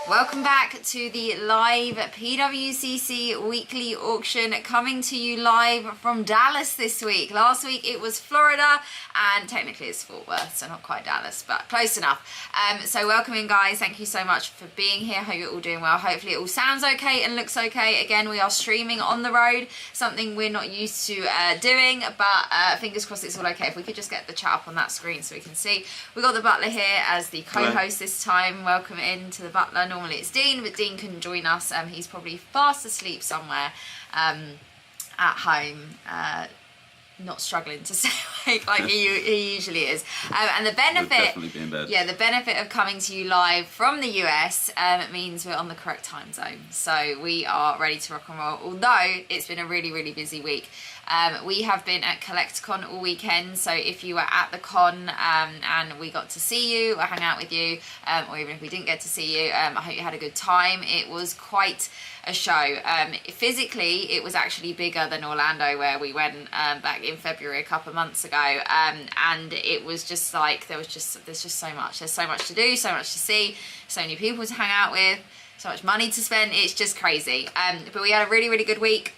Welcome back to the live PWCC weekly auction, coming to you live from Dallas this week. Last week it was Florida, and technically it's Fort Worth, so not quite Dallas, but close enough. So welcome in, guys. Thank you so much for being here. Hope you're all doing well. Hopefully it all sounds okay and looks okay. Again, we are streaming on the road, something we're not used to doing, but fingers crossed it's all okay. If we could just get the chat up on that screen so we can see. We got the butler here as the co-host this time. Welcome in to the butler. Normally it's Dean, but Dean couldn't join us. He's probably fast asleep somewhere at home, not struggling to stay awake like he usually is. And the benefit, the benefit of coming to you live from the US means we're on the correct time zone, so we are ready to rock and roll. Although it's been a really busy week. We have been at Collectacon all weekend, so if you were at the con and we got to see you or hang out with you, or even if we didn't get to see you, I hope you had a good time. It was quite a show. Physically, it was actually bigger than Orlando, where we went back in February a couple of months ago, and it was just like there's just so much. There's so much to do, so much to see, so many people to hang out with, so much money to spend. It's just crazy. But we had a really good week.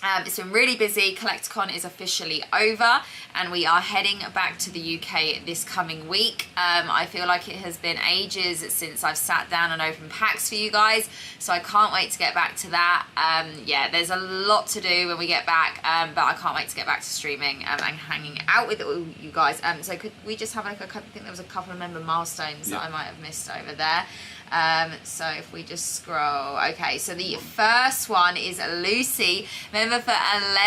It's been really busy. Collectacon is officially over and we are heading back to the UK this coming week. I feel like it has been ages since I've sat down and opened packs for you guys, so I can't wait to get back to that. Yeah, there's a lot to do when we get back, but I can't wait to get back to streaming and hanging out with all you guys. So could we just have like I think there was a couple of member milestones that I might have missed over there. So if we just scroll, okay, so the first one is Lucy, member for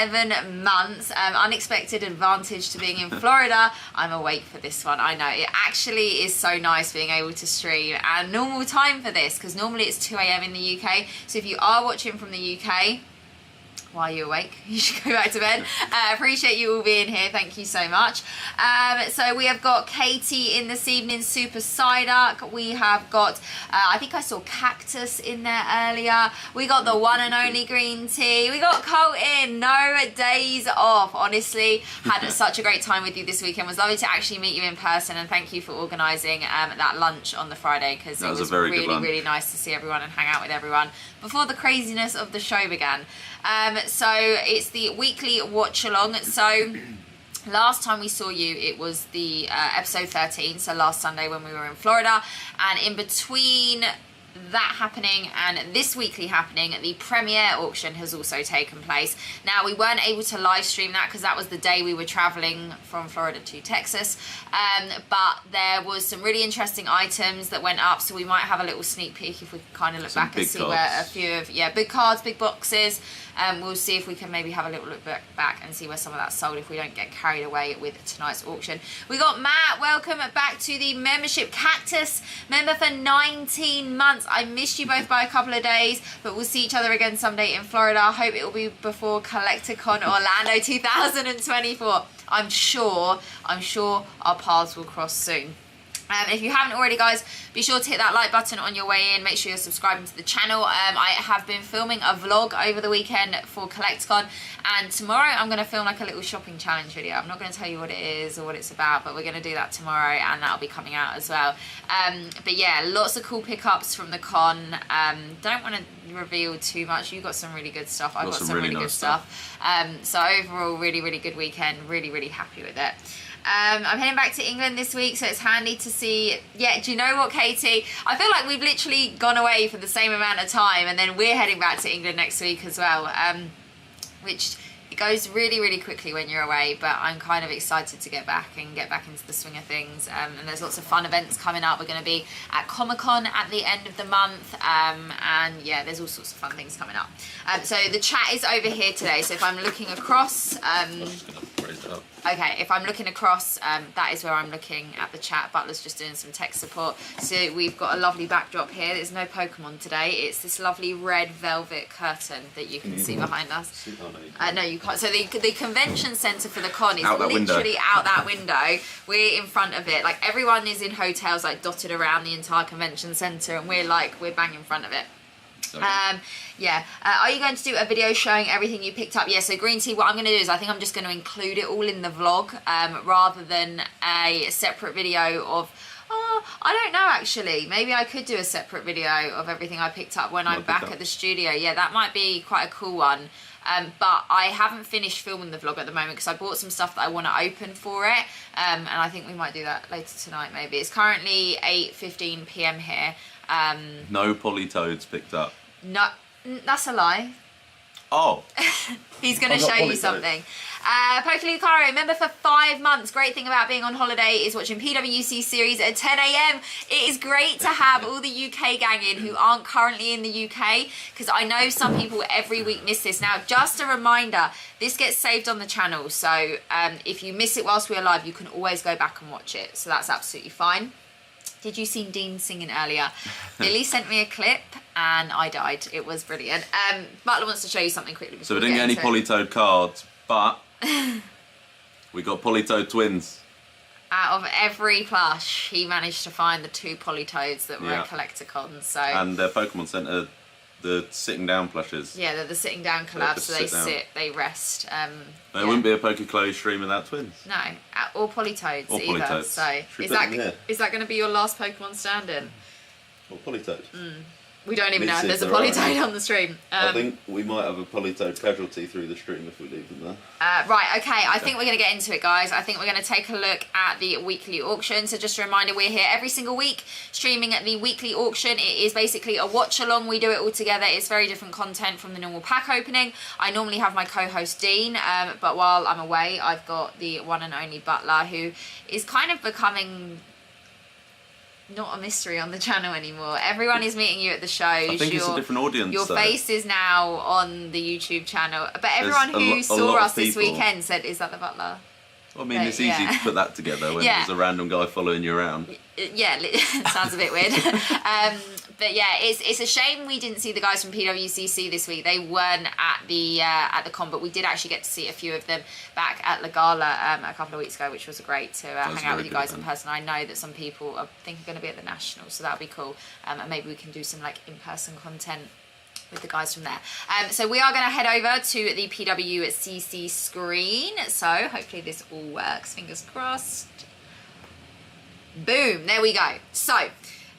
11 months, unexpected advantage to being in Florida. I'm awake for this one. I know, it actually is so nice being able to stream at normal time for this, because normally it's 2 AM in the UK, so if you are watching from the UK, while you're awake, you should go back to bed. Appreciate you all being here. Thank you so much. So we have got Katie in this evening, Super Psyduck. We have got, I think I saw Cactus in there earlier. We got the one and only Green Tea. We got Colton, no days off. Honestly, had such a great time with you this weekend. It was lovely to actually meet you in person, and thank you for organising that lunch on the Friday, because it was really nice to see everyone and hang out with everyone before the craziness of the show began. So it's the weekly watch along. So last time we saw you, it was the episode 13, so last Sunday when we were in Florida, and in between that happening and this weekly happening, the premiere auction has also taken place. Now, we weren't able to live stream that because that was the day we were traveling from Florida to Texas, but there was some really interesting items that went up, so we might have a little sneak peek if we can kind of look back and see where a few of big cards, big boxes. We'll see if we can maybe have a little look back and see where some of that sold if we don't get carried away with tonight's auction. We got Matt, welcome back to the membership. Cactus, member for 19 months. I missed you both by a couple of days, but we'll see each other again someday in Florida. I hope it will be before Collectacon Orlando 2024. I'm sure our paths will cross soon. If you haven't already, guys, be sure to hit that like button on your way in. Make sure you're subscribing to the channel. I have been filming a vlog over the weekend for Collectacon, and tomorrow I'm going to film like a little shopping challenge video. I'm not going to tell you what it is or what it's about, but we're going to do that tomorrow, and that'll be coming out as well. But yeah, lots of cool pickups from the con. Don't want to reveal too much. You got some really good stuff. I got some really good stuff. So overall, really good weekend. Really happy with it. I'm heading back to England this week, so it's handy to see. Yeah, do you know what, Katie? I feel like we've literally gone away for the same amount of time, and then we're heading back to England next week as well, which it goes really quickly when you're away, but I'm kind of excited to get back into the swing of things. And there's lots of fun events coming up. We're going to be at Comic-Con at the end of the month, and yeah, there's all sorts of fun things coming up. So the chat is over here today, so if I'm looking across, okay, if I'm looking across, that is where I'm looking at the chat. Butler's just doing some tech support. So we've got a lovely backdrop here. There's no Pokemon today. It's this lovely red velvet curtain that you can see behind us. No, you can't. So the convention centre for the con is literally out that window. We're in front of it. Like, everyone is in hotels like dotted around the entire convention centre, and we're bang in front of it. Okay. Yeah. Are you going to do a video showing everything you picked up? Yeah, so green tea, what I'm going to do is I think I'm just going to include it all in the vlog rather than a separate video of Oh, I don't know actually. Maybe I could do a separate video of everything I picked up when I'm back at the studio. Yeah, that might be quite a cool one. But I haven't finished filming the vlog at the moment because I bought some stuff that I want to open for it. And I think we might do that later tonight maybe. It's currently 8:15 p.m. here. No Politoads picked up. No, that's a lie. Oh. He's going to show you something. Pokelucaro, member for 5 months. Great thing about being on holiday is watching PWC series at 10 a.m. It is great to have all the UK gang in who aren't currently in the UK, because I know some people every week miss this. Now, just a reminder, this gets saved on the channel, so if you miss it whilst we're live, you can always go back and watch it, so that's absolutely fine. Did you see Dean singing earlier? Billy sent me a clip and I died. It was brilliant. Butler wants to show you something quickly. So we didn't get any Politoed cards, but we got Politoed twins. Out of every plush, he managed to find the 2 Politoads that were at Collectacon. So. And their Pokemon Centre, the sitting down plushes. Yeah, they're the sitting down collab, so they sit, they rest. There wouldn't be a PokeClose stream without twins. No, or Politoads or either. Politoads. So is that going to be your last Pokemon stand-in? Or Politoed. We don't even know if there's a Politoed on the stream. I think we might have a Politoed casualty through the stream if we leave them there. Right, okay, I think we're going to get into it, guys. I think we're going to take a look at the weekly auction. So just a reminder, we're here every single week streaming at the weekly auction. It is basically a watch-along. We do it all together. It's very different content from the normal pack opening. I normally have my co-host Dean, but while I'm away, I've got the one and only Butler, who is kind of becoming not a mystery on the channel anymore. Everyone is meeting you at the shows. I think it's a different audience. Your face is now on the YouTube channel. But everyone who saw us this weekend said, "Is that the Butler?" Well, I mean, it's easy to put that together when there's a random guy following you around. Yeah, sounds a bit weird. But yeah, it's a shame we didn't see the guys from PWCC this week. They weren't at the con, but we did actually get to see a few of them back at La Gala a couple of weeks ago, which was great to hang out with you guys in person. I know that some people are thinking going to be at the National, so that'll be cool. And maybe we can do some like in-person content with the guys from there. So we are going to head over to the PWCC screen. So hopefully this all works. Fingers crossed. Boom, there we go. So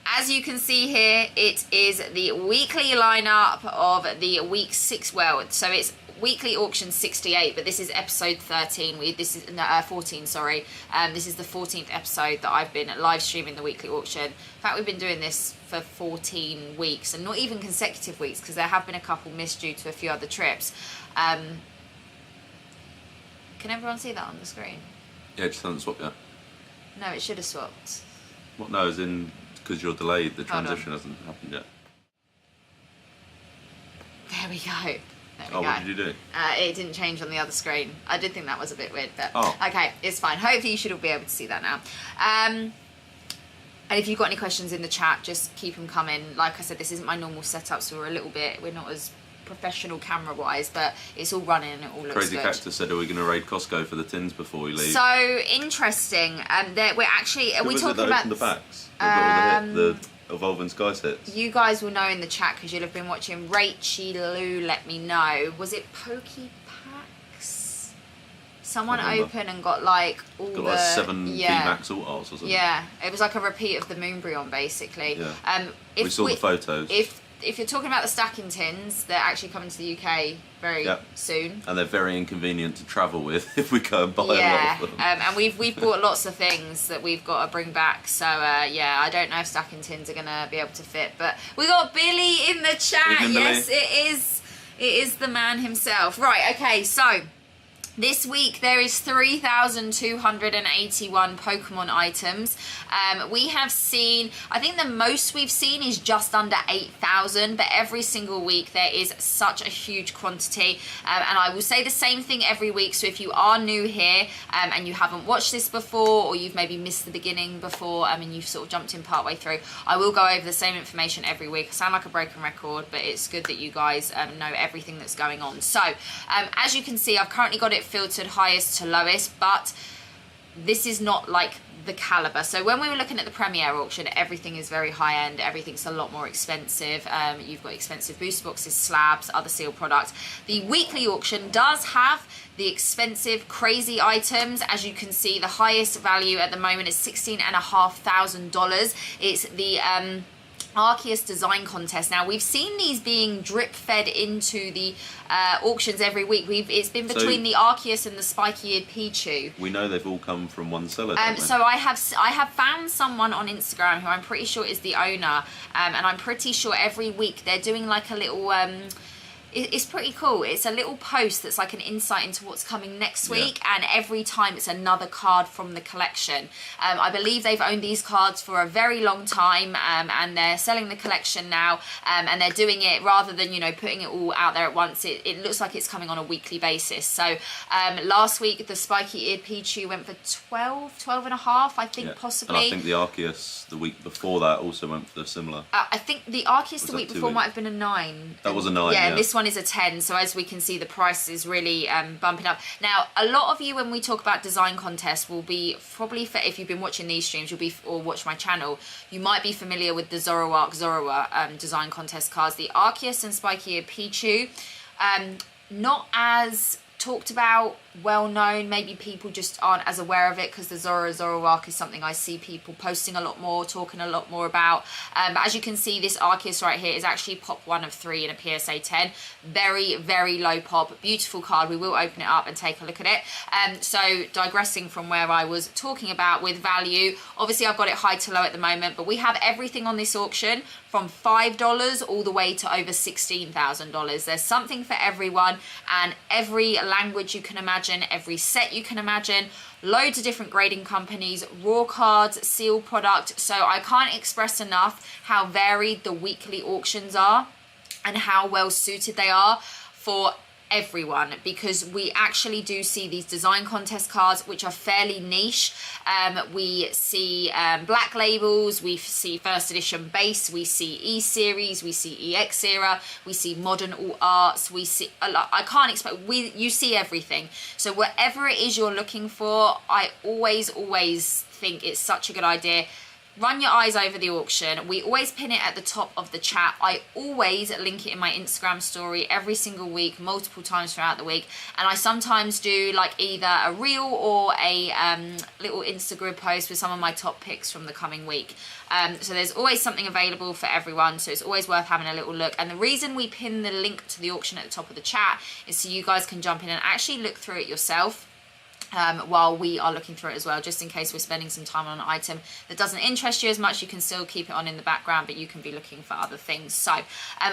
as you can see here, it is the weekly lineup of the week 6. Well, so it's weekly auction 68, but this is episode 13. This is 14. Sorry. This is the 14th episode that I've been live streaming the weekly auction. In fact, we've been doing this for 14 weeks, and not even consecutive weeks, because there have been a couple missed due to a few other trips. Can everyone see that on the screen? Yeah, it just hasn't swapped yet. No, it should have swapped. What? No, as in because you're delayed, the transition hasn't happened yet. There we go. What did you do? It didn't change on the other screen. I did think that was a bit weird, but okay, it's fine. Hopefully you should all be able to see that now. And if you've got any questions in the chat, just keep them coming. Like I said, this isn't my normal setup, so we're not as professional camera-wise, but it's all running and it all looks Crazy good. Cactus said, are we going to raid Costco for the tins before we leave? So interesting. We're actually... Are we talking about... the packs? The Evolving Sky sets. You guys will know in the chat because you'll have been watching. Rachie Lou let me know. Was it Pokepacks? Someone opened and got like all got like 7 VMAX Alt Arts or something. Yeah, it was like a repeat of the Moonbryon basically. Yeah. We saw the photos. If you're talking about the stacking tins, they're actually coming to the UK very soon. And they're very inconvenient to travel with if we go and buy a lot of them. And we've bought lots of things that we've got to bring back. So yeah, I don't know if stacking tins are going to be able to fit. But we got Billy in the chat. Yes, it is. It is the man himself. Right, okay, so... This week there is 3,281 Pokemon items. We have seen, I think the most we've seen is just under 8,000, but every single week there is such a huge quantity. And I will say the same thing every week. So if you are new here and you haven't watched this before, or you've maybe missed the beginning before and you've sort of jumped in partway through, I will go over the same information every week. I sound like a broken record, but it's good that you guys know everything that's going on. So as you can see, I've currently got it filtered highest to lowest, but this is not like the caliber. So when we were looking at the Premiere auction, everything is very high end, everything's a lot more expensive. You've got expensive booster boxes, slabs, other sealed products. The weekly auction does have the expensive, crazy items. As you can see, the highest value at the moment is $16,500. It's the Arceus design contest. Now, we've seen these being drip fed into the auctions every week. It's been between the Arceus and the spiky-eared Pichu. We know they've all come from one seller, don't we? So I have found someone on Instagram who I'm pretty sure is the owner, and I'm pretty sure every week they're doing like a little it's pretty cool. It's a little post that's like an insight into what's coming next week, and every time it's another card from the collection. I believe they've owned these cards for a very long time, and they're selling the collection now, and they're doing it rather than, you know, putting it all out there at once. It looks like it's coming on a weekly basis. So last week the spiky-eared Pichu went for 12 and a half, I think, possibly. And I think the Arceus the week before that also went for the similar. I think the Arceus the week before might have been a 9. That was a 9, yeah. And this one is a 10, so as we can see, the price is really bumping up. Now, a lot of you, when we talk about design contests, will be probably, if you've been watching these streams, or watch my channel, you might be familiar with the Zoroark design contest cards. The Arceus and spiky-eared Pichu, not as talked about, well known. Maybe people just aren't as aware of it because the Zoroark is something I see people posting a lot more, talking a lot more about. But as you can see, this Arceus right here is actually pop 1 of 3 in a PSA 10. Very, very low pop. Beautiful card. We will open it up and take a look at it. So digressing from where I was talking about with value, obviously I've got it high to low at the moment, but we have everything on this auction from $5 all the way to over $16,000. There's something for everyone, and every language you can imagine, every set you can imagine, loads of different grading companies, raw cards, sealed product. So I can't express enough how varied the weekly auctions are and how well suited they are for everyone, because we actually do see these design contest cards which are fairly niche. We see black labels, we see first edition base, we see E-series, we see EX era, we see modern alt arts, we see a lot. I can't expect, you see everything. So whatever it is you're looking for, I always think it's such a good idea. Run your eyes over the auction. We always pin it at the top of the chat. I always link it in my Instagram story every single week, multiple times throughout the week. And I sometimes do like either a reel or a little Instagram post with some of my top picks from the coming week. So there's always something available for everyone. So it's always worth having a little look. And the reason we pin the link to the auction at the top of the chat is so you guys can jump in and actually look through it yourself. While we are looking through it as well, just in case we're spending some time on an item that doesn't interest you as much, you can still keep it on in the background, but you can be looking for other things. So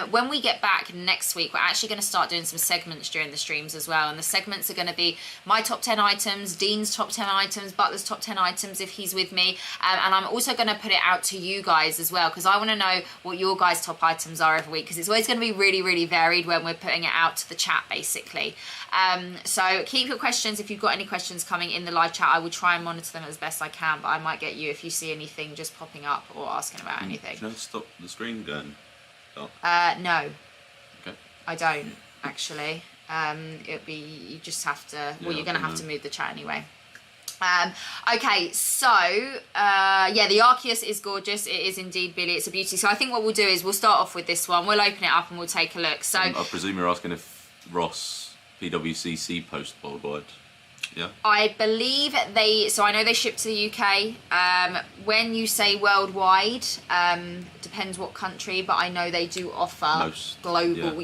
when we get back next week, we're actually going to start doing some segments during the streams as well, and the segments are going to be my top 10 items, Dean's top 10 items, Butler's top 10 items if he's with me, and I'm also going to put it out to you guys as well, because I want to know what your guys' top items are every week, because it's always going to be really, really varied when we're putting it out to the chat, basically. So keep your questions. If you've got any questions coming in the live chat, I will try and monitor them as best I can, but I might get you if you see anything just popping up or asking about anything. Can I stop the screen going? No. Okay. I don't, actually. It'd be, you just have to, well, you're going to have to move the chat anyway. Okay, so yeah, the Arceus is gorgeous. It is indeed, Billy. It's a beauty. So I think what we'll do is we'll start off with this one. We'll open it up and we'll take a look. So I presume you're asking if Ross PWCC post worldwide. Yeah. I believe so I know they ship to the UK. When you say worldwide, depends what country, but I know they do offer most global,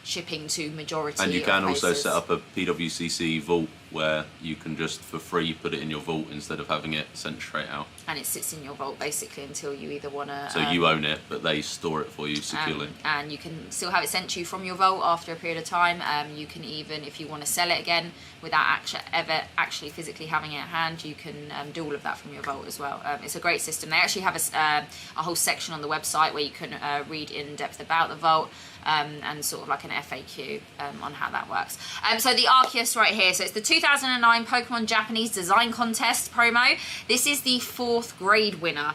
shipping to majority. And you can also set up a PWCC vault where you can just for free put it in your vault instead of having it sent straight out. And it sits in your vault basically until you either want to... So you own it, but they store it for you securely. And you can still have it sent to you from your vault after a period of time. You can even, if you want to sell it again without ever actually physically having it at hand, you can do all of that from your vault as well. It's a great system. They actually have a whole section on the website where you can read in depth about the vault. And sort of like an FAQ on how that works. So the Arceus right here, so it's the 2009 Pokemon Japanese Design Contest promo. This is the 4th grade winner.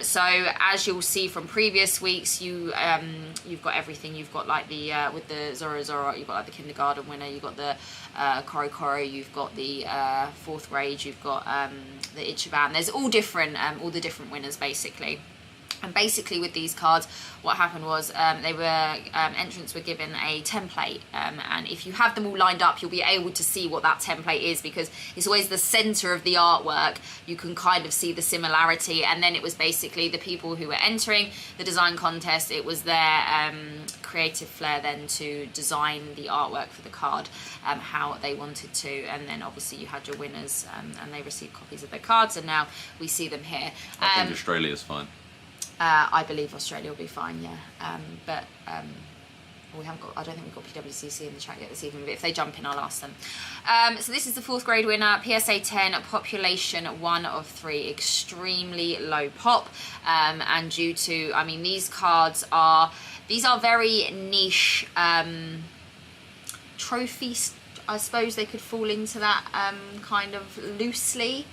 So as you'll see from previous weeks, you've got everything. You've got like the with the Zora, you've got like the kindergarten winner, you've got the Koro, you've got the 4th grade, you've got the Ichiban. There's all the different winners basically. And basically with these cards, what happened was entrants were given a template, and if you have them all lined up, you'll be able to see what that template is, because it's always the center of the artwork. You can kind of see the similarity, and then it was basically the people who were entering the design contest. It was their creative flair then to design the artwork for the card how they wanted to, and then obviously you had your winners, and they received copies of their cards, and now we see them here. I think Australia's fine. I believe Australia will be fine, yeah. But we haven't got. I don't think we've got PWCC in the chat yet this evening. But if they jump in, I'll ask them. So this is the 4th grade winner. PSA 10, population 1 of 3, extremely low pop. And due to, I mean, these cards are very niche trophies. I suppose they could fall into that kind of loosely.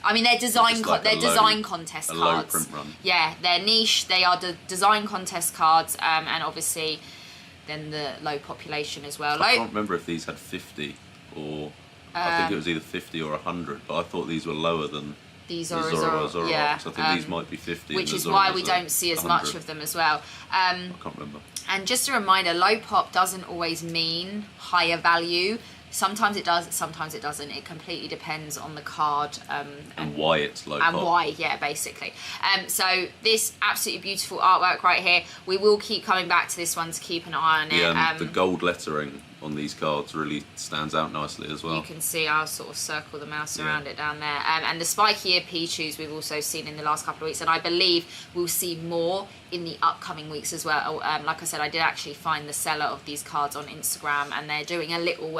I mean, they're design contest cards. A low print run. Yeah, they're niche. They are the design contest cards, and obviously, then the low population as well. I can't remember if these had 50 or I think it was either 50 or 100, but I thought these were lower than these the Zora. Yeah, so I think these might be 50. Which is why we don't see as much of them as well. I can't remember. And just a reminder, low pop doesn't always mean higher value. Sometimes it does, sometimes it doesn't. It completely depends on the card. And why it's low pop. And why, yeah, basically. So this absolutely beautiful artwork right here. We will keep coming back to this one to keep an eye on it. Yeah, the gold lettering on these cards really stands out nicely as well. You can see I'll sort of circle the mouse around it down there. And the spiky ear Pichus we've also seen in the last couple of weeks, and I believe we'll see more in the upcoming weeks as well. Like I said, I did actually find the seller of these cards on Instagram, and they're doing a little,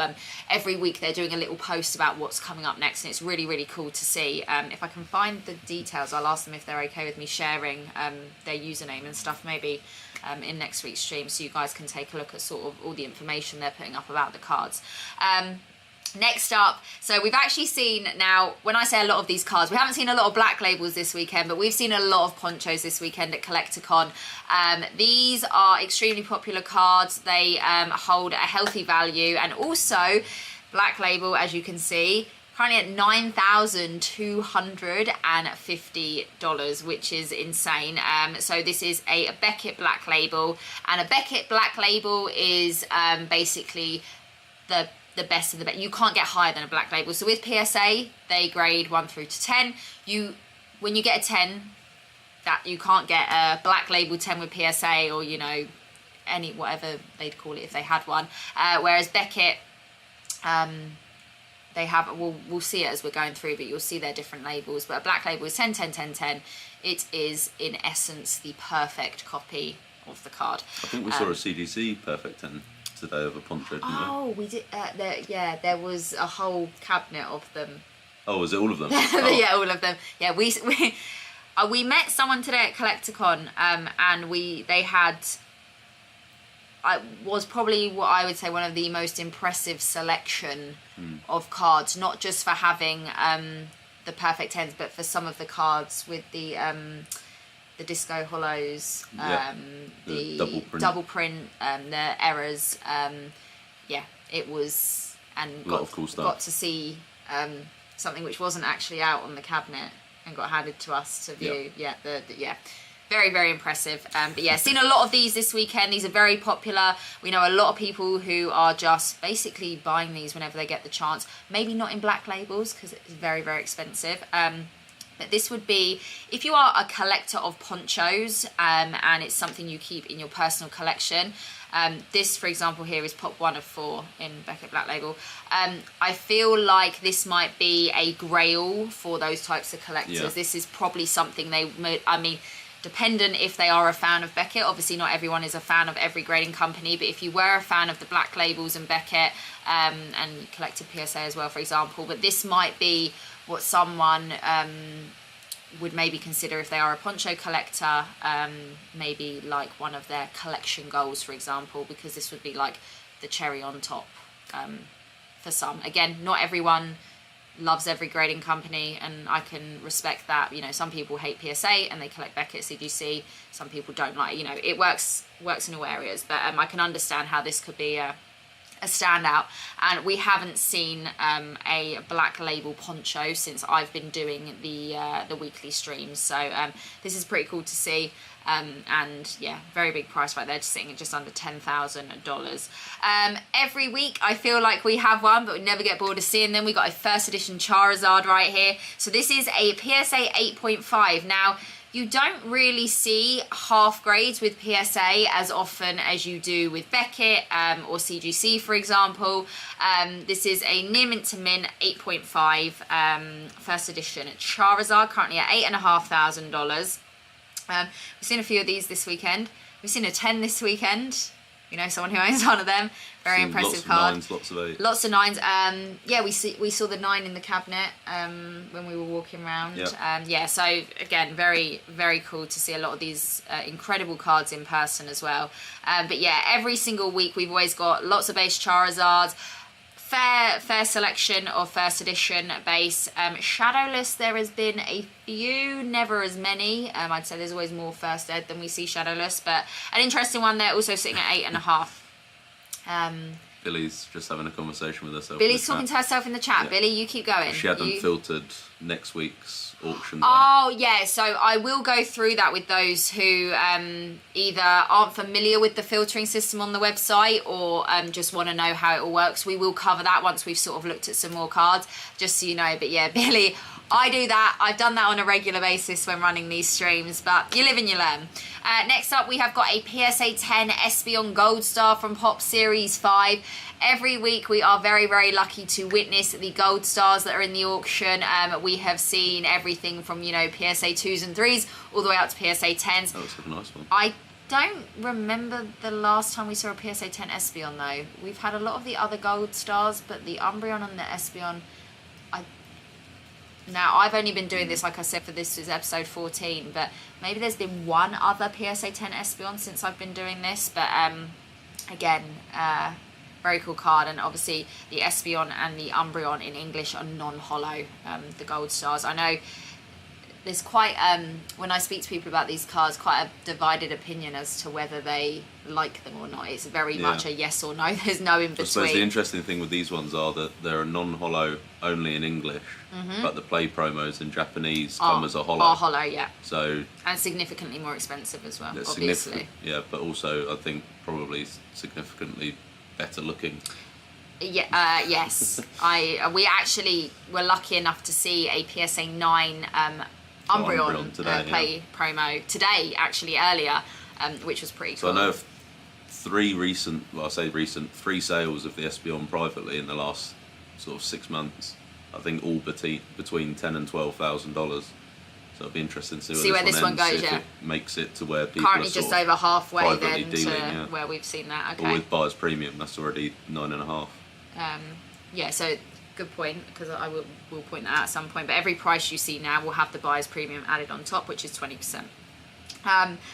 every week they're doing a little post about what's coming up next, and it's really, really cool to see. If I can find the details, I'll ask them if they're okay with me sharing their username and stuff maybe in next week's stream, so you guys can take a look at sort of all the information they're putting up about the cards. Next up, so we've actually seen now, when I say a lot of these cards, we haven't seen a lot of black labels this weekend, but we've seen a lot of ponchos this weekend at Collectacon. These are extremely popular cards. They hold a healthy value, and also black label, as you can see, currently at $9,250, which is insane. So this is a Beckett black label, and a Beckett black label is basically the best of the best. You can't get higher than a black label. So with PSA, they grade 1 through to 10. When you get a 10, that you can't get a black label 10 with PSA, or any whatever they'd call it if they had one. Whereas Beckett, they have, we'll see it as we're going through, but you'll see their different labels. But a black label is 10, 10, 10, 10. It is in essence the perfect copy of the card. I think we saw a CDC perfect 10 today of a poncho, didn't we? Oh, we did. There was a whole cabinet of them. Oh, was it all of them? Yeah, all of them. Yeah, we met someone today at Collectacon, and they had. Was probably what I would say one of the most impressive selection of cards, not just for having the perfect 10s, but for some of the cards with the disco hollows, the double print, the errors. Yeah, it was, and a lot of cool stuff. Got to see something which wasn't actually out on the cabinet and got handed to us to view. Yep. Yeah. Very, very impressive. But yeah, seen a lot of these this weekend. These are very popular. We know a lot of people who are just basically buying these whenever they get the chance. Maybe not in black labels because it's very, very expensive. But this would be, if you are a collector of ponchos and it's something you keep in your personal collection. This, for example, here is pop 1 of 4 in Beckett Black Label. I feel like this might be a grail for those types of collectors. Yeah. This is probably something dependent if they are a fan of Beckett. Obviously not everyone is a fan of every grading company, but if you were a fan of the black labels and Beckett and collected PSA as well, for example, but this might be what someone would maybe consider if they are a poncho collector, maybe like one of their collection goals, for example, because this would be like the cherry on top for some. Again, not everyone loves every grading company, and I can respect that. You know, some people hate PSA and they collect Beckett CGC. Some people don't like, you know, it works in all areas, but I can understand how this could be a standout. And we haven't seen a Black Label poncho since I've been doing the weekly streams, so this is pretty cool to see. And yeah, very big price right there, just sitting at just under $10,000. Every week I feel like we have one, but we never get bored of seeing them. We got a first edition Charizard right here. So this is a PSA 8.5. Now, you don't really see half grades with PSA as often as you do with Beckett or CGC, for example. This is a near mint to mint 8.5 first edition Charizard, currently at $8,500. We've seen a few of these this weekend. We've seen a 10 this weekend. You know, someone who owns one of them. Very impressive card. Lots of 9s, lots of 8s. Lots of 9s. Yeah, we saw the 9 in the cabinet when we were walking around. Yeah. Yeah, so again, very, very cool to see a lot of these incredible cards in person as well. But yeah, every single week we've always got lots of base Charizards. Fair selection of first edition base. Shadowless, there has been a few, never as many. I'd say there's always more first ed than we see Shadowless, but an interesting one there, also sitting at 8.5. Billy's just having a conversation with herself. Billy's talking to herself in the chat. Yeah. Billy, you keep going. She hadn't filtered next week's auction. Oh, yeah, so I will go through that with those who either aren't familiar with the filtering system on the website or just want to know how it all works. We will cover that once we've sort of looked at some more cards, just so you know. But yeah, Billy, I do that. I've done that on a regular basis when running these streams, but you live and you learn. Next up, we have got a PSA 10 Espeon Gold Star from Pop Series 5. Every week we are very, very lucky to witness the Gold Stars that are in the auction. We have seen everything from, you know, PSA 2s and 3s all the way up to PSA 10s. That was a nice one. I don't remember the last time we saw a PSA 10 Espeon though. We've had a lot of the other Gold Stars, but the Umbreon and the Espeon, now, I've only been doing this, like I said, for this is episode 14, but maybe there's been one other PSA 10 Espeon since I've been doing this, but again, very cool card, and obviously the Espeon and the Umbreon in English are non-holo, the Gold Stars. I know there's quite, when I speak to people about these cards, quite a divided opinion as to whether they like them or not. It's very much a yes or no. There's no in between. I suppose the interesting thing with these ones are that they're non-holo only in English, but the play promos in Japanese come as a holo. Are holo, yeah. So and significantly more expensive as well, obviously. Yeah, but also I think probably significantly better looking. Yeah, yes. We actually were lucky enough to see a PSA 9 Umbreon today, play promo today, actually earlier, which was pretty cool. So I know of three sales of the Espeon privately in the last sort of 6 months. I think all between $10,000 and $12,000. So it'll be interesting to see where this one goes. See if it makes it to where people currently are just over halfway then dealing, to where we've seen that. Okay. Or with buyer's premium, that's already 9.5. Yeah, so good point, because I will point that out at some point. But every price you see now will have the buyer's premium added on top, which is 20%.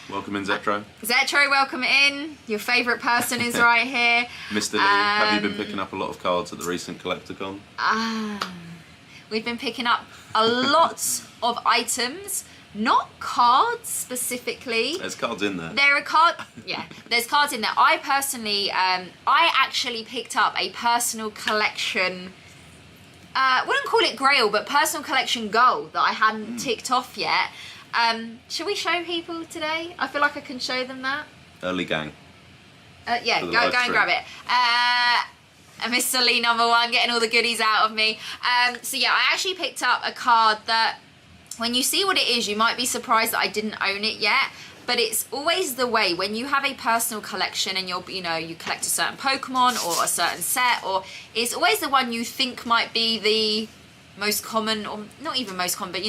Welcome in, Zetro. Zetro, welcome in. Your favourite person is right here. Mr. Lee, have you been picking up a lot of cards at the recent Collectacon? We've been picking up a lot of items, not cards specifically. There's cards in there. There's cards in there. I personally, I actually picked up a personal collection, wouldn't call it grail, but personal collection goal that I hadn't ticked off yet. Should we show people today? I feel like I can show them that. Early gang. Yeah, go and grab it. Mr. Lee #1, getting all the goodies out of me. So yeah, I actually picked up a card that, when you see what it is, you might be surprised that I didn't own it yet. But it's always the way when you have a personal collection and you collect a certain Pokemon or a certain set, or it's always the one you think might be the most common, or not even most common, but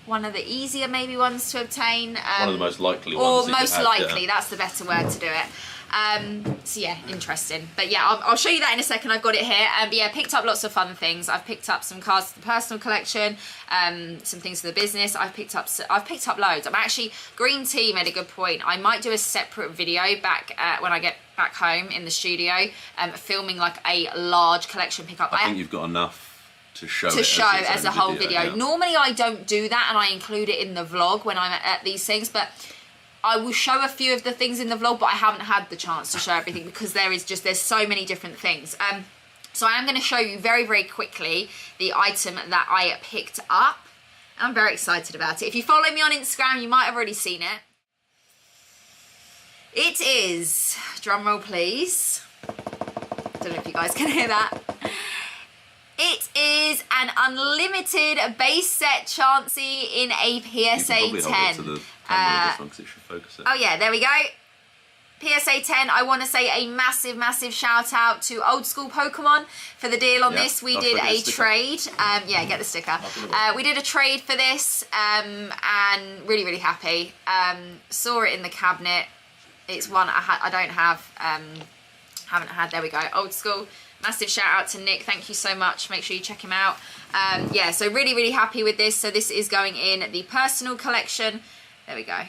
one of the easier maybe ones to obtain. One of the most likely ones. Or most likely, that's the better word to do it. So yeah, interesting. But yeah, I'll show you that in a second. I've got it here. But yeah, picked up lots of fun things. I've picked up some cards for the personal collection, some things for the business. I've picked up loads. I'm actually, Green Tea made a good point. I might do a separate video back when I get back home in the studio, filming like a large collection pickup. I think you've got enough to show as a whole video. Yeah. Normally I don't do that, and I include it in the vlog when I'm at these things, but I will show a few of the things in the vlog, but I haven't had the chance to show everything because there's so many different things. So I am going to show you very, very quickly the item that I picked up. I'm very excited about it. If you follow me on Instagram, you might have already seen it. It is, drum roll please, don't know if you guys can hear that. It is an unlimited base set Chansey in a PSA 10. You can probably hold it to the camera this one because it should focus it. Oh yeah, there we go. PSA 10, I want to say a massive, massive shout out to Old School Pokemon for the deal on this. We did a trade. Yeah, get the sticker. We did a trade for this and really, really happy. Saw it in the cabinet. It's one I don't have, haven't had. There we go, Old School. Massive shout out to Nick, thank you so much. Make sure you check him out. Yeah, so really, really happy with this. So this is going in the personal collection. There we go.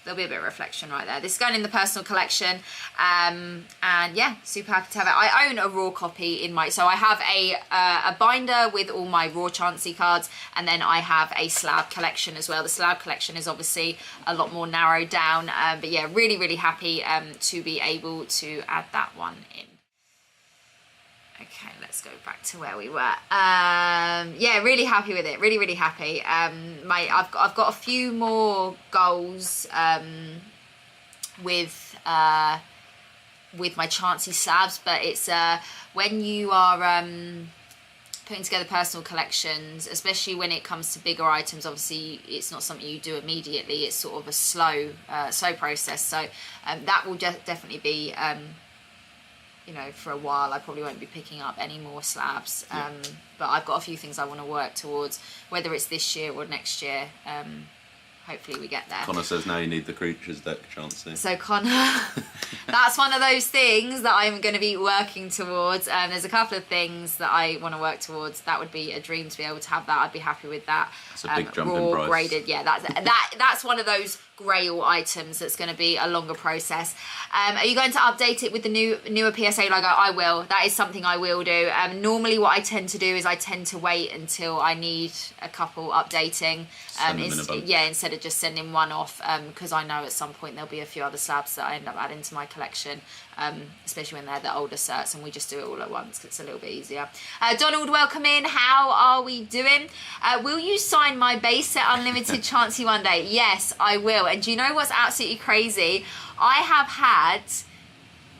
There'll be a bit of reflection right there. This is going in the personal collection. And yeah, super happy to have it. I own a raw copy in my, so I have a binder with all my raw Chansey cards, and then I have a slab collection as well. The slab collection is obviously a lot more narrowed down, but yeah, really, really happy to be able to add that one in. Okay, let's go back to where we were. Yeah, really happy with it. Really, really happy. I've got a few more goals with my Chansey slabs, but it's when you are putting together personal collections, especially when it comes to bigger items. Obviously, it's not something you do immediately. It's sort of a slow process. So that will definitely be. You know, for a while I probably won't be picking up any more slabs, but I've got a few things I want to work towards, whether it's this year or next year. Hopefully we get there. Connor says now you need the creatures deck Chansey. So Connor, that's one of those things that I'm going to be working towards. There's a couple of things that I want to work towards. That would be a dream to be able to have that. I'd be happy with that. It's a big jump in raw price. Graded, yeah, that's one of those grail items that's going to be a longer process. Are you going to update it with the newer PSA logo? I will. That is something I will do. Normally what I tend to do is I tend to wait until I need a couple updating. Instead of just sending one off, because I know at some point there'll be a few other slabs that I end up adding to my collection, especially when they're the older certs and we just do it all at once because it's a little bit easier. Donald, welcome in. How are we doing? Will you sign my base set unlimited Chansey one day? Yes, I will. And do you know what's absolutely crazy? I have had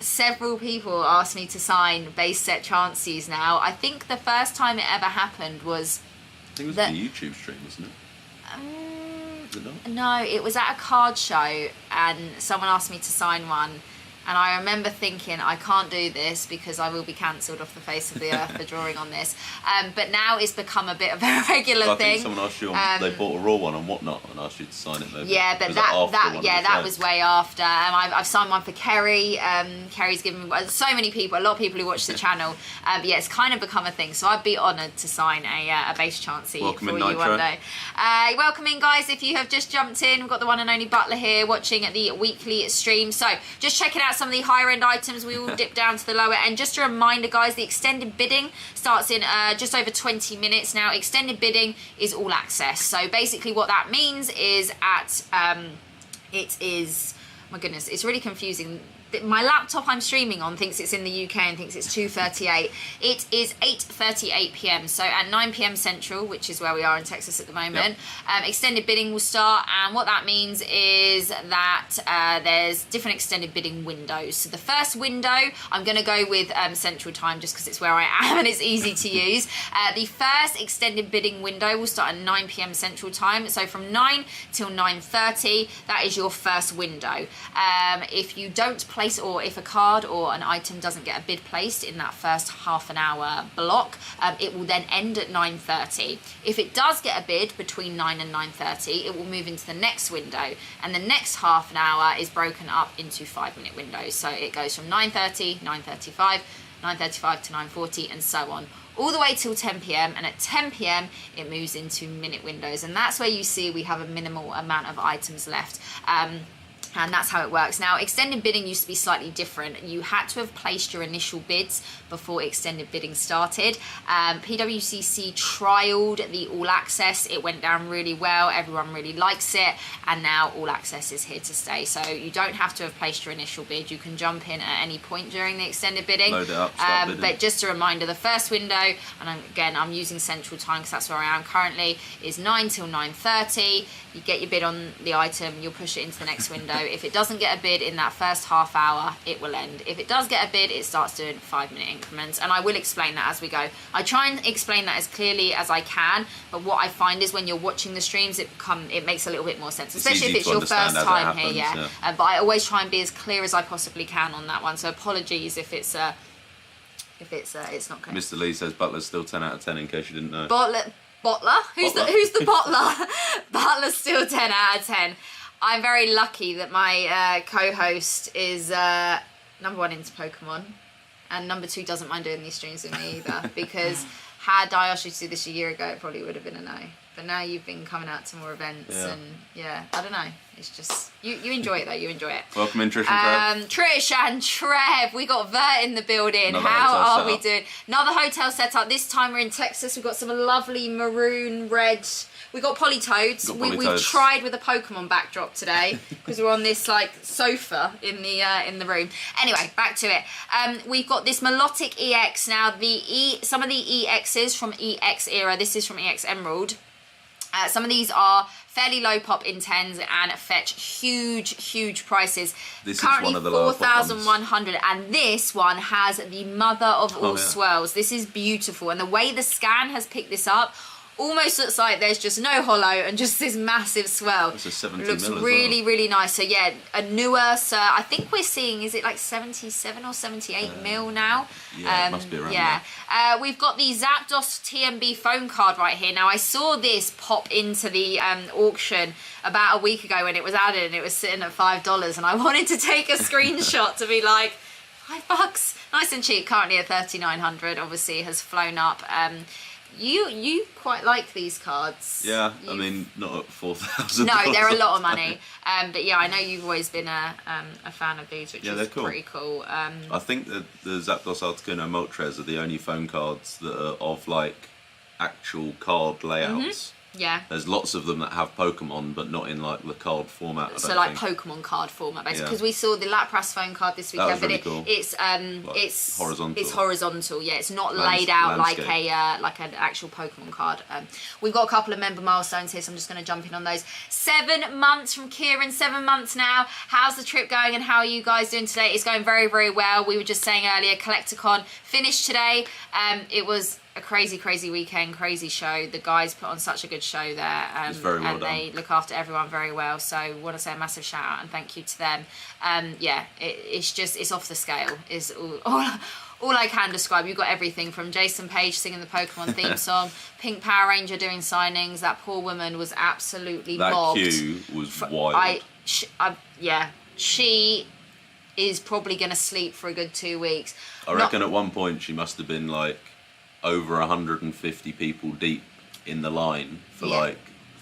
several people ask me to sign base set Chanseys now. I think the first time it ever happened was... I think it was the YouTube stream, wasn't it? No, it was at a card show and someone asked me to sign one, and I remember thinking I can't do this because I will be cancelled off the face of the earth for drawing on this, but now it's become a bit of a regular thing. I think someone asked you they bought a raw one and whatnot and asked you to sign it maybe. Yeah, but that was way after. I've signed one for Kerry. Kerry's given me, so many people, a lot of people who watch the channel, but yeah, it's kind of become a thing, so I'd be honoured to sign a base Chansey for you one day. Welcome in guys, if you have just jumped in, we've got the one and only Butler here watching at the weekly stream, so just checking out some of the higher end items. We will dip down to the lower end. Just a reminder guys, the extended bidding starts in just over 20 minutes now. Extended bidding is all access, so basically what that means is it is, my goodness, it's really confusing. My laptop I'm streaming on thinks it's in the UK and thinks it's 2:38. It is 8:38 p.m. So at 9 p.m. Central, which is where we are in Texas at the moment, extended bidding will start. And what that means is that there's different extended bidding windows. So the first window, I'm going to go with Central Time just because it's where I am and it's easy to use. The first extended bidding window will start at 9 p.m. Central Time. So from 9 till 9:30, that is your first window. If you don't place place, or if a card or an item doesn't get a bid placed in that first half an hour block, it will then end at 9:30. If it does get a bid between 9 and 9:30, it will move into the next window, and the next half an hour is broken up into 5-minute windows. So it goes from 9:30, 9:35, 9:35 to 9:40, and so on, all the way till 10 p.m. and at 10 p.m. it moves into minute windows, and that's where you see we have a minimal amount of items left. And that's how it works. Now, extended bidding used to be slightly different. You had to have placed your initial bids before extended bidding started. PWCC trialed the All Access. It went down really well. Everyone really likes it. And now All Access is here to stay. So you don't have to have placed your initial bid. You can jump in at any point during the extended bidding. Load it up, start bidding. But just a reminder, the first window, and again, I'm using Central Time because that's where I am currently, is 9 till 9:30. You get your bid on the item, you'll push it into the next window. If it doesn't get a bid in that first half hour, it will end. If it does get a bid, it starts doing 5-minute increments, and I will explain that as we go. I try and explain that as clearly as I can, but what I find is when you're watching the streams, it makes a little bit more sense, especially if it's your first time here. Yeah. But I always try and be as clear as I possibly can on that one. So apologies if it's not clear. Mr. Lee says Butler's still 10 out of 10 in case you didn't know. Bottler? Who's the bottler? Butler's still 10 out of 10. I'm very lucky that my co-host is number 1 into Pokemon, and number 2 doesn't mind doing these streams with me either, because had I asked you to do this a year ago, it probably would have been a no. But now you've been coming out to more events, and I don't know. It's just, you enjoy it though, you enjoy it. Welcome in, Trish and Trev. Trish and Trev, we got Vert in the building. How are we doing? Another hotel setup. This time we're in Texas. We've got some lovely maroon, red. We got Politoads. We've tried with a Pokemon backdrop today because we're on this like sofa in the room. Anyway, back to it. We've got this Melodic EX now. Some of the EXs from EX era. This is from EX Emerald. Some of these are fairly low pop in 10s and fetch huge prices. This currently is one of the lower pop ones. 4,100, and this one has the mother of all swirls. This is beautiful, and the way the scan has picked this up almost looks like there's just no hollow and just this massive swirl. It's a 70 looks mil as really well. Really nice. So yeah, a newer, so I think we're seeing, is it like 77 or 78 mil now? Yeah, it must be around there. We've got the Zapdos TMB phone card right here. Now I saw this pop into the auction about a week ago when it was added, and it was sitting at $5, and I wanted to take a screenshot to be like, $5, nice and cheap. Currently at 3,900, obviously has flown up. You quite like these cards. Yeah, I mean, not at $4,000. No, they're a lot of money. But yeah, I know you've always been a fan of these, which is cool. Pretty cool. I think that the Zapdos Articuno Moltres are the only phone cards that are of like actual card layouts. Yeah. There's lots of them that have Pokemon, but not in like the card format. So like Pokemon card format, basically. Because we saw the Lapras phone card this weekend, but cool. it's horizontal. It's horizontal. Yeah, it's not laid out landscape. Like an actual Pokemon card. We've got a couple of member milestones here, so I'm just going to jump in on those. 7 months from Kieran. 7 months now. How's the trip going, and how are you guys doing today? It's going very well. We were just saying earlier, Collectacon finished today. It was a crazy weekend, crazy show. The guys put on such a good show there, it's very well and done. they look after everyone very well. So I want to say a massive shout out and thank you to them. It's off the scale. Is all I can describe. You've got everything from Jason Page singing the Pokemon theme song, Pink Power Ranger doing signings. That poor woman was absolutely mobbed. That queue was wild. She is probably going to sleep for a good 2 weeks. I reckon at one point she must have been like over 150 people deep in the line for like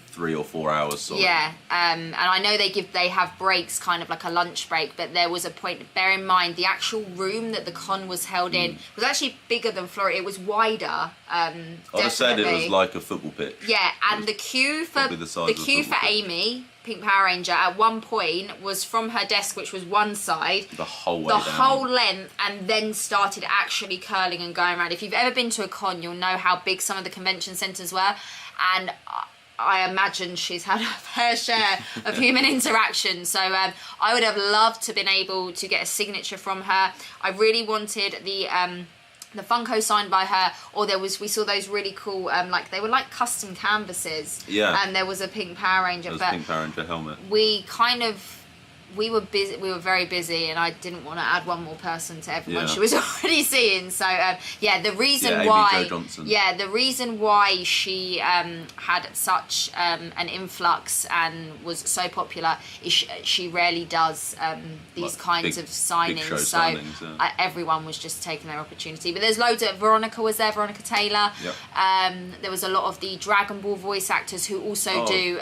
3 or 4 hours solid. Yeah, and I know they have breaks, kind of like a lunch break, but there was a point, bear in mind, the actual room that the con was held in was actually bigger than Florida. It was wider, I'd have said it was like a football pitch. Yeah, and the queue for Amy, Pink Power Ranger, at one point was from her desk, which was one side, the whole way the down. whole length, and then started actually curling and going around. If you've ever been to a con, you'll know how big some of the convention centres were, and I imagine she's had a fair share of human interaction. So I would have loved to have been able to get a signature from her. I really wanted the Funko signed by her, or we saw those really cool, they were like custom canvases. Yeah. And there was a Pink Power Ranger. There was a Pink Power Ranger helmet. We kind of we were busy. We were very busy, and I didn't want to add one more person to everyone Yeah. she was already seeing. So yeah, the reason Amy why, Jo Johnson. yeah, the reason why she had such an influx and was so popular is she rarely does these Like kinds big- of signings. big show So signings, yeah. everyone was just taking their opportunity. But there's loads of Veronica was there, Veronica Taylor. Yep. There was a lot of the Dragon Ball voice actors who also Oh. do.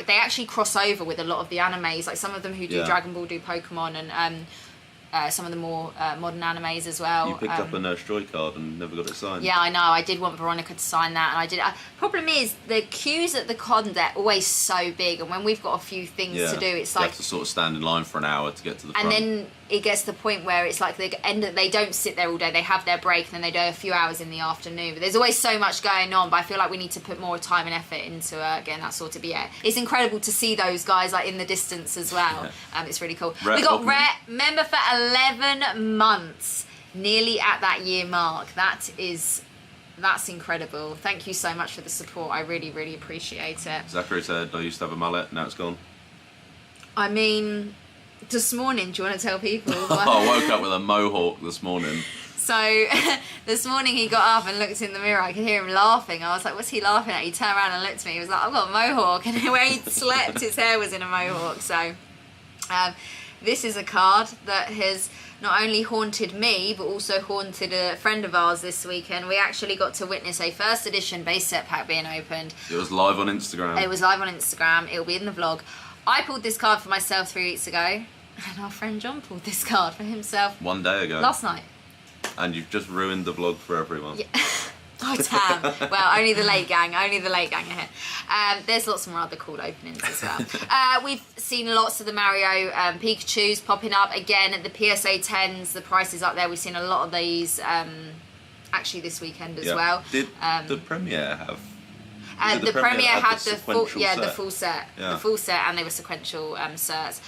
They actually cross over with a lot of the animes. Like some of them who do Yeah. Dragon Ball do Pokemon, and some of the more modern animes as well. You picked up a Nurse Joy card and never got it signed. Yeah, I know. I did want Veronica to sign that, and I did. Problem is, the queues at the con, they're always so big, and when we've got a few things to do, it's you like... have to sort of stand in line for an hour to get to the front. And then it gets to the point where it's like they don't sit there all day. They have their break, and then they do a few hours in the afternoon. But there's always so much going on, but I feel like we need to put more time and effort into getting that sorted. But yeah, it's incredible to see those guys like in the distance as well. It's really cool. Rhett, We got welcome. Rhett, member for 11 months, nearly at that year mark. That's incredible. Thank you so much for the support. I really, really appreciate it. Zachary said, I used to have a mullet, now it's gone. I mean, this morning, do you want to tell people? I woke up with a mohawk this morning. So this morning he got up and looked in the mirror. I could hear him laughing. I was like, what's he laughing at? He turned around and looked at me. He was like, I've got a mohawk. And where he slept, his hair was in a mohawk. So this is a card that has not only haunted me, but also haunted a friend of ours this weekend. We actually got to witness a first edition base set pack being opened. It was live on Instagram. It was live on Instagram. It'll be in the vlog. I pulled this card for myself 3 weeks ago. And our friend John pulled this card for himself 1 day ago. last night. And you've just ruined the vlog for everyone. Yeah. Oh damn. Well, only the late gang are here. There's lots more other cool openings as well. We've seen lots of the Mario Pikachus popping up again at the PSA 10s. The price is up there. We've seen a lot of these actually this weekend as well. Did the premiere have? The premiere had the full, sequential the full set, Yeah. the full set, and they were sequential sets.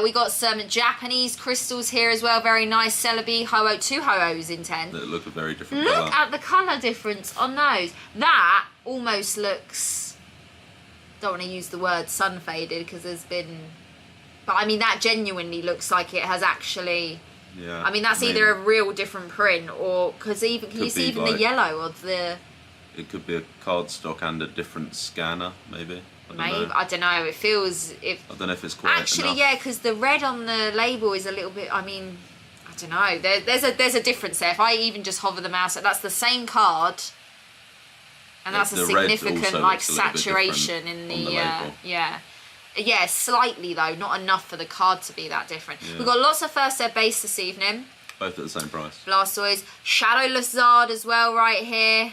We got some Japanese crystals here as well. Very nice. Celebi, Ho-Oh, 2 Ho-Ohs in 10. That look a very different Look colour. at the colour difference on those. That almost looks, don't want to use the word sun faded because there's been, but I mean that genuinely looks like it has actually, Yeah. I mean that's either a real different print or, because even, can you Could see be even the like- yellow of the, It could be a cardstock and a different scanner, maybe. I don't know, it feels, I don't know if it's quite actually, enough. yeah, because the red on the label is a little bit, I mean, I don't know. There's a difference there. If I even just hover the mouse, that's the same card. And that's a The red significant also like looks a little bit saturation in different the, on the label. yeah. Yeah, slightly though, not enough for the card to be that different. Yeah. We've got lots of first set base this evening. Both at the same price. Blastoise, Shadow Lizard as well right here.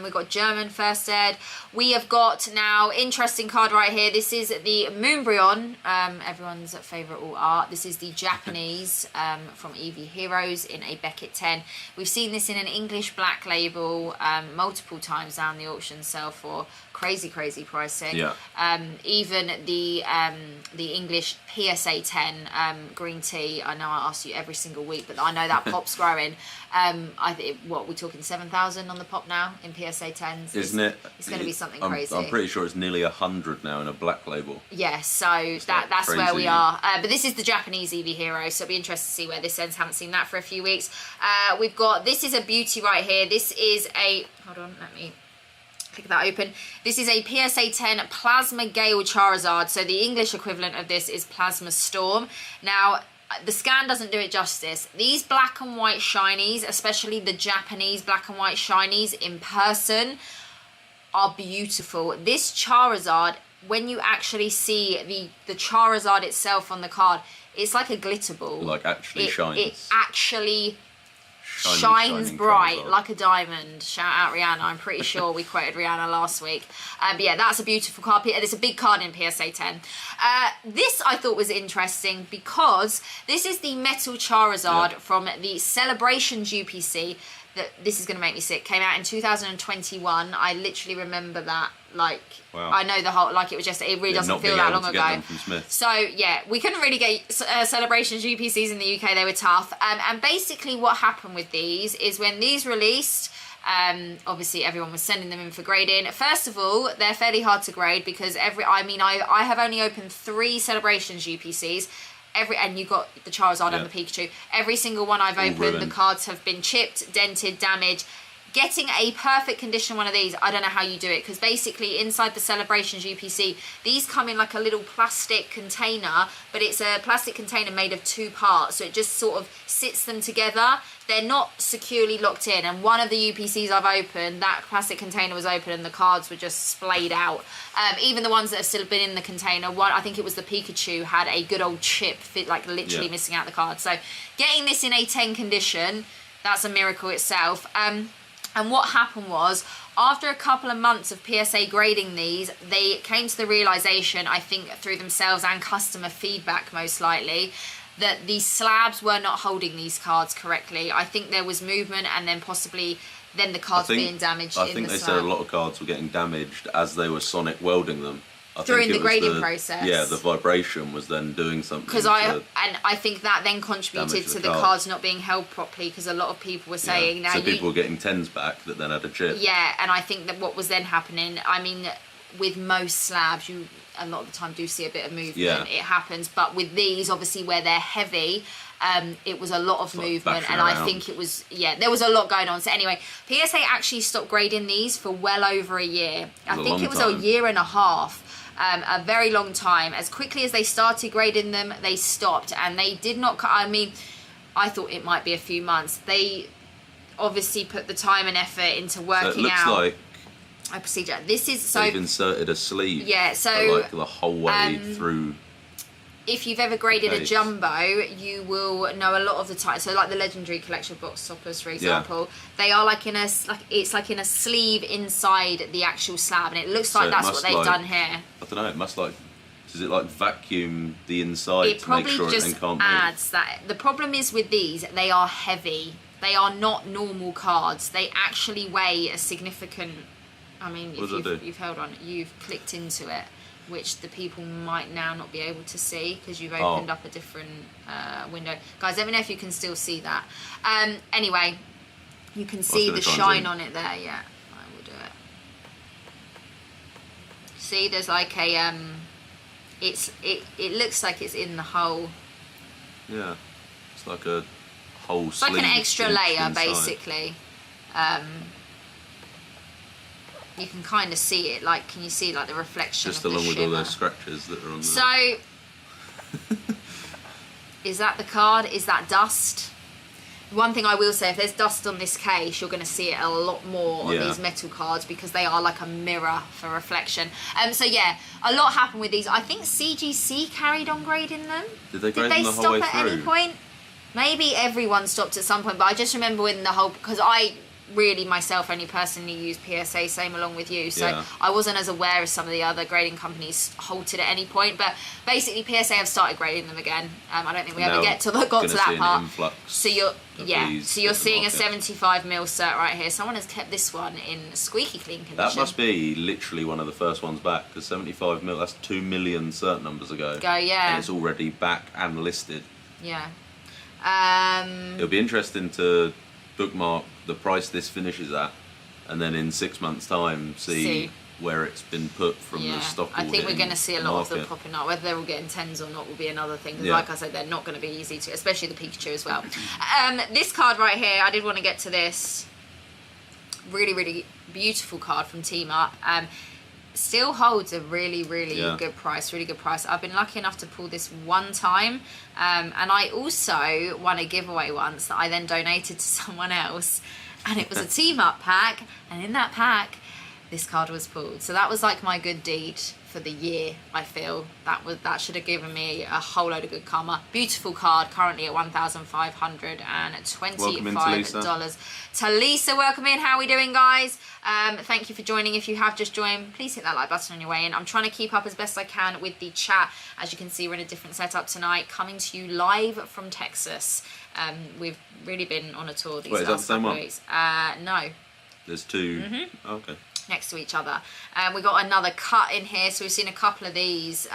We've got German first ed. We have got now, interesting card right here. This is the Moonbryon, everyone's favourite all art. This is the Japanese from Eevee Heroes in a Beckett 10. We've seen this in an English black label multiple times down the auction sale for crazy pricing. Yeah. Even the English PSA 10 green tea, I know I ask you every single week, but I know that pop's growing. What, we're talking 7,000 on the pop now in PSA 10s? Isn't it? It's going to be something I'm crazy. I'm pretty sure it's nearly 100 now in a black label. Yeah, so that's crazy. where we are. But this is the Japanese Eevee Hero, so it'll be interesting to see where this ends. Haven't seen that for a few weeks. We've got, this is a beauty right here. This is a, hold on, let me click that open. This is a PSA 10 Plasma Gale Charizard. So the English equivalent of this is Plasma Storm. Now, the scan doesn't do it justice. These black and white shinies, especially the Japanese black and white shinies in person, are beautiful. This Charizard, when you actually see the Charizard itself on the card, it's like a glitter ball. Like actually shines. It actually shines shining bright Charizard. like a diamond. Shout out Rihanna. I'm pretty sure we quoted Rihanna last week. But yeah, that's a beautiful card. It's a big card in PSA 10. This I thought was interesting because this is the Metal Charizard from the Celebrations UPC. This is going to make me sick. Came out in 2021. I literally remember that. Like, wow. I know the whole, like it was just, it really doesn't feel that long ago. So yeah, we couldn't really get Celebrations UPCs in the UK. They were tough. And basically what happened with these is when these released, obviously everyone was sending them in for grading. First of all, they're fairly hard to grade because I have only opened 3 Celebrations UPCs. and you got the Charizard and the Pikachu. Every single one I've opened, ruined. the cards have been chipped, dented, damaged. Getting a perfect condition one of these, I don't know how you do it, because basically inside the Celebrations UPC, these come in like a little plastic container, but it's a plastic container made of 2 parts, so it just sort of sits them together. They're not securely locked in, and one of the UPCs I've opened, that plastic container was open and the cards were just splayed out. Even the ones that have still been in the container, one, I think it was the Pikachu, had a good old chip, like literally missing out the card. So getting this in a 10 condition, that's a miracle itself. And what happened was, after a couple of months of PSA grading these, they came to the realisation, I think through themselves and customer feedback most likely, that these slabs were not holding these cards correctly. I think there was movement, and then possibly the cards being damaged in the slab. I think they said a lot of cards were getting damaged as they were sonic welding them. During the grading process. Yeah, the vibration was then doing something. Because I think that then contributed to the cards not being held properly, because a lot of people were saying so people were getting 10s back that then had a chip. Yeah, and I think that what was then happening, I mean, with most slabs, you a lot of the time do see a bit of movement. Yeah. It happens, but with these, obviously, where they're heavy, it was a lot of movement, and I think it was, there was a lot going on. So anyway, PSA actually stopped grading these for well over a year. I think it was a year and a half. A very long time. As quickly as they started grading them, they stopped, and they did not. I mean, I thought it might be a few months. They obviously put the time and effort into working out like a procedure. This is so they've inserted a sleeve. Yeah, so like the whole way through. If you've ever graded a jumbo, you will know a lot of the time. So, like the legendary collection box toppers, for example, they are like in a it's like in a sleeve inside the actual slab, and it looks like that's what they've done here. I don't know. It must does it like vacuum the inside it to make sure just it can't adds that. The problem is with these, they are heavy. They are not normal cards. They actually weigh a significant. I mean, if you've held on, you've clicked into it, which the people might now not be able to see because you've opened up a different window. Guys, let me know if you can still see that. Anyway, you can see the shine on it there. Yeah, I will do it. See, there's like a it looks like it's in the hole. Yeah, it's like a whole. It's like an extra layer, basically. You can kind of see it, like, can you see like the reflection just of the along with shimmer? all those scratches that are on there. So, is that the card? Is that dust? One thing I will say, if there's dust on this case, you're going to see it a lot more on these metal cards because they are like a mirror for reflection. So yeah, a lot happened with these. I think CGC carried on grading them. Did they grade them the whole way through? Did they stop at any point? Maybe everyone stopped at some point, but I just remember when the whole, because I really myself only personally use PSA, same along with you, so I wasn't as aware as some of the other grading companies halted at any point, but basically PSA have started grading them again. I don't think we ever got to that part. So you're seeing a 75 mil cert right here. Someone has kept this one in squeaky clean condition. That must be literally one of the first ones back, because 75 mil, that's 2 million cert numbers ago. And it's already back and listed. Yeah. It'll be interesting to bookmark the price this finishes at, and then in 6 months' time see where it's been put from the stock. I think we're going to see a lot of them popping up. Whether they're all getting 10s or not will be another thing. Because like I said, they're not going to be easy to, especially the Pikachu as well. This card right here, I did want to get to this. Really, really beautiful card from Team Up. Still holds a really, really good price, really good price. I've been lucky enough to pull this one time, and I also won a giveaway once that I then donated to someone else, and it was a Team Up pack, and in that pack this card was pulled. So that was like my good deed for the year. I feel that should have given me a whole load of good karma. Beautiful card, currently at $1,525. Talisa, welcome in. How are we doing, guys? Thank you for joining. If you have just joined, please hit that like button on your way in. I'm trying to keep up as best I can with the chat. As you can see, we're in a different setup tonight, coming to you live from Texas. We've really been on a tour these last couple of weeks. No. There's two. Oh, okay. Next to each other. We got another cut in here, so we've seen a couple of these.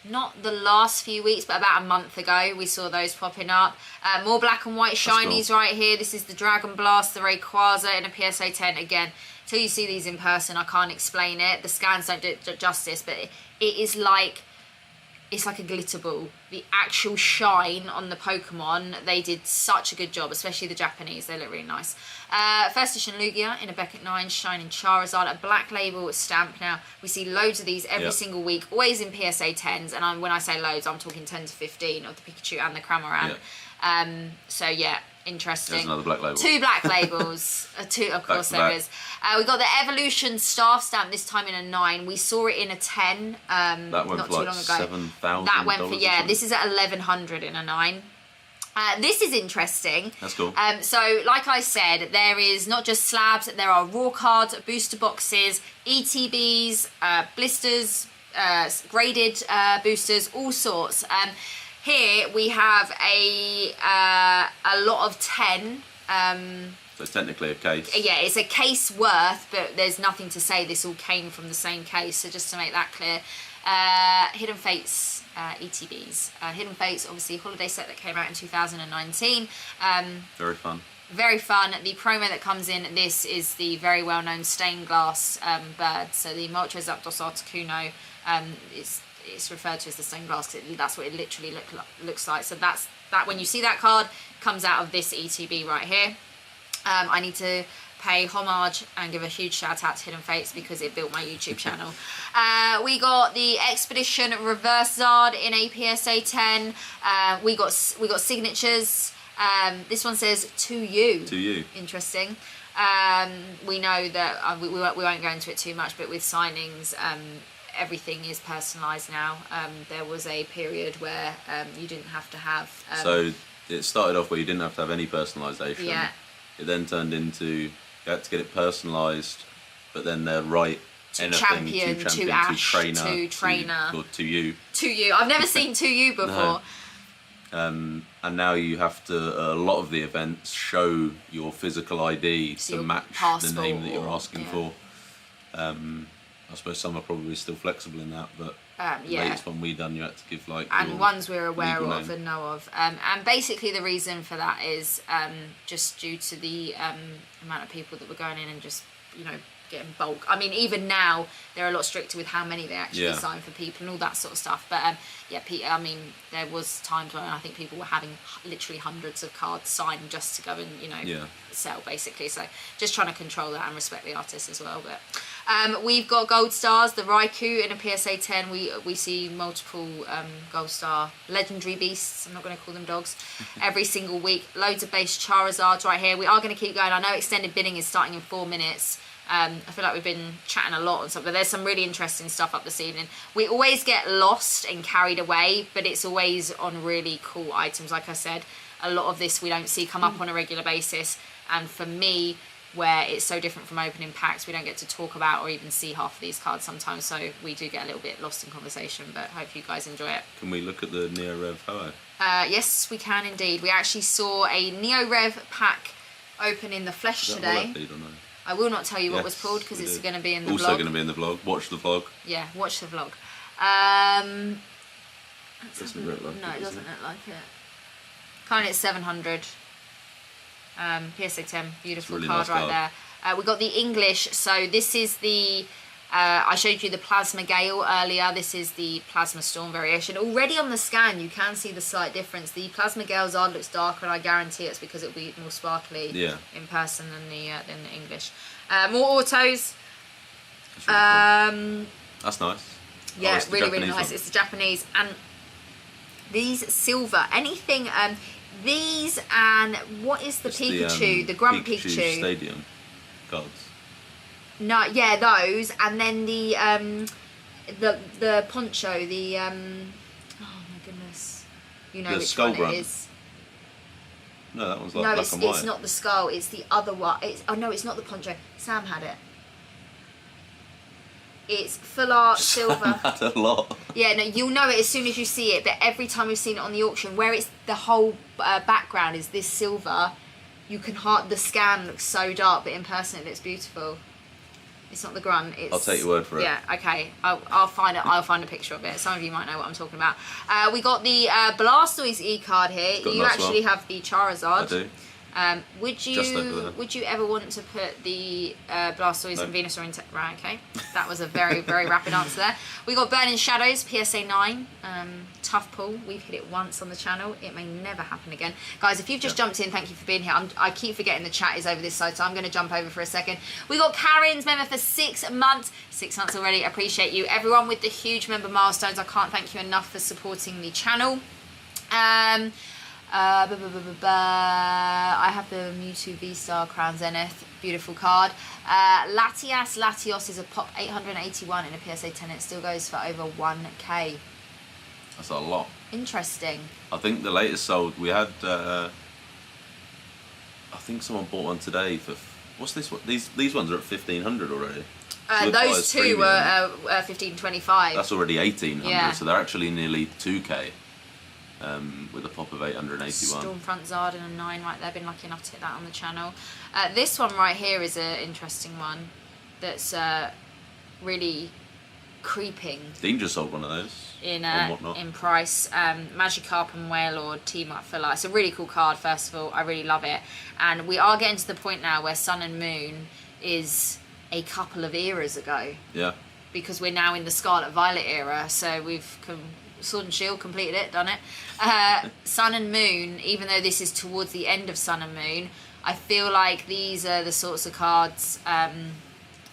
Not the last few weeks, but about a month ago we saw those popping up. More black and white shinies right here. This is the Dragon Blast, the Rayquaza in a PSA 10. Again, till you see these in person, I can't explain it. The scans don't do it justice, but it is like it's like a glitter ball. The actual shine on the Pokemon, they did such a good job, especially the Japanese. They look really nice. First edition Lugia in a Beckett 9, shining Charizard, a black label stamp. Now, we see loads of these every single week, always in PSA 10s. And when I say loads, I'm talking 10 to 15 of the Pikachu and the Cramorant. Yeah. So, yeah. Interesting. There's another black label. 2 black labels. Of course there is. We got the Evolution staff stamp, this time in a 9. We saw it in a 10 that went not for too like long ago. $7,000. That went for, yeah, this is at 1100 in a 9. This is interesting. That's cool. So, like I said, there is not just slabs, there are raw cards, booster boxes, ETBs, blisters, graded boosters, all sorts. Here we have a lot of 10. So technically a case. Yeah, it's a case worth, but there's nothing to say this all came from the same case. So just to make that clear, Hidden Fates ETBs. Hidden Fates, obviously, holiday set that came out in 2019. Very fun. Very fun. The promo that comes in this is the very well-known stained glass bird. So the Moltres Zapdos Articuno it's referred to as the stained glass because that's what it literally looks like. So that when you see that card, comes out of this ETB right here. I need to pay homage and give a huge shout out to Hidden Fates because it built my YouTube channel. We got the Expedition Reverse Zard in a PSA 10. We got signatures. This one says to you. To you. Interesting. We know that we won't go into it too much, but with signings, everything is personalised now. There was a period where you didn't have to have... so it started off where you didn't have to have any personalisation. Yeah. It then turned into you had to get it personalised, but then they're right to anything champion, to Ash, to trainer. Or to you. To you. I've never seen to you before. No. And now you have to, a lot of the events show your physical ID to match the name that you're asking for. I suppose some are probably still flexible in that, but the latest one we done, you had to give like. And ones we're aware of and know of. And basically the reason for that is just due to the amount of people that were going in and just, getting bulk. I mean, even now they're a lot stricter with how many they actually sign for people and all that sort of stuff. But there was times when I think people were having literally hundreds of cards signed just to go and sell basically. So just trying to control that and respect the artists as well. But we've got Gold Stars, the Raikou in a PSA 10. We see multiple Gold Star legendary beasts. I'm not going to call them dogs. Every single week, loads of base Charizards right here. We are going to keep going. I know extended bidding is starting in 4 minutes. I feel like we've been chatting a lot on stuff, but there's some really interesting stuff up this evening. We always get lost and carried away, but it's always on really cool items. Like I said, a lot of this we don't see come up on a regular basis. And for me, where it's so different from opening packs, we don't get to talk about or even see half of these cards sometimes. So we do get a little bit lost in conversation, but hope you guys enjoy it. Can we look at the Neo Rev Ho-Oh? Yes, we can indeed. We actually saw a Neo Rev pack open in the flesh today. I will not tell you what was pulled because it's going to be in the vlog. Also going to be in the vlog. Watch the vlog. Yeah, watch the vlog. Doesn't look like it doesn't look like it. Currently it's 700. PSA 10, beautiful really card right there. We got the English. So this is the... I showed you the Plasma Gale earlier. This is the Plasma Storm variation. Already on the scan, you can see the slight difference. The Plasma Gale Zard looks darker, and I guarantee it's because it'll be more sparkly in person than the English. More autos. That's, really cool. That's nice. Yeah, really, really nice. It's the Japanese. And these silver, anything... these and what is the Pikachu? The Grunt Pikachu. Stadium cards. No, yeah, those, and then the poncho, the oh my goodness, you know which one it is. No, that one's like black and white. No, it's not the skull. It's the other one. No, it's not the poncho. Sam had it. It's full art silver. Had a lot. Yeah, no, you'll know it as soon as you see it. But every time we've seen it on the auction, where it's the whole background is this silver, you can the scan looks so dark, but in person it looks beautiful. It's not the grunt. It's, I'll take your word for it. Yeah, okay. I'll find it. I'll find a picture of it. Some of you might know what I'm talking about. We got the Blastoise E card here. You actually have the Charizard. I do. Would Just over you there. would you ever want to put the Blastoise No. and Venusaur into... Right, okay. That was a very, very rapid answer there. We got Burning Shadows, PSA 9. Tough pull. We've hit it once on the channel. It may never happen again. Guys, if you've just jumped in, thank you for being here. I keep forgetting the chat is over this side, so I'm going to jump over for a second. We got Karen's member for 6 months. 6 months already. Appreciate you. Everyone with the huge member milestones, I can't thank you enough for supporting the channel. I have the Mewtwo V-Star Crown Zenith, beautiful card. Latios is a pop 881 in a PSA 10. It still goes for over 1k. That's a lot. Interesting. I think the latest sold, we had, I think someone bought one today for, what's this one? These ones are at 1,500 already. So Those two were 1525. That's already 1,800, Yeah. so they're actually nearly 2k. With a pop of 881. Stormfront Zard and a 9 right there. Been lucky enough to hit that on the channel. This one right here is an interesting one that's really creeping Dean just sold one of those. in and whatnot. in price. Magikarp and Wailord team up for life. It's a really cool card, first of all. I really love it. And we are getting to the point now where Sun and Moon is a couple of eras ago. Yeah. Because we're now in the Scarlet Violet era, so we've Sword and Shield completed it, done it. Sun and Moon, even though this is towards the end of Sun and Moon, I feel like these are the sorts of cards,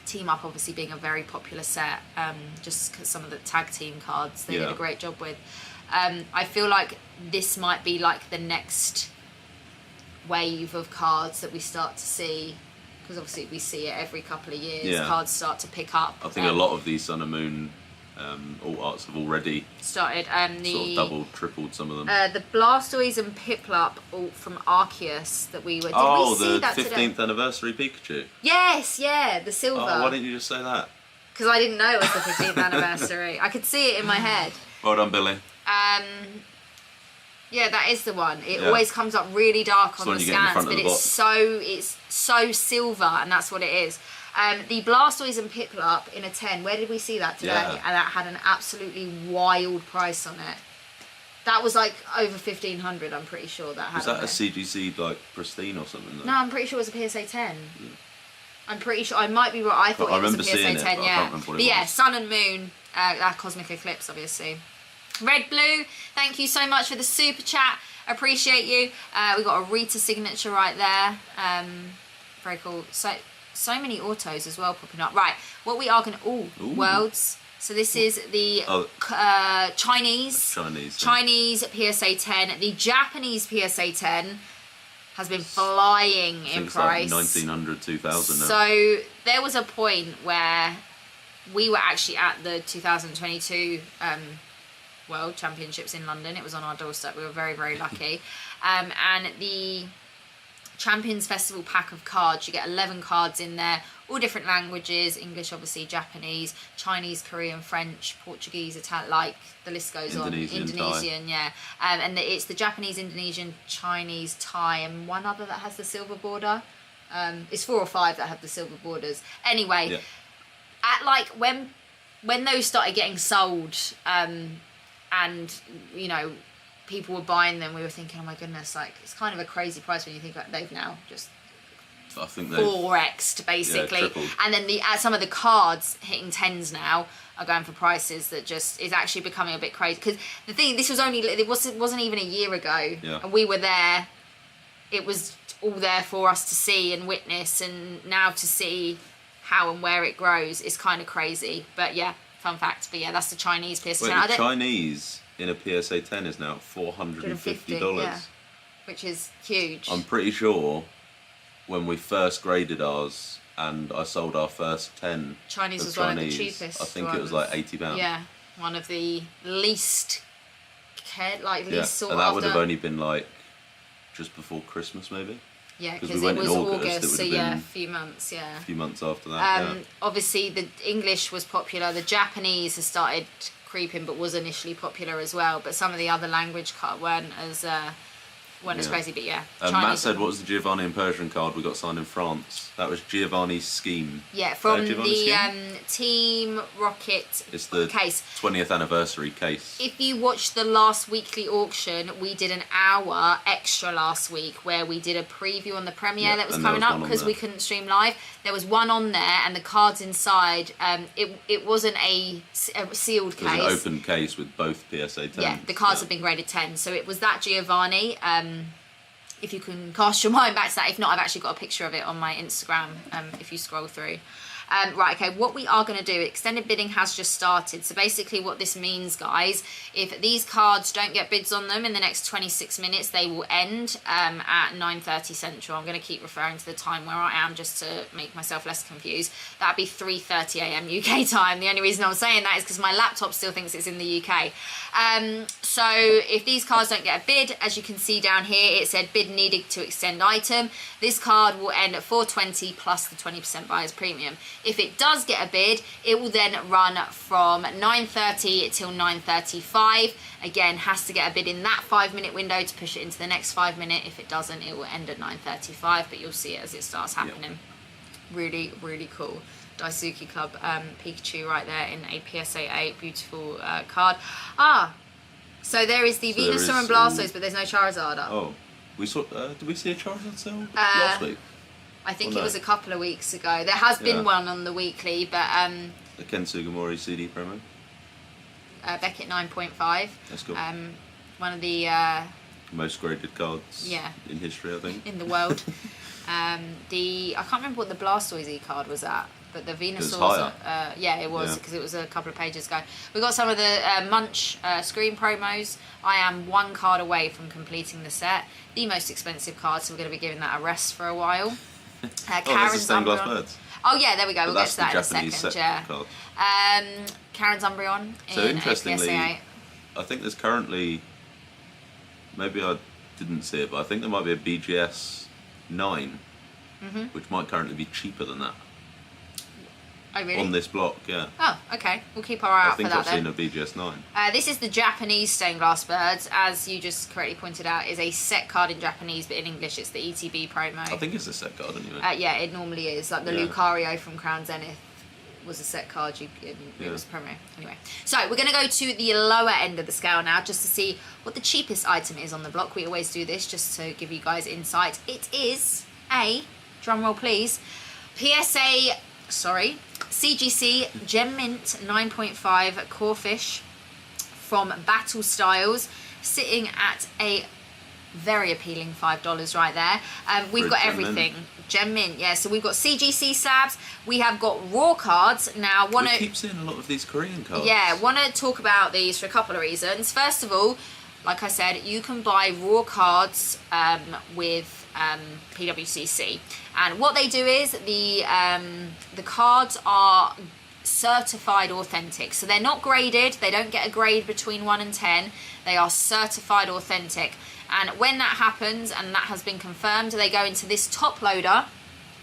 Team Up obviously being a very popular set, just because some of the tag team cards they did a great job with. I feel like this might be like the next wave of cards that we start to see, because obviously we see it every couple of years, cards start to pick up. I think a lot of these Sun and Moon alt arts have already started. The sort of doubled, tripled some of them. The Blastoise and Piplup alt from Arceus that we were. Did oh, we see the that 15th today? Anniversary Pikachu. Yes, yeah, the silver. Oh, why didn't you just say that? Because I didn't know it was the 15th anniversary. I could see it in my head. Well done, Billy. Yeah, that is the one. It always comes up really dark on the scans, but it's so silver, and that's what it is. The Blastoise and Piplup in a 10. Where did we see that today? Yeah. And that had an absolutely wild price on it. That was like over 1,500. I'm pretty sure that had. Was that on a it. CGC like pristine or something? Though? No, I'm pretty sure it was a PSA 10. I'm pretty sure. I might be right. I thought it was a PSA 10. It, but I can't remember what it yeah, was. Sun and Moon. That Cosmic Eclipse, obviously. Red Blue, thank you so much for the super chat. Appreciate you. We got a Rita signature right there. Very cool. So many autos as well popping up. Right, what we are going to... Ooh, Worlds. So this is the Chinese PSA 10. The Japanese PSA 10 has been flying in price. Like 1,900, 2,000 now. So there was a point where we were actually at the 2022 World Championships in London. It was on our doorstep. We were very, very lucky. And the Champions Festival pack of cards, you get 11 cards in there, all different languages, English obviously, Japanese, Chinese, Korean, French, Portuguese, Italian, like the list goes Indonesian, on. Indonesian, yeah. And it's the Japanese, Indonesian, Chinese, Thai, and one other that has the silver border. It's 4 or 5 that have the silver borders. Anyway, at like when those started getting sold, and you know, people were buying them, we were thinking, oh my goodness, like it's kind of a crazy price when you think like they've now just 4x'd basically. Tripled. And then some of the cards hitting 10s now are going for prices that just is actually becoming a bit crazy. Because the thing, this was only, it wasn't even a year ago, and we were there. It was all there for us to see and witness, and now to see how and where it grows is kind of crazy. But yeah, fun fact. But yeah, that's the Chinese PSA 10. Wait, the Chinese in a PSA 10 is now $450. Yeah, which is huge. I'm pretty sure when we first graded ours and I sold our first 10 Chinese was one of the cheapest. I think it was like £80. Yeah, one of the least cared, like least sought and that after. would have only been like just before Christmas maybe. Yeah, 'Cause because we it went in was August, August, so it would have yeah, a been few months, yeah. A few months after that, Obviously, the English was popular. The Japanese has started creeping, but was initially popular as well. But some of the other language weren't weren't as crazy, but yeah. Matt said, what was the Giovanni and Persian card we got signed in France? That was Giovanni's Scheme. Yeah, from the Team Rocket it's the case. 20th anniversary case. If you watched the last weekly auction, we did an hour extra last week where we did a preview on the premiere that was coming up because we couldn't stream live. There was one on there, and the cards inside, it wasn't a sealed case. It was an open case with both PSA 10s. Yeah, the cards have been graded 10. So it was that Giovanni. If you can cast your mind back to that. If not, I've actually got a picture of it on my Instagram if you scroll through. Right, okay, what we are going to do, extended bidding has just started. So basically what this means, guys, if these cards don't get bids on them in the next 26 minutes, they will end at 9:30 Central. I'm going to keep referring to the time where I am just to make myself less confused. That'd be 3:30 AM UK time. The only reason I'm saying that is because my laptop still thinks it's in the UK. So if these cards don't get a bid, as you can see down here, it said bid needed to extend item. This card will end at 420 plus the 20% buyer's premium. If it does get a bid, it will then run from 9:30 till 9:35. Again, has to get a bid in that 5-minute window to push it into the next 5 minute. If it doesn't, it will end at 9:35, but you'll see it as it starts happening. Yep. Really, really cool. Daisuke Club Pikachu right there in a PSA 8. Beautiful card. So there is the Venusaur and Blastoise, but there's no Charizard up. Oh, we saw. Did we see a Charizard sale last week? I think it was a couple of weeks ago. There has been one on the weekly, but the Ken Sugimori CD promo. Beckett 9.5. That's cool. One of the most graded cards in history, I think. In the world. I can't remember what the Blastoise card was at, but the Venusaur. It was because it was a couple of pages ago. We got some of the Munch screen promos. I am one card away from completing the set. The most expensive card, so we're going to be giving that a rest for a while. Karen's Umbreon. Birds. Oh yeah, there we go. We'll get to that in a second. Karen's Umbreon. So interestingly, I think there's currently, maybe I didn't see it, but I think there might be a BGS 9, which might currently be cheaper than that. Oh really? On this block, yeah. Oh, okay. We'll keep our eye out for that then. I think I've seen a BGS 9. This is the Japanese stained glass birds, as you just correctly pointed out, is a set card in Japanese, but in English it's the ETB promo. I think it's a set card anyway. Yeah, it normally is. Like the Lucario from Crown Zenith was a set card. It was promo. Anyway, so we're going to go to the lower end of the scale now, just to see what the cheapest item is on the block. We always do this just to give you guys insight. It is a, drum roll please, CGC Gem Mint 9.5 Corfish from Battle Styles, sitting at a very appealing $5 right there. We've got everything. Gem Mint, yeah. So we've got CGC slabs. We have got raw cards. Now, we keep seeing a lot of these Korean cards. Yeah, want to talk about these for a couple of reasons. First of all, like I said, you can buy raw cards with PWCC, and what they do is the cards are certified authentic, so they're not graded. They don't get a grade between 1 and 10. They are certified authentic, and when that happens and that has been confirmed, they go into this top loader.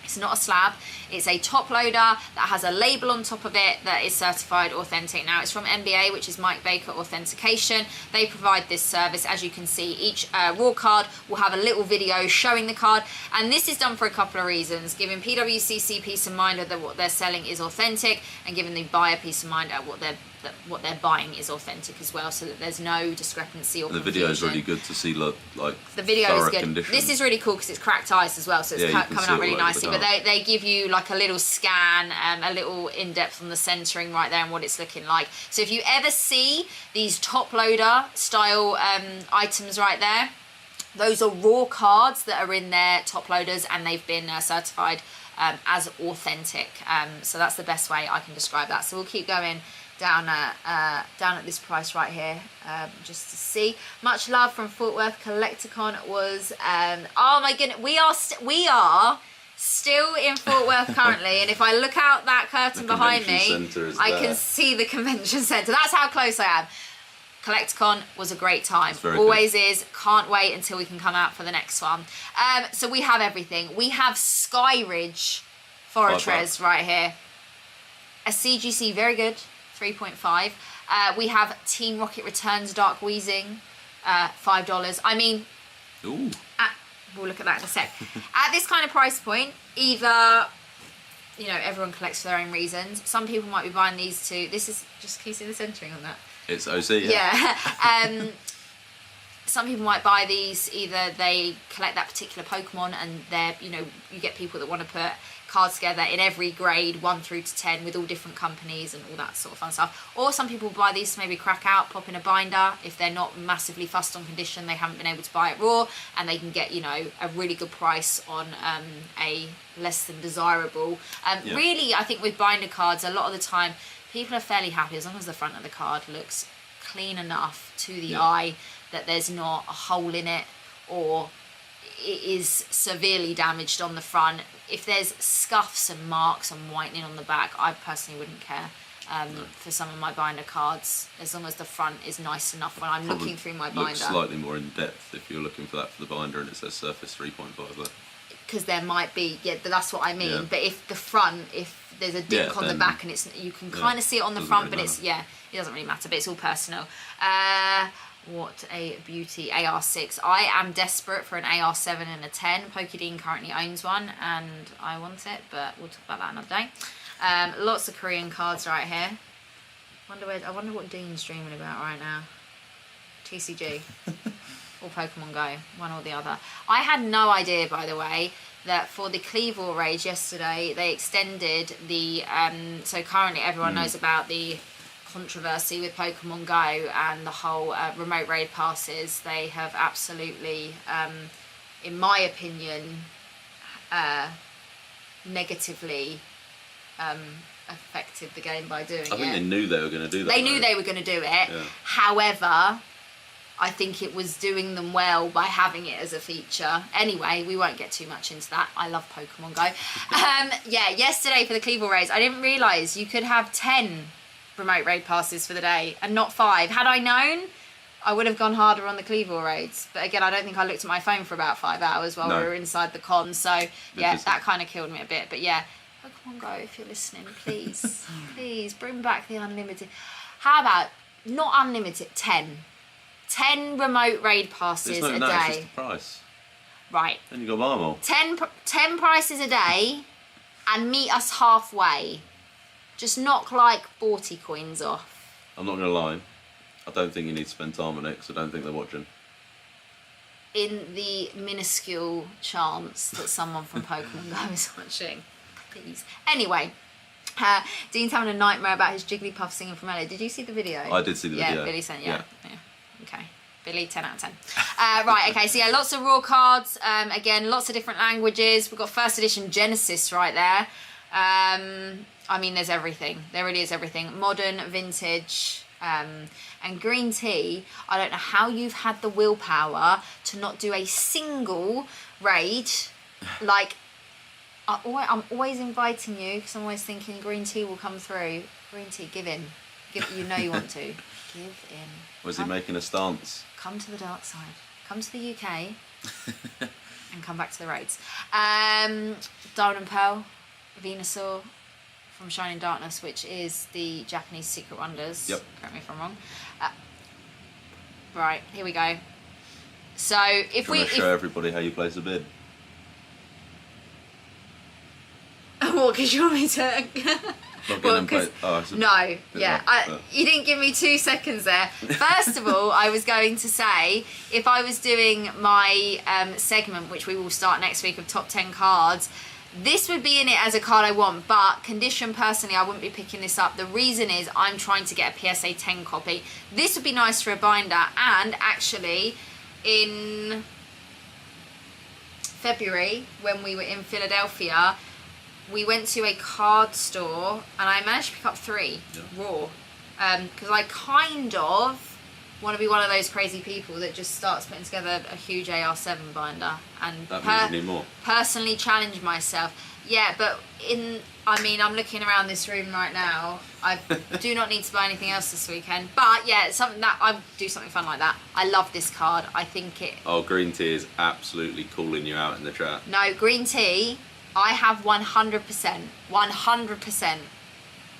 It's not a slab, it's a top loader that has a label on top of it that is certified authentic. Now, it's from MBA, which is Mike Baker Authentication. They provide this service. As you can see, each raw card will have a little video showing the card, and this is done for a couple of reasons: giving PWCC peace of mind that what they're selling is authentic, and giving the buyer peace of mind that what they're buying is authentic as well, so that there's no discrepancy or confusion. The video is really good to see, like the video is good. Condition. This is really cool because it's cracked ice as well, so it's coming out really nicely. But they give you like a little scan, a little in-depth on the centering right there and what it's looking like. So if you ever see these top loader style items right there, those are raw cards that are in their top loaders, and they've been certified as authentic. So that's the best way I can describe that. So we'll keep going down at this price right here, just to see. Much love from Fort Worth. Collectacon was oh my goodness, we are still in Fort Worth currently, and if I look out that curtain behind me, I can see the convention centre. That's how close I am. Collectacon was a great time. Always good. Is. Can't wait until we can come out for the next one. So we have everything. We have Skyridge Fortress right here. A CGC, very good. 3.5. We have Team Rocket Returns Dark Weezing, $5. I mean, Ooh. We'll look at that in a sec. At this kind of price point, either, you know, everyone collects for their own reasons. Some people might be buying these to, this is, just can you see the centering on that? It's OC, Yeah. Some people might buy these, either they collect that particular Pokemon and they're, you know, you get people that want to put cards together in every grade 1 through to 10 with all different companies and all that sort of fun stuff. Or some people buy these to maybe crack out, pop in a binder. If they're not massively fussed on condition, they haven't been able to buy it raw, and they can get, you know, a really good price on a less than desirable. Really, I think with binder cards, a lot of the time, people are fairly happy as long as the front of the card looks clean enough to the eye that there's not a hole in it or it is severely damaged on the front. If there's scuffs and marks and whitening on the back, I personally wouldn't care for some of my binder cards, as long as the front is nice enough when I'm looking through my binder. Looks slightly more in depth if you're looking for that for the binder and it says surface 3.5 there. Because there might be, but that's what I mean. But if the front, if there's a dink on the back and it's, you can kind of see it on the front, really but it's, it doesn't really matter, but it's all personal. What a beauty. AR6. I am desperate for an AR7 and a 10. Pokédean currently owns one and I want it, but we'll talk about that another day. Lots of Korean cards right here. I wonder what Dean's dreaming about right now. TCG. Or Pokemon Go. One or the other. I had no idea, by the way, that for the Cleavor raids yesterday, they extended the... so currently everyone knows about the controversy with Pokemon Go and the whole remote raid passes. They have absolutely, in my opinion, negatively affected the game by doing it. I think they knew they were going to do that. They knew they were going to do it. Yeah. However, I think it was doing them well by having it as a feature. Anyway, we won't get too much into that. I love Pokemon Go. Yesterday for the Cleavor raids, I didn't realise you could have 10 remote raid passes for the day and not 5. Had I known, I would have gone harder on the Cleavor raids. But again, I don't think I looked at my phone for about 5 hours while we were inside the con. So yeah, that kind of killed me a bit. But yeah, Pokemon Go, if you're listening, please, please bring back the unlimited. How about not unlimited, 10 remote raid passes a day. It's just the price. Right. Then you got buy them all. 10 prices a day and meet us halfway. Just knock like 40 coins off. I'm not going to lie. I don't think you need to spend time on it because I don't think they're watching. In the minuscule chance that someone from Pokemon Go is watching. Please. Anyway, Dean's having a nightmare about his Jigglypuff singing from LA. Did you see the video? I did see the video. Yeah, Billy sent you. Yeah. Okay. Billy, 10 out of 10. Right, okay, so yeah, lots of raw cards. Again, lots of different languages. We've got first edition Genesis right there. I mean, there's everything. There really is everything. Modern, vintage, and green tea. I don't know how you've had the willpower to not do a single raid. Like, I'm always inviting you because I'm always thinking green tea will come through. Green tea, give in. You know you want to. Give in. Was he making a stance? Come to the dark side. Come to the UK and come back to the raids. Diamond and Pearl, Venusaur from Shining Darkness, which is the Japanese Secret Wonders. Yep. Correct me if I'm wrong. Right, here we go. So if we show everybody how you place a bid. What? Because you want me to? You didn't give me 2 seconds there. First of all, I was going to say, if I was doing my segment, which we will start next week, of top 10 cards, this would be in it as a card I want, but condition, personally, I wouldn't be picking this up. The reason is I'm trying to get a PSA 10 copy. This would be nice for a binder, and actually in February, when we were in Philadelphia, we went to a card store and I managed to pick up 3 raw, because I kind of want to be one of those crazy people that just starts putting together a huge AR7 binder and that means you need more. Personally challenge myself. Yeah, but I'm looking around this room right now. I do not need to buy anything else this weekend. But yeah, it's something that I'll do something fun like that. I love this card. I think it. Oh, green tea is absolutely calling you out in the chat. No, green tea. I have 100%. 100%.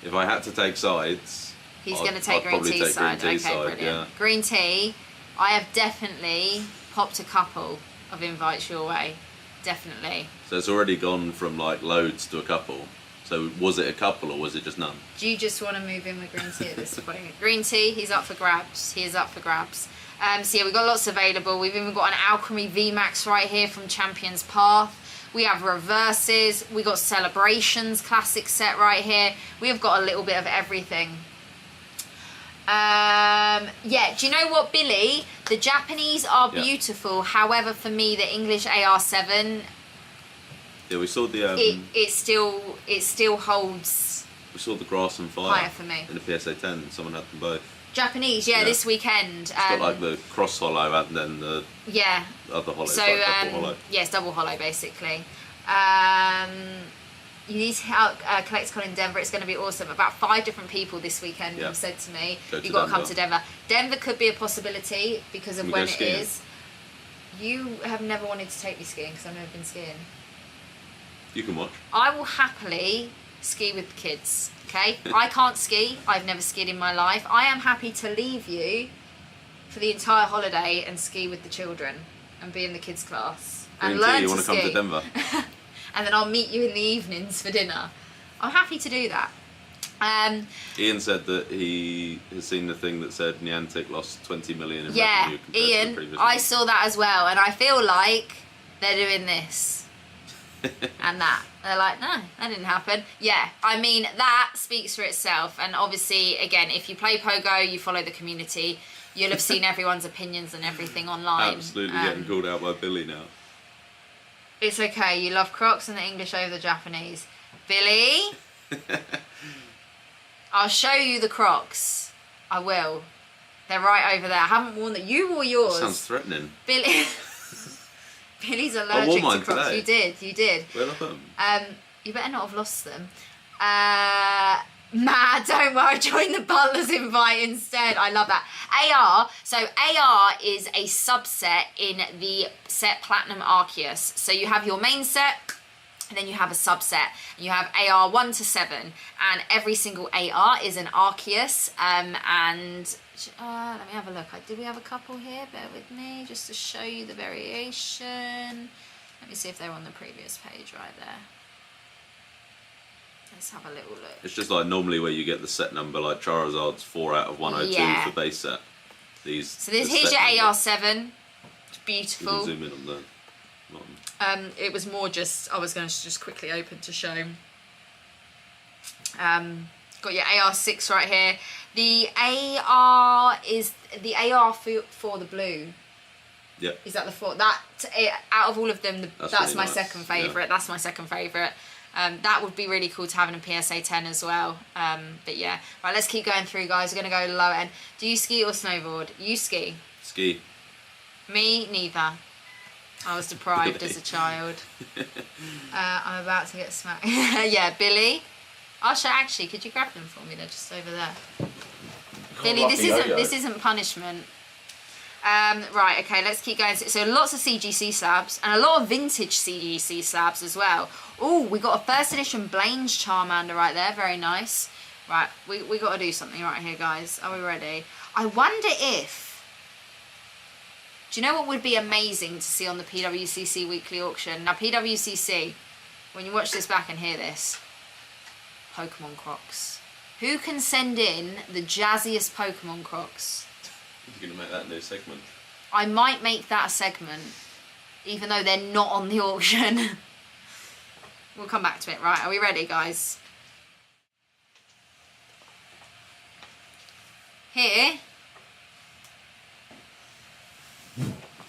If I had to take sides, he's going to take green tea's side. Okay, brilliant. Yeah. Green tea, I have definitely popped a couple. of invites your way, definitely. So it's already gone from like loads to a couple. So was it a couple or was it just none? Do you just want to move in with green tea at this point? Green tea, he's up for grabs. He is up for grabs. So yeah, we've got lots available. We've even got an Alchemy VMAX right here from Champion's Path. We have reverses. We got Celebrations classic set right here. We have got a little bit of everything. Yeah, do you know what, Billy? The Japanese are beautiful. However, for me, the English AR7, yeah, we saw the it still holds. We saw the Grass and Fire higher for me in the PSA 10. Someone had them both. Japanese, yeah, this weekend. It's got like the cross hollow and then the other hollow. So like double hollow. Yeah, it's double hollow basically. You need to help Collectacon in Denver. It's going to be awesome. About 5 different people this weekend have said to me, you've got to come to Denver. Denver could be a possibility because of when it is. You have never wanted to take me skiing because I've never been skiing. You can watch. I will happily ski with the kids, okay? I can't ski. I've never skied in my life. I am happy to leave you for the entire holiday and ski with the children and be in the kids' class. And learn you to want to ski. come to Denver? And then I'll meet you in the evenings for dinner. I'm happy to do that. Ian said that he has seen the thing that said Niantic lost 20 million in revenue compared to the Ian, previous I one. saw that as well, and I feel like they're doing this and that. They're like, no, that didn't happen. Yeah, I mean, that speaks for itself. And obviously, again, if you play Pogo, you follow the community, you'll have seen everyone's opinions and everything online. Absolutely getting called out by Billy now. It's okay, you love Crocs and the English over the Japanese. Billy, I'll show you the Crocs. I will. They're right over there. I haven't worn them. You wore yours. Sounds threatening. Billy. Billy's allergic to Crocs. Today. You did. Where are them? You better not have lost them. Matt, don't worry, join the Butler's invite instead. I love that. AR, so AR is a subset in the set Platinum Arceus. So you have your main set, and then you have a subset. You have AR 1 to 7, and every single AR is an Arceus. And let me have a look. Did we have a couple here? Bear with me, just to show you the variation. Let me see if they're on the previous page right there. Let's have a little look. It's just like normally where you get the set number, like Charizard's 4 out of 102 for base set. Here's your AR7. It's beautiful. You can zoom in on that. It was more just, I was going to just quickly open to show. Got your AR6 right here. The AR is the AR for the blue. Yeah. Is that the 4? Out of all of them, that's really my nice. second favourite. Yeah. That's my second favourite. That would be really cool to have in a PSA 10 as well. But yeah, right, let's keep going through, guys. We're going to go low end. Do you ski or snowboard? You ski. Ski. Me, neither. I was deprived as a child. I'm about to get smacked. Yeah, Billy. Actually, could you grab them for me? They're just over there. Billy, this isn't punishment. Right, okay, let's keep going. So lots of CGC slabs and a lot of vintage CGC slabs as well. Oh, we got a first edition Blaine's Charmander right there. Very nice. Right, we got to do something right here, guys. Are we ready? I wonder if... Do you know what would be amazing to see on the PWCC weekly auction? Now, PWCC, when you watch this back and hear this, Pokemon Crocs. Who can send in the jazziest Pokemon Crocs? You're going to make that a new segment? I might make that a segment, even though they're not on the auction. We'll come back to it, right? Are we ready, guys? Here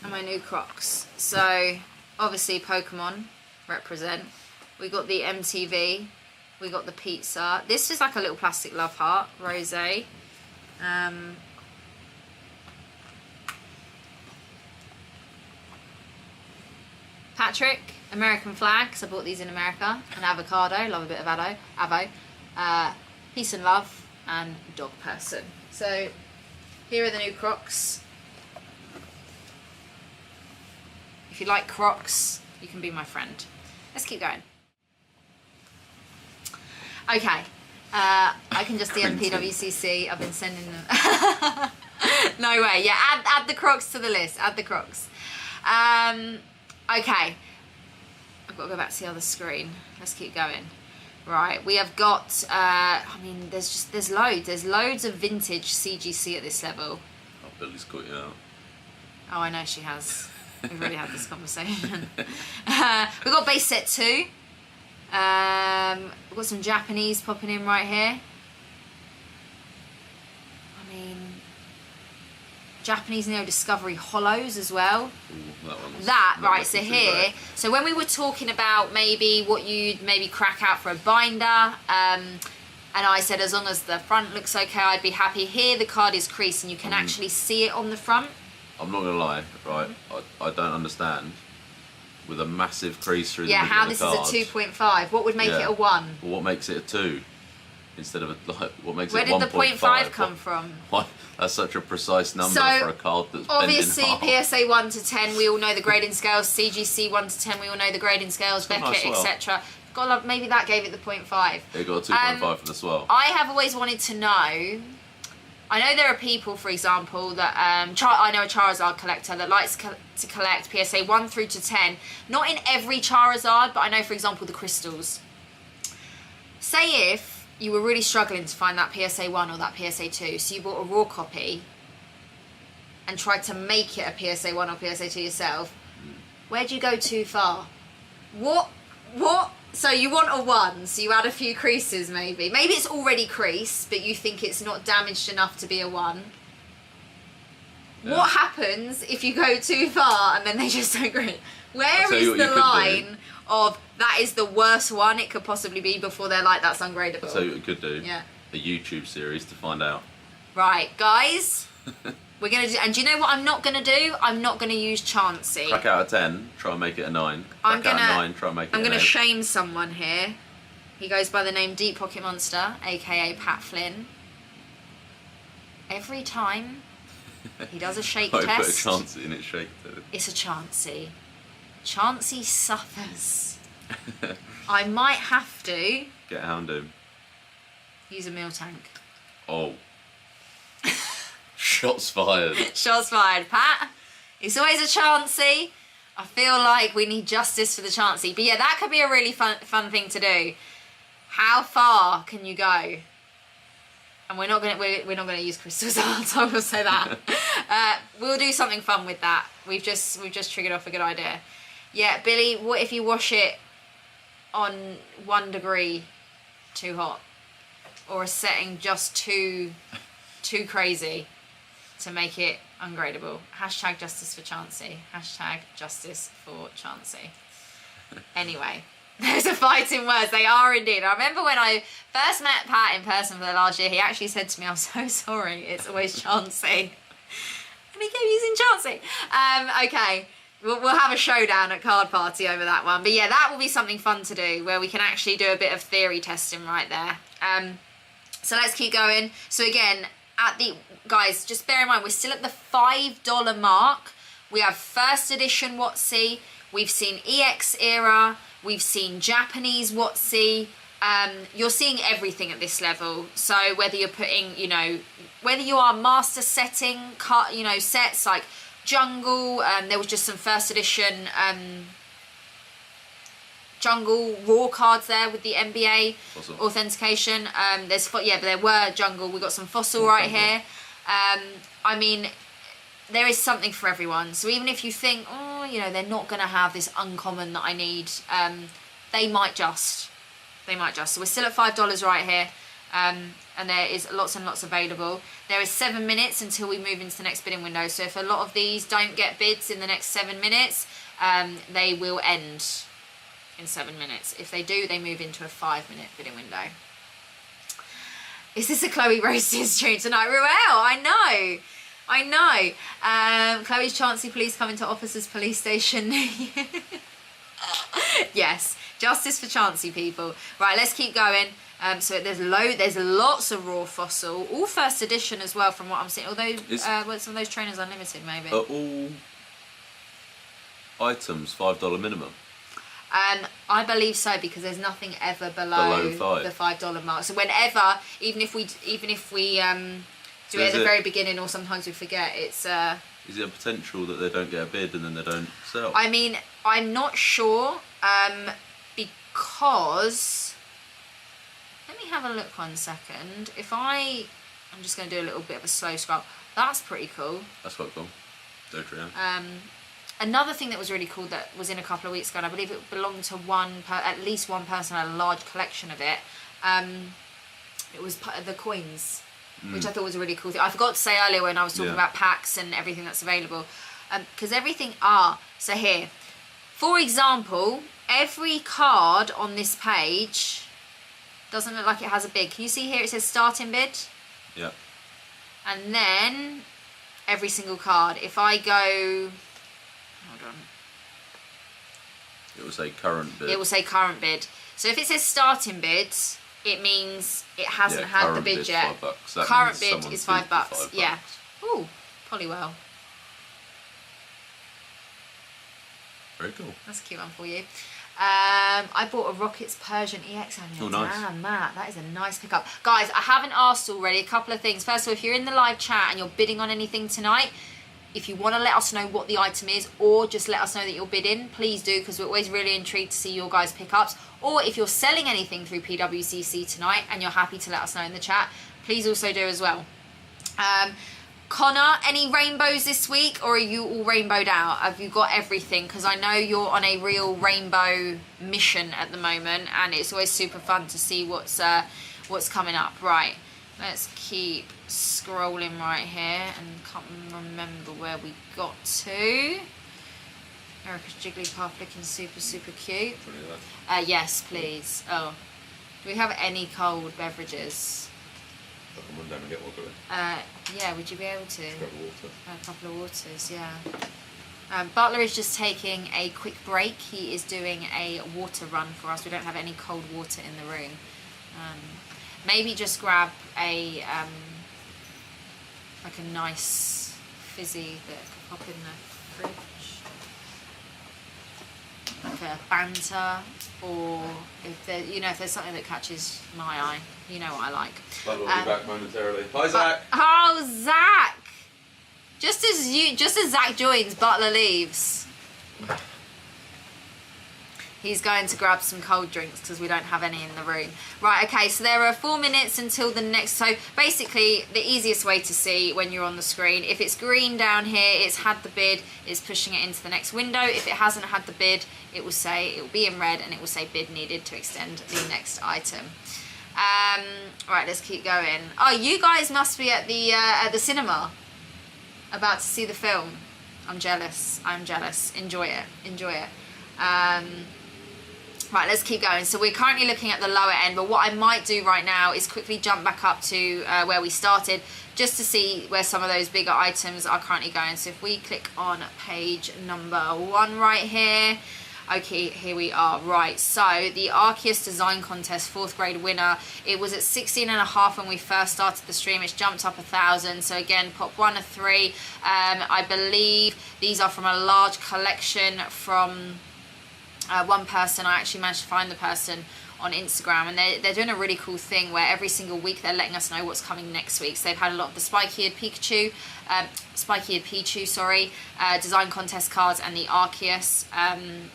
are my new Crocs. So, obviously Pokemon represent. We got the MTV. We got the pizza. This is like a little plastic love heart, rosé. Patrick, American flag, because I bought these in America. And avocado, love a bit of avo. Peace and love, and dog person. So, here are the new Crocs. If you like Crocs, you can be my friend. Let's keep going. Okay, I can just DM PWCC. I've been sending them. No way. Yeah, add the Crocs to the list. Add the Crocs. Okay. I've got to go back to the other screen. Let's keep going. Right, we have got, I mean, there's loads. There's loads of vintage CGC at this level. Oh, Billy's caught you out. Oh, I know she has. We've already had this conversation. We've got base set 2. We've got some Japanese popping in right here. I mean, Japanese Neo Discovery Hollows as well. Ooh, Right, so here, so when we were talking about maybe what you'd maybe crack out for a binder, and I said as long as the front looks okay, I'd be happy. Here the card is creased and you can actually see it on the front. I'm not gonna lie, right? I don't understand. With a massive crease through the middle how of the this card, is a 2.5. What would make it a 1? Well, what makes it a 2 instead of a what makes Where it 1.5? did the 0.5 come from? Why? That's such a precise number So, for a card that's obviously bent in half. PSA 1 to 10, we all know the grading scales. CGC 1 to 10, we all know the grading scales. got a Beckett, nice swell. etc. God love, maybe that gave it the 0.5. It got a 2.5 for the swell. I have always wanted to know. I know there are people, for example, that I know a Charizard collector that likes to collect PSA 1 through to 10. Not in every Charizard, but I know, for example, the crystals. Say if you were really struggling to find that PSA 1 or that PSA 2, so you bought a raw copy and tried to make it a PSA 1 or PSA 2 yourself, where'd you go too far? What? So you want a 1, so you add a few creases maybe. Maybe it's already creased, but you think it's not damaged enough to be a 1. Yeah. What happens if you go too far and then they just don't agree? Where is the line of that is the worst one it could possibly be before they're like, that's ungradable? I'll tell you what we could do. Yeah. A YouTube series to find out. Right, guys. We're going to do, and do you know what I'm not going to do? I'm not going to use Chansey. Crack out a 10, try and make it a 9. Crack out a 9, try and make it I'm an going to 8. shame someone here. He goes by the name Deep Pocket Monster, aka Pat Flynn. Every time he does a shake I test, put a Chansey in its shake test. it's a Chansey. Chansey suffers. I might have to Get a Houndoom. use a meal tank. Oh. Shots fired. Shots fired, Pat. It's always a Chansey. I feel like we need justice for the Chansey. But yeah, that could be a really fun thing to do. How far can you go? And we're not gonna use crystals. I will say that. We'll do something fun with that. We've just triggered off a good idea. Yeah, Billy. What if you wash it on 1 degree too hot, or a setting just too crazy to make it ungradable? Hashtag justice for Chansey. Hashtag justice for Chansey. Anyway, there's a fight in words. They are indeed. I remember when I first met Pat in person for the last year, he actually said to me, I'm so sorry, it's always Chansey. And he kept using Chansey. Okay, we'll have a showdown at Card Party over that one. But yeah, that will be something fun to do where we can actually do a bit of theory testing right there. So let's keep going. So again, guys, just bear in mind, we're still at the $5 mark. We have first edition WotC, we've seen EX era, we've seen Japanese WotC. You're seeing everything at this level. So whether you're putting, whether you are master setting, sets like Jungle, there was just some first edition Jungle raw cards there with the NBA Fossil. Authentication. But there were Jungle. We got some Fossil right here. I mean, there is something for everyone. So even if you think, they're not going to have this uncommon that I need, they might just. So we're still at $5 right here. And there is lots and lots available. There is 7 minutes until we move into the next bidding window. So if a lot of these don't get bids in the next 7 minutes, they will end in 7 minutes. If they do, they move into a 5-minute bidding window. Is this a Chloe roasting stream tonight? Ruel, I know. Chloe's Chansey, please come into Officers Police Station. Yes, justice for Chansey, people. Right, let's keep going. So there's lots of raw Fossil, all first edition as well from what I'm seeing. Although some of those trainers unlimited maybe. Are all items $5 minimum? I believe so, because there's nothing ever below the $5 mark. So whenever, even if we do it at the very beginning, or sometimes we forget, it's Is it a potential that they don't get a bid and then they don't sell? I mean, I'm not sure, because... Let me have a look 1 second. I'm just going to do a little bit of a slow scroll. That's pretty cool. That's quite cool. Dodrian. Another thing that was really cool that was in a couple of weeks ago, and I believe it belonged to at least one person had a large collection of it. It was the coins, which I thought was a really cool thing. I forgot to say earlier when I was talking about packs and everything that's available, because everything so here, for example, every card on this page doesn't look like it has a bid. Can you see here it says starting bid? Yeah. And then every single card. If I go, hold on. It will say current bid. It will say current bid. So if it says starting bids, it means it hasn't had the bid yet. $5. Current bid is $5. Yeah. Ooh, Polywell. Very cool. That's a cute one for you. I bought a Rockets Persian EX earlier. Oh, nice. Damn, Matt, that is a nice pickup. Guys, I haven't asked already a couple of things. First of all, if you're in the live chat and you're bidding on anything tonight, if you want to let us know what the item is, or just let us know that you're bidding, please do, because we're always really intrigued to see your guys' pickups. Or if you're selling anything through PWCC tonight and you're happy to let us know in the chat, please also do as well. Connor, any rainbows this week, or are you all rainbowed out? Have you got everything? Because I know you're on a real rainbow mission at the moment, and it's always super fun to see what's coming up. Right, let's keep scrolling right here, and can't remember where we got to. Erica's Jigglypuff looking super cute. Yes, please. Oh, do we have any cold beverages? I'll come on down and get one, quickly. Yeah, would you be able to? Grab a water. A couple of waters, yeah. Butler is just taking a quick break. He is doing a water run for us. We don't have any cold water in the room. Maybe just grab a like a nice fizzy that could pop in the fridge, like a Fanta, or if there, if there's something that catches my eye, you know what I like. Butler will be back momentarily. Hi, Zach. Oh, Zach! Just as Zach joins, Butler leaves. He's going to grab some cold drinks because we don't have any in the room. Right, okay, so there are 4 minutes until the next. So basically, the easiest way to see when you're on the screen, if it's green down here, it's had the bid, it's pushing it into the next window. If it hasn't had the bid, it will be in red, and it will say bid needed to extend the next item. Right, let's keep going. Oh, you guys must be at the cinema, about to see the film. I'm jealous. I'm jealous. Enjoy it. Enjoy it. Right, let's keep going. So we're currently looking at the lower end, but what I might do right now is quickly jump back up to where we started, just to see where some of those bigger items are currently going. So if we click on page number 1 right here. Okay, here we are. Right, so the Arceus Design Contest 4th grade winner, it was at 16.5 when we first started the stream. It's jumped up 1,000. So again, pop 1 of 3. I believe these are from a large collection from one person. I actually managed to find the person on Instagram, and they're doing a really cool thing where every single week they're letting us know what's coming next week. So they've had a lot of the spiky-eared Pichu, design contest cards, and the Arceus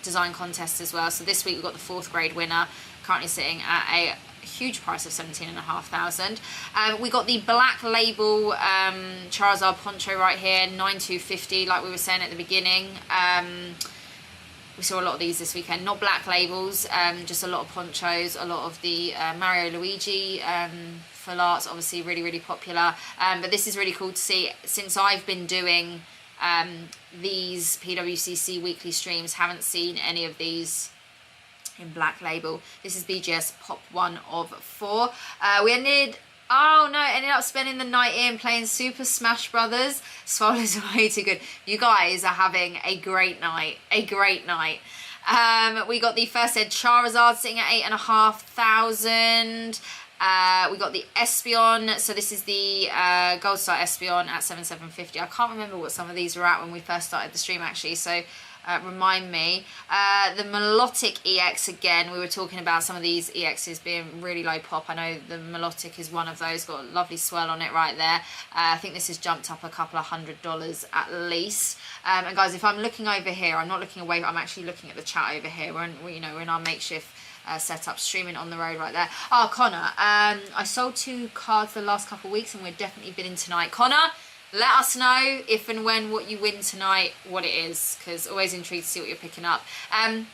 design contest as well. So this week we've got the 4th grade winner, currently sitting at a huge price of 17,500. We got the black label Charizard poncho right here, 9,250, like we were saying at the beginning. We saw a lot of these this weekend, not black labels, just a lot of ponchos, a lot of the Mario Luigi full arts, obviously really popular. But this is really cool to see. Since I've been doing these PWCC weekly streams, haven't seen any of these in black label. This is BGS Pop 1 of 4. We ended up spending the night in playing Super Smash Brothers. Swallow's way too good. You guys are having a great night. A great night. We got the first ed Charizard sitting at 8,500. We got the Espeon. So this is the Gold Star Espeon at 7,750. I can't remember what some of these were at when we first started the stream, actually. So remind me. The Melodic EX, again, we were talking about some of these EXs being really low pop. I know the Melodic is one of those, got a lovely swirl on it right there. I think this has jumped up a couple of $100 at least. And guys, if I'm looking over here, I'm not looking away, I'm actually looking at the chat over here. We're in our makeshift setup, streaming on the road right there. Oh, Connor, I sold 2 cards the last couple of weeks and we're definitely bidding tonight. Connor, let us know if and when what you win tonight, what it is, because always intrigued to see what you're picking up. And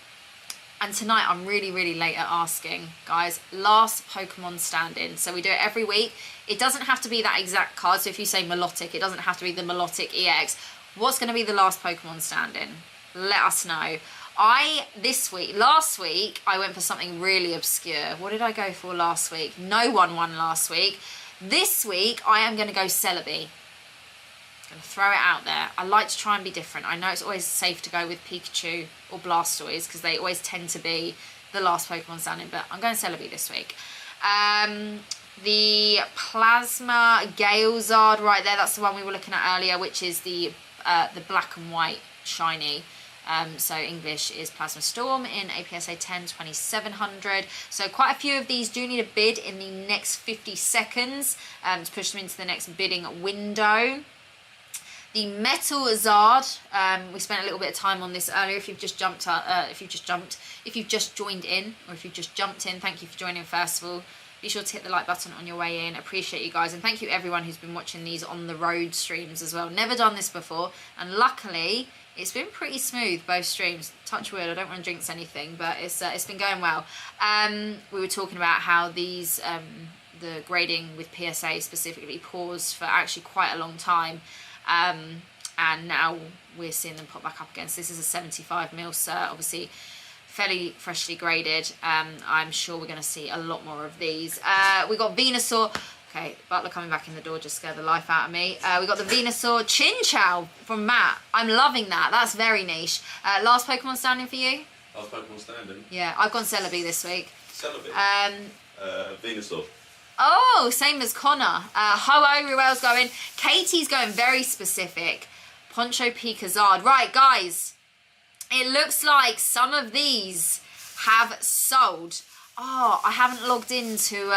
tonight I'm really late at asking, guys, last Pokemon stand-in. So we do it every week. It doesn't have to be that exact card. So if you say Melodic, it doesn't have to be the Melodic EX. What's going to be the last Pokemon stand-in? Let us know. Last week, I went for something really obscure. What did I go for last week? No one won last week. This week, I am going to go Celebi. I'm going to throw it out there. I like to try and be different. I know it's always safe to go with Pikachu or Blastoise because they always tend to be the last Pokemon standing, but I'm going Celebi this week. The Plasma Galezard right there, that's the one we were looking at earlier, which is the black and white shiny. So English is Plasma Storm in APSA 10 2700. So quite a few of these do need a bid in the next 50 seconds to push them into the next bidding window. The Metal Zard, we spent a little bit of time on this earlier. If you've just jumped, if you've just joined in, or if you've just jumped in, thank you for joining first of all. Be sure to hit the like button on your way in. Appreciate you guys, and thank you everyone who's been watching these on the road streams as well. Never done this before, and luckily it's been pretty smooth, both streams. Touch wood, I don't want to jinx anything, but it's been going well. We were talking about how these the grading with PSA specifically paused for actually quite a long time, and now we're seeing them pop back up again. So this is a 75mm cert, obviously fairly freshly graded. I'm sure we're going to see a lot more of these. We got Venusaur. Okay, Butler coming back in the door just scared the life out of me. We got the Venusaur Chinchou from Matt. I'm loving that. That's very niche. Last Pokemon standing for you? Last Pokemon standing? Yeah, I've gone Celebi this week. Celebi? Venusaur. Oh, same as Connor. Ho-Oh, Ruel's going. Katie's going very specific. Poncho Pikazard. Right, guys. It looks like some of these have sold. Oh, I haven't logged into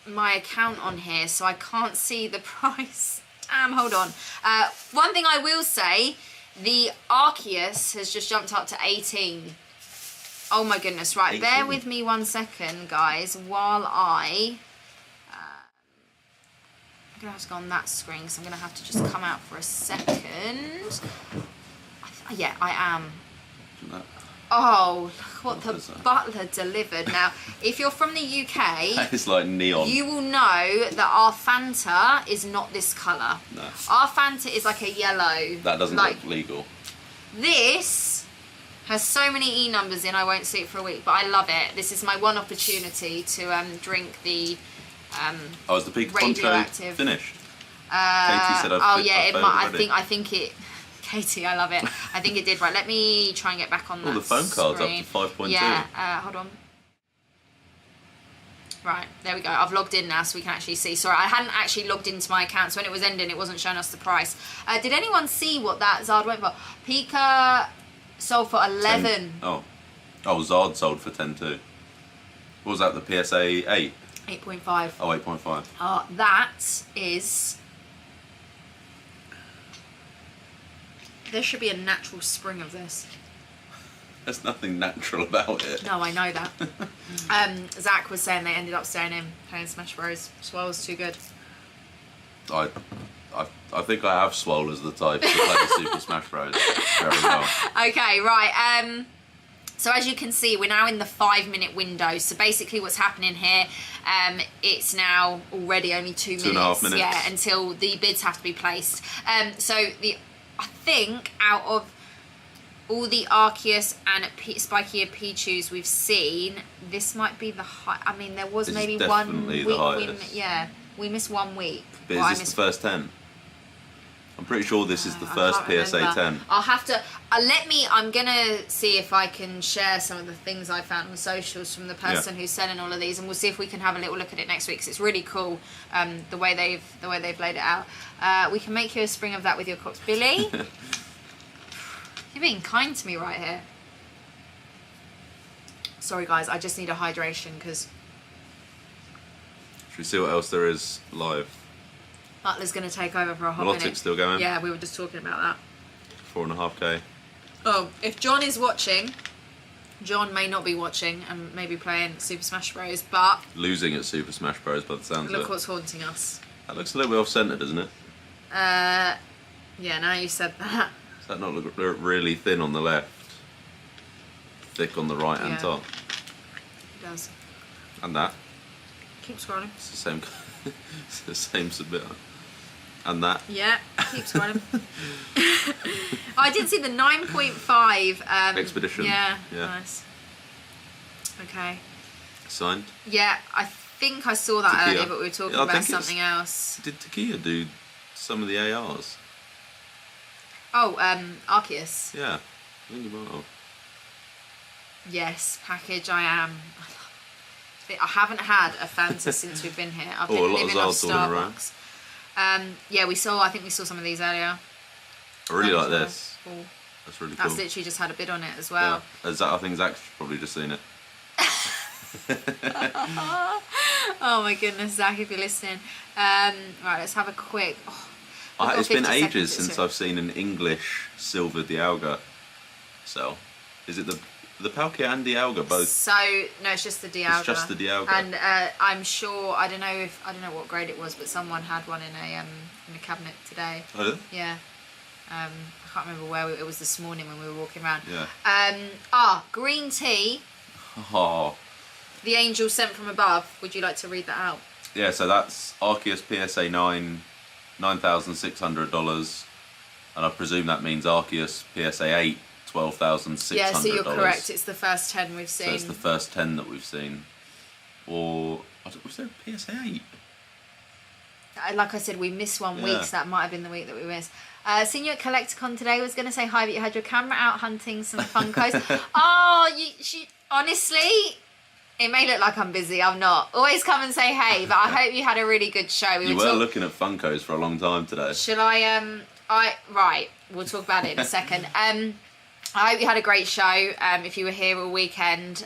my account on here, so I can't see the price. Damn, hold on. One thing I will say, the Arceus has just jumped up to 18. Oh my goodness, right, 18. Bear with me 1 second, guys, while I'm going to have to go on that screen, so I'm going to have to just come out for a second. Yeah, I am. Oh, look what the butler delivered. Now, if you're from the UK, it's like neon. You will know that our Fanta is not this colour. No. Our Fanta is like a yellow. That doesn't look legal. This has so many E numbers in, I won't see it for a week, but I love it. This is my one opportunity to drink the is the Pikachu radioactive finished? Katie said I think it. Katie, I love it. I think it did. Right, let me try and get back on that the phone card's up to 5.2. Yeah, hold on. Right, there we go. I've logged in now so we can actually see. Sorry, I hadn't actually logged into my account, so when it was ending, it wasn't showing us the price. Did anyone see what that Zard went for? Pika sold for 11. 10. Oh, Zard sold for 10 too. What was that, the PSA 8? 8.5. Oh, 8.5. That is... There should be a natural spring of this. There's nothing natural about it. No, I know that. Zach was saying they ended up staying in playing Smash Bros. Swole was too good. I think I have Swole as the type to play Super Smash Bros. Very well. Okay, right. So as you can see, we're now in the 5-minute window. So basically what's happening here, it's now already only 2 minutes. 2.5 minutes. Yeah, until the bids have to be placed. I think out of all the Arceus and Spiky Pichus we've seen, this might be the high. I mean, there was maybe 1 week. We missed 1 week. But is this the first 10? I'm pretty sure this is the first PSA 10. I'll have to. I'm gonna see if I can share some of the things I found on socials from the person who's selling all of these, and we'll see if we can have a little look at it next week. Cause it's really cool the way they've laid it out. We can make you a spring of that with your cops, Billy. You're being kind to me right here. Sorry guys, I just need a hydration because Should we see what else there is live? Butler's going to take over for a hot minute. Melodic still going? Yeah, we were just talking about that. 4.5k. Oh, if John is watching, John may not be watching and maybe playing Super Smash Bros, but Losing at Super Smash Bros by the sounds of look it. what's haunting us. That looks a little bit off-centre, doesn't it? Yeah, now you said that. Does that not look really thin on the left? Thick on the right and Yeah. top? It does. And that? Keep scrolling. It's the same. It's the same submitter. And that? Yeah, keep scrolling. I did see the 9.5 Expedition. Yeah, Yeah. nice. Okay. Signed? Yeah, I think I saw that Takia. earlier, but we were talking Yeah, I about think it's- something else. Did Takia do some of the ARs? Oh, Arceus. Yeah. I think you might have. Yes, package I am. I haven't had a Fanta since we've been here. I've Oh, been a lot of living off Zards all in a row. Starbucks. Yeah, I think we saw some of these earlier. I really like Those are this. cool. That's really cool. That's literally just had a bid on it as well. Yeah. I think Zach's probably just seen it. Oh my goodness, Zach, if you're listening. Right, let's have a quick. We've got It's been 50 seconds, ages it's since all- I've seen an English Silver Dialga sell. Is it the Palkia and Dialga both? So no, it's just the Dialga. It's just the Dialga. And I'm sure I don't know what grade it was, but someone had one in a cabinet today. Oh, did Yeah. I can't remember where it was this morning when we were walking around. Yeah. Green tea. Oh. The angel sent from above. Would you like to read that out? Yeah, so that's Arceus PSA 9, $9,600. And I presume that means Arceus PSA 8, $12,600. Yeah, so you're correct. It's the first 10 we've seen. So it's the first 10 that we've seen. Or, was there a PSA 8? Like I said, we missed one week, Yeah. so that might have been the week that we missed. Seen you at Collectacon today. Was going to say hi, but you had your camera out hunting some Funkos. Honestly, it may look like I'm busy. I'm not. Always come and say hey, but I hope you had a really good show. You were looking at Funkos for a long time today. Shall I? Right. We'll talk about it in a second. I hope you had a great show. If you were here all weekend,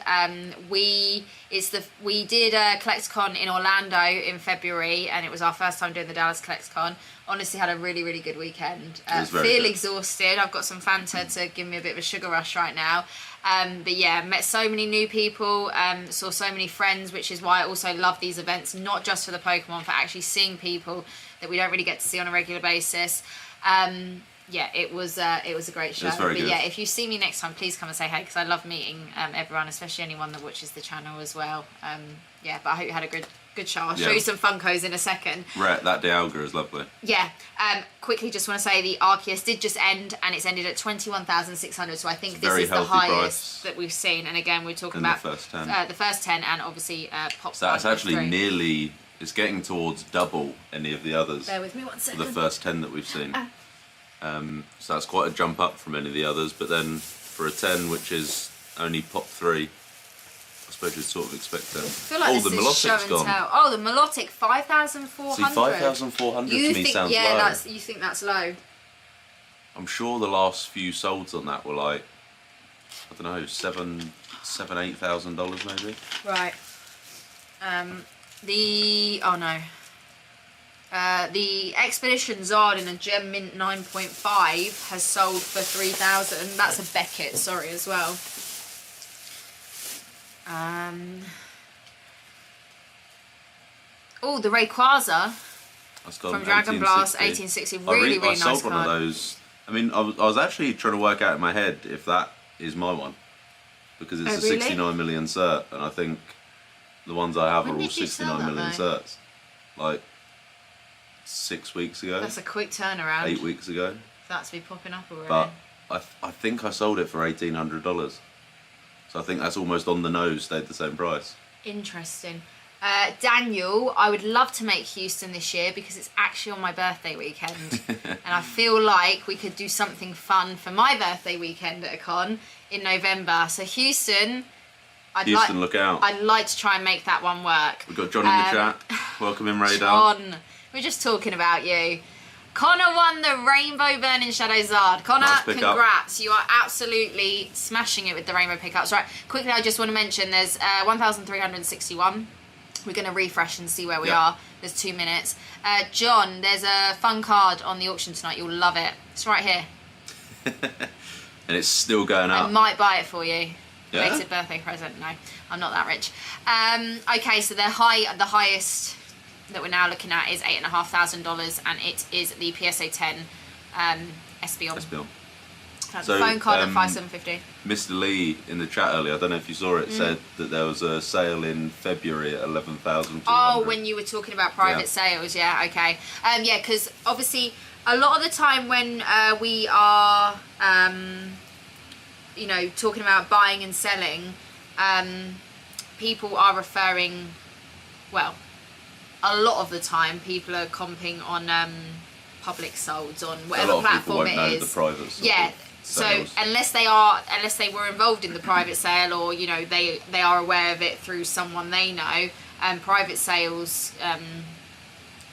we did a Collectacon in Orlando in February, and it was our first time doing the Dallas Collectacon. Honestly, had a really, really good weekend. It was very Feel good. exhausted. I've got some Fanta to give me a bit of a sugar rush right now. But yeah, met so many new people, saw so many friends, which is why I also love these events, not just for the Pokemon, for actually seeing people that we don't really get to see on a regular basis. Yeah, it was a great show. It was very but good. yeah, if you see me next time, please come and say hey, because I love meeting everyone, especially anyone that watches the channel as well. Yeah, but I hope you had a good show. I'll show Yeah. you some Funkos in a second. Right, that Dialga is lovely. Yeah. Quickly, just want to say the Arceus did just end, and it's ended at 21,600. So I think It's this very is the healthy highest price. that we've seen. And again, we're talking In the about first 10. the first 10, and obviously Pop. So that's actually 3. nearly, it's getting towards double any of the others. Bear with me 1 For second. the first 10 that we've seen. So that's quite a jump up from any of the others, but then for a 10 which is only pop 3, I suppose you'd sort of expect that. I feel like the this is show Melotic's and gone. tell. Oh, the Melotic, 5,400. See, 5,400 to me sounds low. You think that's low? I'm sure the last few solds on that were like, I don't know, $8,000 maybe. Right. The Expedition Zard in a Gem Mint 9.5 has sold for 3,000. That's a Beckett, sorry, as well. Oh, the Rayquaza That's gone from Dragon Blast 1860. 1860. Really, really I nice sold card. one of those. I mean, I was actually trying to work out in my head if that is my one, because it's Oh, a really? 69 million cert, and I think the ones I have When are all did you sell 69 that, million though? certs. Like 6 weeks ago, That's a quick turnaround. 8 weeks ago. For that to be popping up already. But I think I sold it for $1,800. So I think that's almost on the nose, stayed the same price. Interesting. Daniel, I would love to make Houston this year because it's actually on my birthday weekend. And I feel like we could do something fun for my birthday weekend at a con in November. So Houston, Look out. I'd like to try and make that one work. We've got John in the chat. Welcome in, Radar. John, we're just talking about you. Connor won the Rainbow Burning Shadow Zard. Connor, Nice pick congrats. You are absolutely smashing it with the Rainbow pickups. Right, quickly, I just want to mention there's 1,361. We're going to refresh and see where we are. There's 2 minutes. John, there's a fun card on the auction tonight. You'll love it. It's right here. And it's still going up. I might buy it for you. Yeah? Belated birthday present. No, I'm not that rich. Okay, so the highest that we're now looking at is $8,500, and it is the PSA 10 SBON. SBON. That's So, a phone card at $5,750. Mr. Lee in the chat earlier, I don't know if you saw it, said that there was a sale in February at 11,200. Oh, when you were talking about private sales, yeah, okay. Yeah, because obviously a lot of the time when we are, you know, talking about buying and selling, people are referring, well, a lot of the time people are comping on public solds on whatever platform it is. A lot of people won't know the private sales. Yeah. So unless they were involved in the private sale, or you know they are aware of it through someone they know, private sales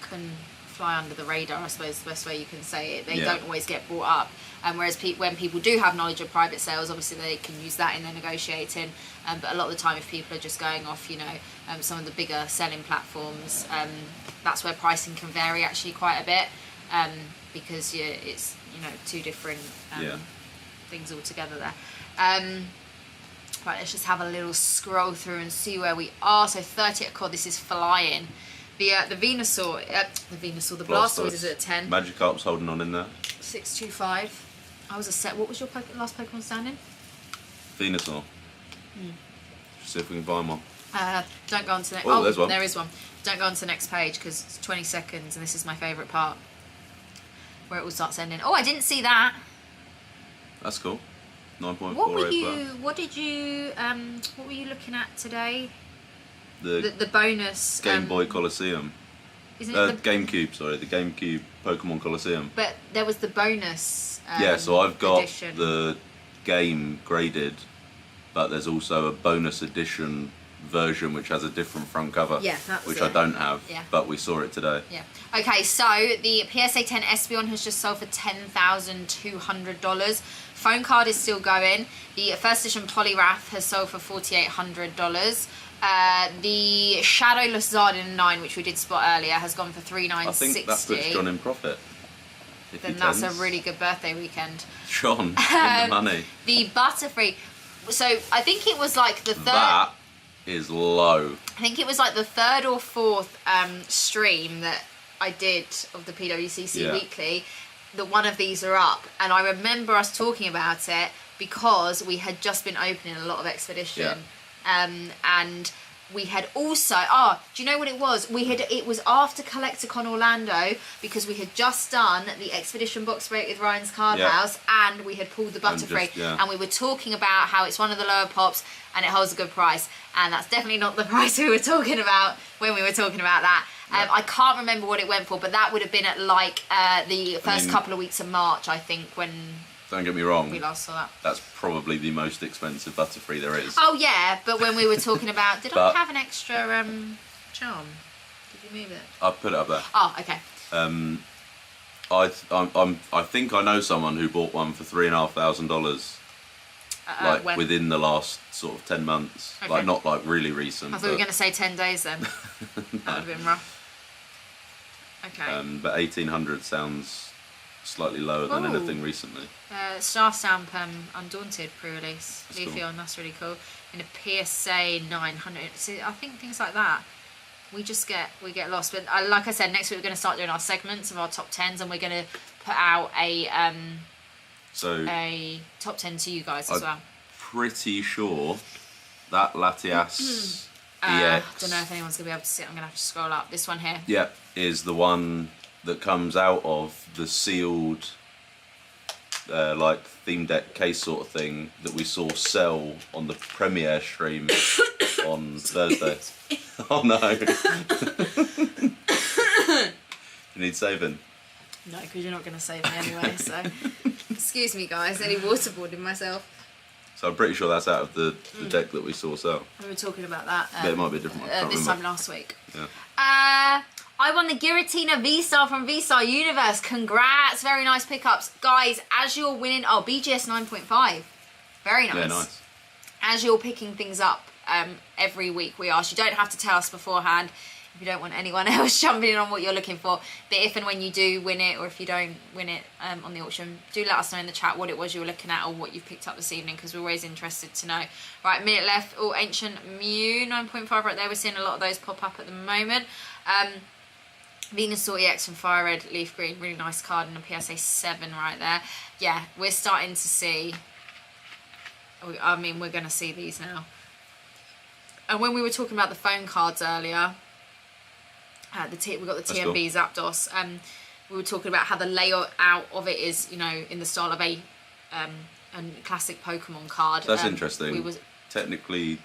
can fly under the radar, I suppose is the best way you can say it. They don't always get brought up, whereas when people do have knowledge of private sales, obviously they can use that in their negotiating. But a lot of the time, if people are just going off, you know, some of the bigger selling platforms, that's where pricing can vary actually quite a bit, because it's, you know, two different things all together there. Right, let's just have a little scroll through and see where we are. So 30 at core, this is flying. The Venusaur, the Blastoise is at 10. Magikarp's holding on in there. 625. I was a set. What was your last Pokemon standing? Venusaur. See if we can find one. Don't go on to the next. Oh, there's one. There is one. Don't go on to the next page because it's 20 seconds, and this is my favourite part, where it all starts ending. Oh, I didn't see that. That's cool. 9.48. What were you looking at today? The bonus Game Boy Coliseum. Isn't it GameCube, sorry, the GameCube Pokemon Coliseum. But there was the bonus so I've got edition. the game graded, but there's also a bonus edition version which has a different front cover, which I don't have, but we saw it today. Yeah. Okay, so the PSA 10 Espeon has just sold for $10,200. Phone card is still going. The first edition Poliwrath has sold for $4,800. The Shadowless Zard in 9, which we did spot earlier, has gone for $3,960. I think that puts John in profit. Then that's a really good birthday weekend. John, in the money. The Butterfree. So I think it was like the third. That is low. I think it was like the third or fourth stream that I did of the PWCC weekly that one of these are up, and I remember us talking about it because we had just been opening a lot of Expedition, and we had also do you know what it was? It was after Collectacon Orlando, because we had just done the Expedition box break with Ryan's Card House, and we had pulled the Butterfree, and we were talking about how it's one of the lower pops and it holds a good price, and that's definitely not the price we were talking about when we were talking about that. I can't remember what it went for, but that would have been at like the first couple of weeks of March, I think, when don't get me wrong, we last saw that. That's probably the most expensive Butterfree there is. Oh yeah, but when we were talking about, did I have an extra charm? Did you move it? I put it up there. Oh, okay. I think I know someone who bought one for $3,500. Like when? Within the last sort of 10 months, like not like really recent. I thought you were going to say 10 days then. No. That would have been rough. Okay. But 1,800 sounds slightly lower than anything recently. Star Stamp Undaunted pre-release. Leafeon, that's really cool. In a PSA 900. See, I think things like that, we get lost. But like I said, next week we're going to start doing our segments of our top 10s, and we're going to put out a top 10 to you guys as well. Pretty sure that Latias EX. I don't know if anyone's going to be able to see it. I'm going to have to scroll up. This one here. Yeah, is the one that comes out of the sealed like theme deck case sort of thing that we saw sell on the premiere stream on Thursday. Oh no. You need saving? No, because you're not going to save me anyway, so excuse me guys, only waterboarding myself. So I'm pretty sure that's out of the deck that we saw sell. We were talking about that. But it might be a different one. This time last week. Yeah. I won the Giratina V-Star from V-Star Universe. Congrats. Very nice pickups. Guys, as you're winning... Oh, BGS 9.5. Very nice. Yeah, nice. As you're picking things up every week, we ask. You don't have to tell us beforehand if you don't want anyone else jumping in on what you're looking for. But if and when you do win it, or if you don't win it on the auction, do let us know in the chat what it was you were looking at or what you've picked up this evening, because we're always interested to know. Right, minute left. Oh, Ancient Mew, 9.5 right there. We're seeing a lot of those pop up at the moment. Venusaur EX from Fire Red, Leaf Green, really nice card, and a PSA 7 right there. Yeah, we're starting to see... I mean, we're going to see these now. And when we were talking about the phone cards earlier, we got the TMB Zapdos, we were talking about how the layout of it is, you know, in the style of a classic Pokemon card. That's interesting. Technically,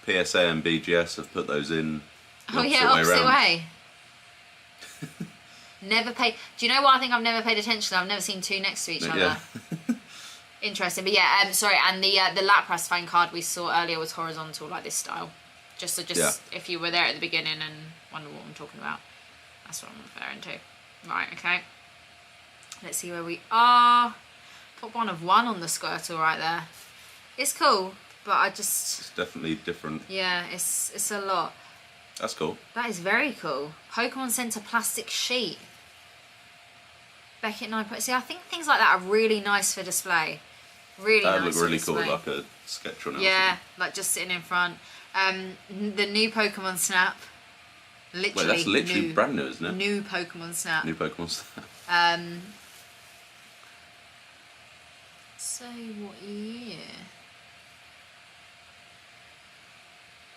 PSA and BGS have put those in the opposite way. Never pay. Do you know what I think I've never paid attention to? I've never seen two next to each other. Yeah. Interesting, but yeah, sorry, and the Lapras phone card we saw earlier was horizontal, like this style. Just if you were there at the beginning and wonder what I'm talking about, that's what I'm referring to. Right, okay. Let's see where we are. Top 1 of 1 on the Squirtle right there. It's cool, but it's definitely different. Yeah, it's a lot. That's cool. That is very cool. Pokemon Center plastic sheet. Beckett 9. See, I think things like that are really nice for display. Really nice. That would look really cool, like a sketch on it. Yeah, like just sitting in front. The new Pokemon Snap. Wait, that's literally brand new, isn't it? New Pokemon Snap. New Pokemon Snap. So what year?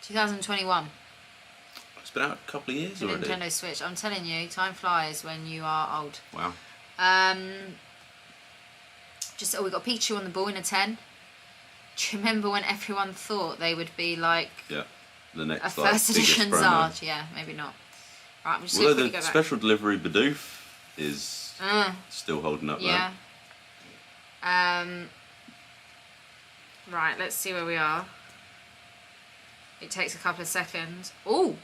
2021. It's been out a couple of years already. Nintendo Switch. I'm telling you, time flies when you are old. Wow. We got Pichu on the ball in a 10. Do you remember when everyone thought they would be like... Yeah, the next a first edition Zard? Yeah, maybe not. Right, I'm just although the special delivery Bidoof is still holding up there. Right, let's see where we are. It takes a couple of seconds. Oh,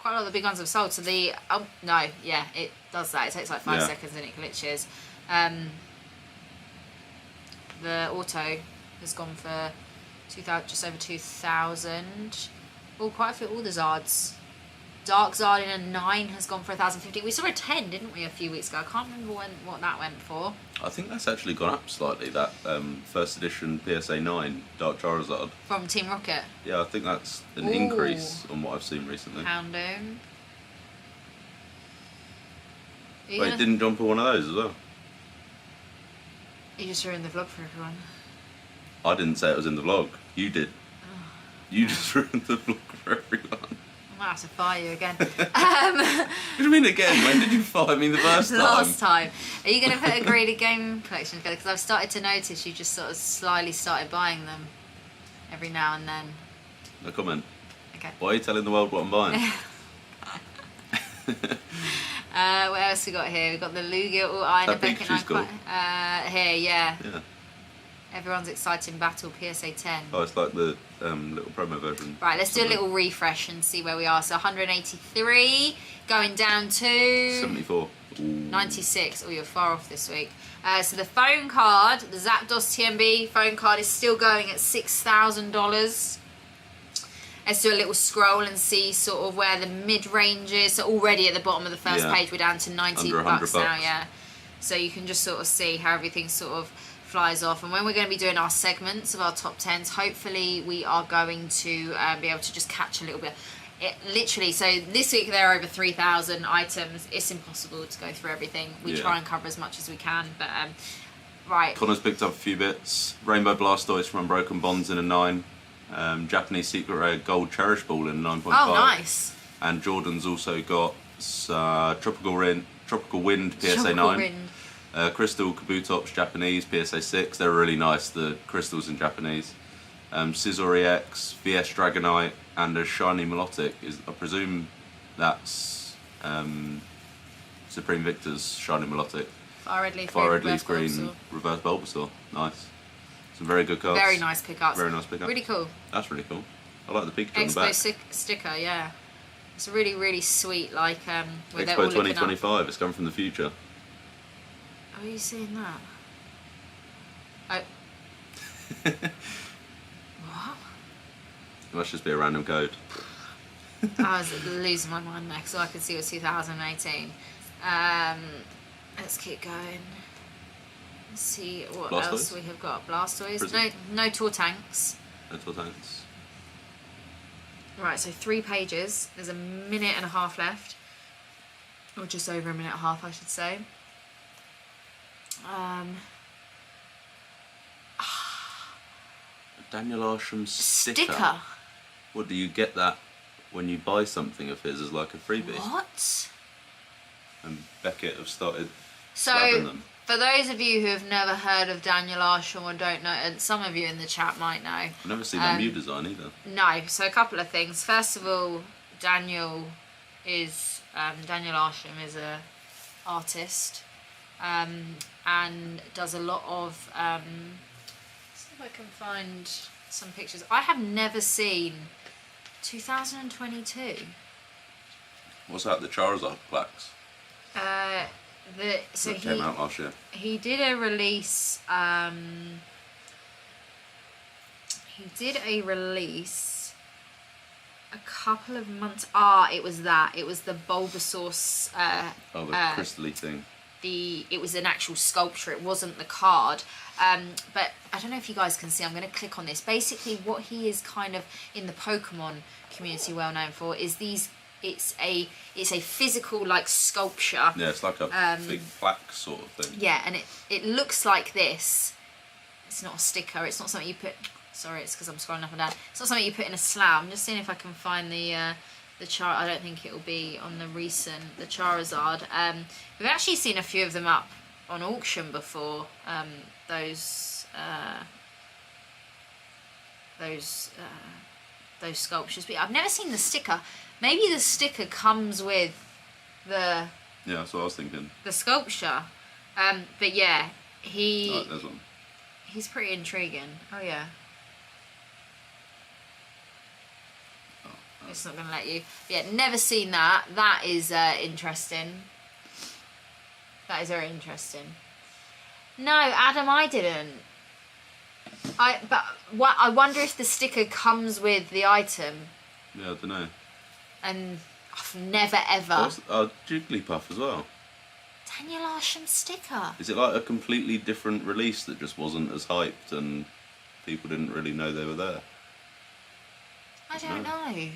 quite a lot of the big ones have sold. So the it does that. It takes like 5 seconds and it glitches. The auto has gone for just over 2,000. Oh, quite a few. All the Zards. Dark Zard in a 9 has gone for 1,050. We saw a 10, didn't we, a few weeks ago? I can't remember what that went for. I think that's actually gone up slightly, that first edition PSA 9 Dark Charizard. From Team Rocket? Yeah, I think that's an increase on what I've seen recently. Houndoom. Wait, didn't jump for one of those as well? You just ruined the vlog for everyone. I didn't say it was in the vlog. You did. Oh, you just ruined the vlog for everyone. I might have to fire you again. What do you mean again? When did you fire me the first time? Last time. Are you going to put a graded game collection together? Because I've started to notice you just sort of slyly started buying them every now and then. No comment. Okay. Why are you telling the world what I'm buying? What else we got here? We've got the Lugia and a Beckett 9 cool. Here, yeah. Everyone's exciting battle PSA 10. Oh, it's like the little promo version. Right, let's do a little refresh and see where we are. So 183, going down to 74. Ooh. 96. Oh, you're far off this week. So the phone card, the Zapdos TMB phone card is still going at $6,000. Let's do a little scroll and see sort of where the mid-range is. So already at the bottom of the first page, we're down to 90 bucks now, yeah. So you can just sort of see how everything sort of flies off. And when we're going to be doing our segments of our top 10s, hopefully we are going to be able to just catch a little bit. Literally, so this week there are over 3,000 items. It's impossible to go through everything. We try and cover as much as we can, but right. Connor's picked up a few bits. Rainbow Blastoise from Unbroken Bonds in a 9. Japanese Secret Rare Gold Cherish Ball in a 9.5. Oh, nice. And Jordan's also got Tropical Wind PSA 9. Crystal Kabutops Japanese PSA 6. They're really nice, the crystals in Japanese. Scizor EX, VS Dragonite, and a shiny Melodic. I presume that's Supreme Victor's shiny Melodic. Fire Red Leaf Green, Reverse Bulbasaur. Nice. Some very good cards. Very nice pickups. Very nice pickups. Really cool. That's really cool. I like the Pikachu on the back. Expo sticker, yeah. It's really, really sweet, like, where they're all Expo looking up. 2025, it's come from the future. Are you seeing that? Oh. What? It must just be a random code. I was losing my mind there, so I could see it was 2018. Let's keep going. Let's see what Blastoise? else we have got. Blastoise. Prison. No tour tanks. Mental tanks. Right, so 3 pages. There's a minute and a half left. Or just over a minute and a half, I should say. Daniel Arsham sticker. Sticker. What, do you get that when you buy something of his as like a freebie? What? And Beckett have started So, slabbing them. for those of you who have never heard of Daniel Arsham or don't know, and some of you in the chat might know. I've never seen that Mew design either. No, so a couple of things. First of all, Daniel Arsham is a artist and does a lot of. Let's see if I can find some pictures. I have never seen 2022. What's that? The Charizard plaques So that came out last year. he did a release. He did a release a couple of months. It was that. It was the Bulbasaur. Oh, the crystally thing. It was an actual sculpture. It wasn't the card. But I don't know if you guys can see. I'm going to click on this. Basically, what he is kind of in the Pokemon community well known for is these. It's a physical like sculpture. Yeah, it's like a big plaque sort of thing. Yeah, and it looks like this. It's not a sticker. It's not something you put. Sorry, it's because I'm scrolling up and down. It's not something you put in a slab. I'm just seeing if I can find the I don't think it will be on the Charizard. We've actually seen a few of them up on auction before. Those sculptures, but I've never seen the sticker. Maybe the sticker comes with the. Yeah, that's what I was thinking. The sculpture, but yeah, Right, there's one. he's pretty intriguing. Oh yeah. It's not going to let you. Yeah, never seen that. That is interesting. That is very interesting. No, Adam, I didn't. I wonder if the sticker comes with the item. Yeah, I don't know. And I've never ever. Jigglypuff as well. Daniel Arsham sticker. Is it like a completely different release that just wasn't as hyped and people didn't really know they were there? I don't know.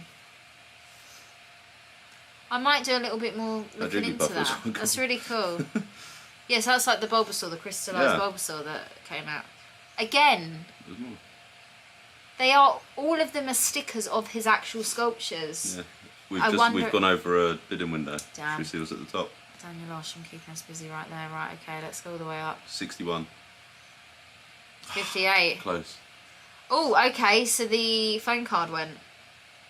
I might do a little bit more looking into that. That's really cool. Yes, that's like the Bulbasaur, the crystallised Bulbasaur that came out. Again, There's more. all of them are stickers of his actual sculptures. Yeah. We've gone over a bidding window. Damn. Should we see what's at the top? Daniel Arsham keeping us busy right there. Right, okay, let's go all the way up. 61. 58. Close. Oh, okay, so the phone card went.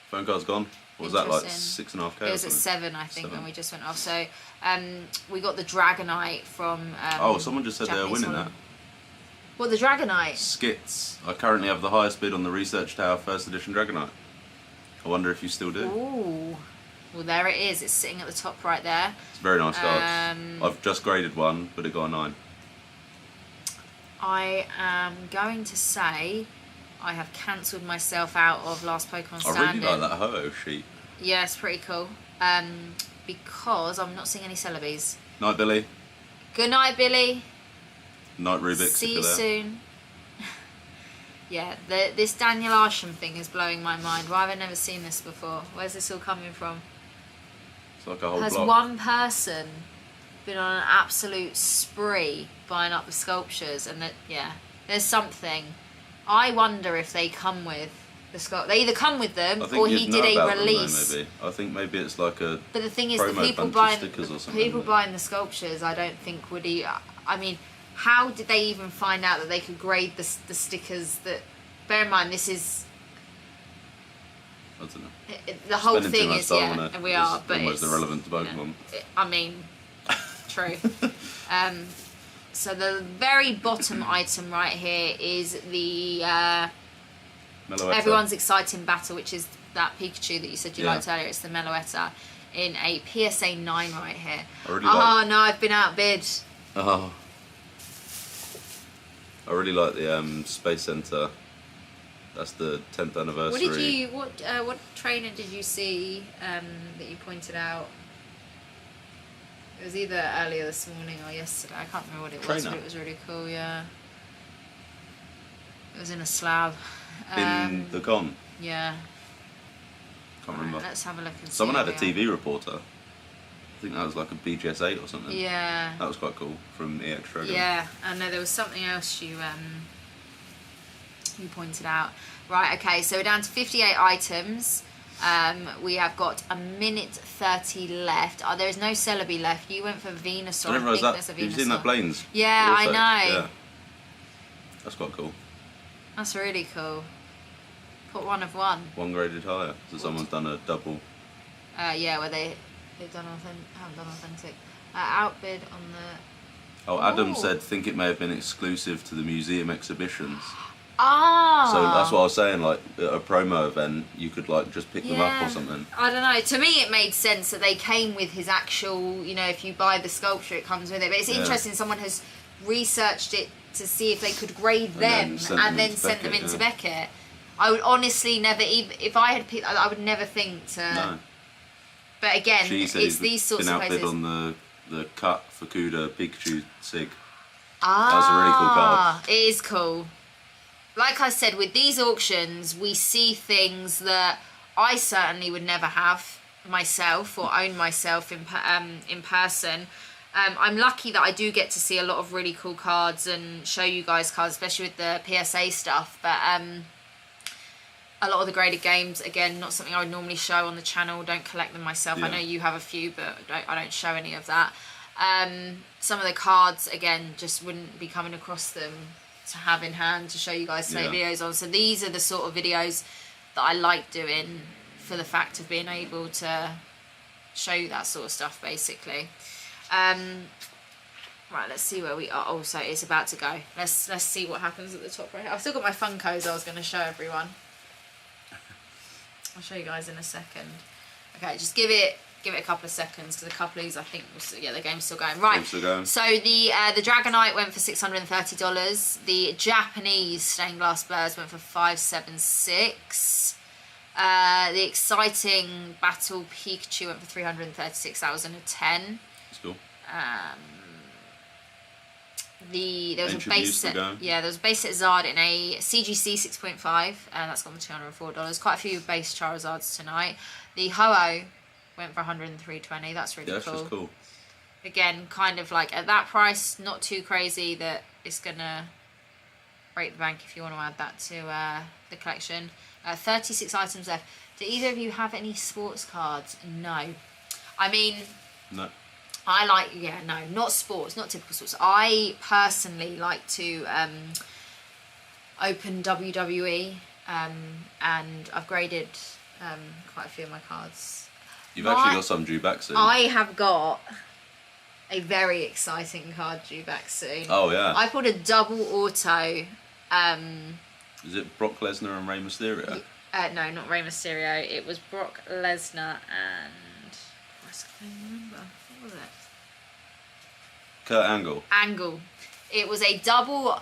Phone card's gone. What was that, like Interesting. 6.5K? It was at 7, I think, when we just went off. So we got the Dragonite from. Someone just said they were Japanese winning one. that. What, the Dragonite? Skits. I currently have the highest bid on the Research Tower first edition Dragonite. I wonder if you still do. Ooh. Well, there it is. It's sitting at the top right there. It's very nice cards. I've just graded one, but it got a 9. I am going to say I have cancelled myself out of Last Pokemon Standing. I really like that Ho-Oh sheet. Yeah, it's pretty cool. Because I'm not seeing any Celebies. Night, Billy. Good night, Billy. Night, Rubik's. See you soon. Yeah, this Daniel Arsham thing is blowing my mind. Why have I never seen this before? Where's this all coming from? It's like a whole Has block. one person been on an absolute spree buying up the sculptures? And that, yeah, there's something. I wonder if they come with the sculpture. They either come with them or he did a release. Them, maybe. I think maybe it's like a. But the thing is, the promo people bunch of stickers or something, people buying the sculptures, I don't think would. I mean, how did they even find out that they could grade the stickers? That, bear in mind, this is. I don't know. The whole Spending thing too much is, time on yeah, it. and we It's are, but almost it's irrelevant to Pokemon. I mean, true. So the very bottom item right here is the Meloetta. everyone's exciting battle, which is that Pikachu that you said you liked earlier. It's the Meloetta in a PSA 9 right here. No, I've been outbid. Oh. I really like the Space Center. That's the 10th anniversary. What trainer did you see that you pointed out? It was either earlier this morning or yesterday. I can't remember what it was, but it was really cool. Yeah. It was in a slab. In the con. Yeah. Can't remember. Let's have a look and see. Someone had a TV reporter. I think that was like a BGS 8 or something. Yeah. That was quite cool from EX Dragon. Yeah, I know there was something else you pointed out. Right, okay, so we're down to 58 items. We have got a minute 30 left. There is no Celebi left. You went for Venusaur. I didn't realise that. You've seen that Plains? Yeah, I know. Yeah. That's quite cool. That's really cool. Put 1 of 1. One graded higher. So someone's done a double. Yeah, where they've done haven't done authentic. Outbid on the. Oh, Adam said, think it may have been exclusive to the museum exhibitions. Ah. So that's what I was saying, like at a promo event, you could like just pick them up or something. I don't know. To me, it made sense that they came with his actual. You know, if you buy the sculpture, it comes with it. But it's interesting. Someone has researched it to see if they could grade them and then sent them into Beckett. I would honestly never, even if I had picked, I would never think to. No. But again, it's these sorts of places. Been outbid on the cut for Kuda Pikachu Sig. That was a really cool card. It is cool. Like I said, with these auctions, we see things that I certainly would never have myself or own myself in person. I'm lucky that I do get to see a lot of really cool cards and show you guys cards, especially with the PSA stuff. But a lot of the graded games, again, not something I would normally show on the channel. Don't collect them myself. Yeah. I know you have a few, but I don't show any of that. Some of the cards, again, just wouldn't be coming across them to have in hand to show you guys to make videos on. So these are the sort of videos that I like doing for the fact of being able to show you that sort of stuff, basically. Right, let's see where we are. Oh, so it's about to go. Let's see what happens at the top right here. I've still got my Funkos I was going to show everyone. I'll show you guys in a second. Okay, just give it a couple of seconds because a couple of these I think the game's still going. Right. Still going. So the Dragonite went for $630. The Japanese stained glass blurs went for $576. The exciting battle Pikachu went for $336. That was in a 10. That's cool. There was a base set. Yeah, there was a base set Zard in a CGC 6.5, and that's gone for $204. Quite a few base Charizards tonight. The Ho-Oh went for $103.20. That's really cool. That's just cool. Again, kind of like at that price, not too crazy that it's gonna break the bank if you want to add that to the collection. 36 items left. Do either of you have any sports cards? No. I mean, no. I like, not sports, not typical sports. I personally like to open WWE, and I've graded quite a few of my cards. You've actually got some due back soon. I have got a very exciting card due back soon. Oh, yeah. I pulled a double auto. Is it Brock Lesnar and Rey Mysterio? No, not Rey Mysterio. It was Brock Lesnar and... I can't remember. What was it? Kurt Angle. Angle. It was a double...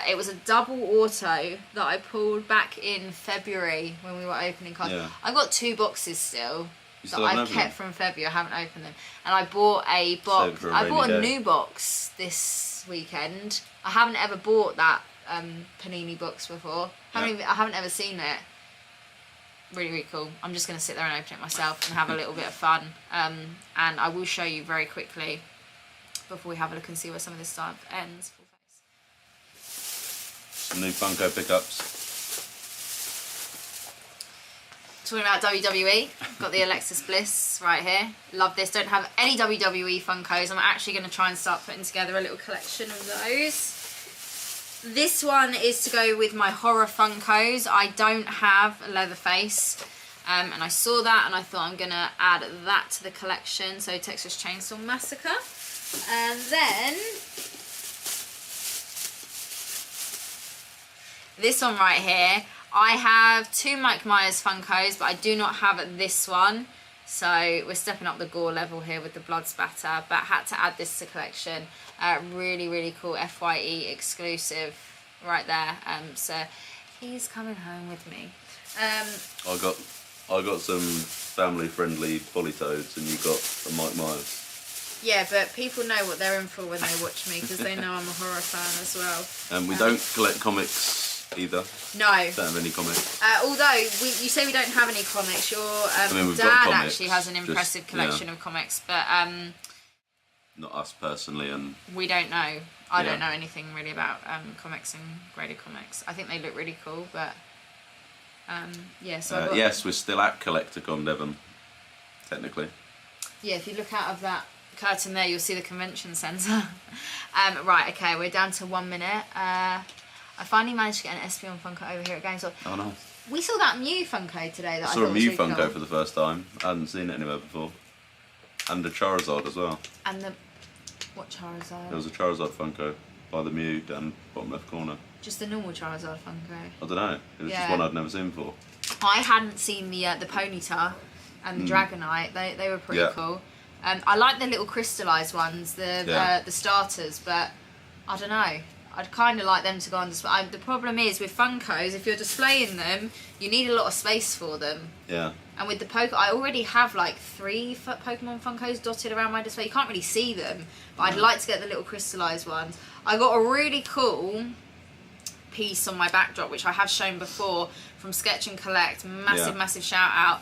it was a double auto that I pulled back in February when we were opening cards. Yeah. I've got 2 boxes still that I've kept from February. I haven't opened them. And I bought a box. I bought a new box this weekend. I haven't ever bought that Panini box before. I haven't ever seen it. Really, really cool. I'm just going to sit there and open it myself and have a little bit of fun. And I will show you very quickly before we have a look and see where some of this stuff ends. Some new Funko pickups. Talking about WWE, got the Alexis Bliss right here. Love this. Don't have any WWE Funkos. I'm actually going to try and start putting together a little collection of those. This one is to go with my horror Funkos. I don't have a Leatherface. And I saw that and I thought I'm going to add that to the collection. So Texas Chainsaw Massacre. And then... this one right here. I have 2 Mike Myers Funkos, but I do not have this one. So we're stepping up the gore level here with the blood spatter, but had to add this to collection. Really, really cool FYE exclusive right there. So he's coming home with me. I got some family-friendly Polytoads, and you got a Mike Myers. Yeah, but people know what they're in for when they watch me, because they know I'm a horror fan as well. And we don't collect comics either. No. Don't have any comics. Although, you say we don't have any comics, your we've got dad comics, actually has an impressive collection of comics, but not us personally, and we don't know. I don't know anything really about comics and graded comics. I think they look really cool, but yeah. So yes, we're still at Collectacon, Devon, technically. Yeah, if you look out of that curtain there, you'll see the convention centre. Right, okay, we're down to 1 minute. I finally managed to get an Espeon Funko over here at GameStop. Oh no. We saw that Mew Funko today. That I saw thought a was Mew really Funko cool. for the first time. I hadn't seen it anywhere before. And a Charizard as well. And the... What Charizard? There was a Charizard Funko by the Mew down bottom left corner. Just the normal Charizard Funko? I don't know. It was just one I'd never seen before. I hadn't seen the Ponyta and the Dragonite. They were pretty cool. I like the little crystallised ones, the starters, but I don't know. I'd kind of like them to go on display. The problem is with Funkos, if you're displaying them, you need a lot of space for them. Yeah. And with the I already have like 3 Pokemon Funkos dotted around my display. You can't really see them, but I'd like to get the little crystallised ones. I got a really cool piece on my backdrop, which I have shown before, from Sketch and Collect. Massive shout out.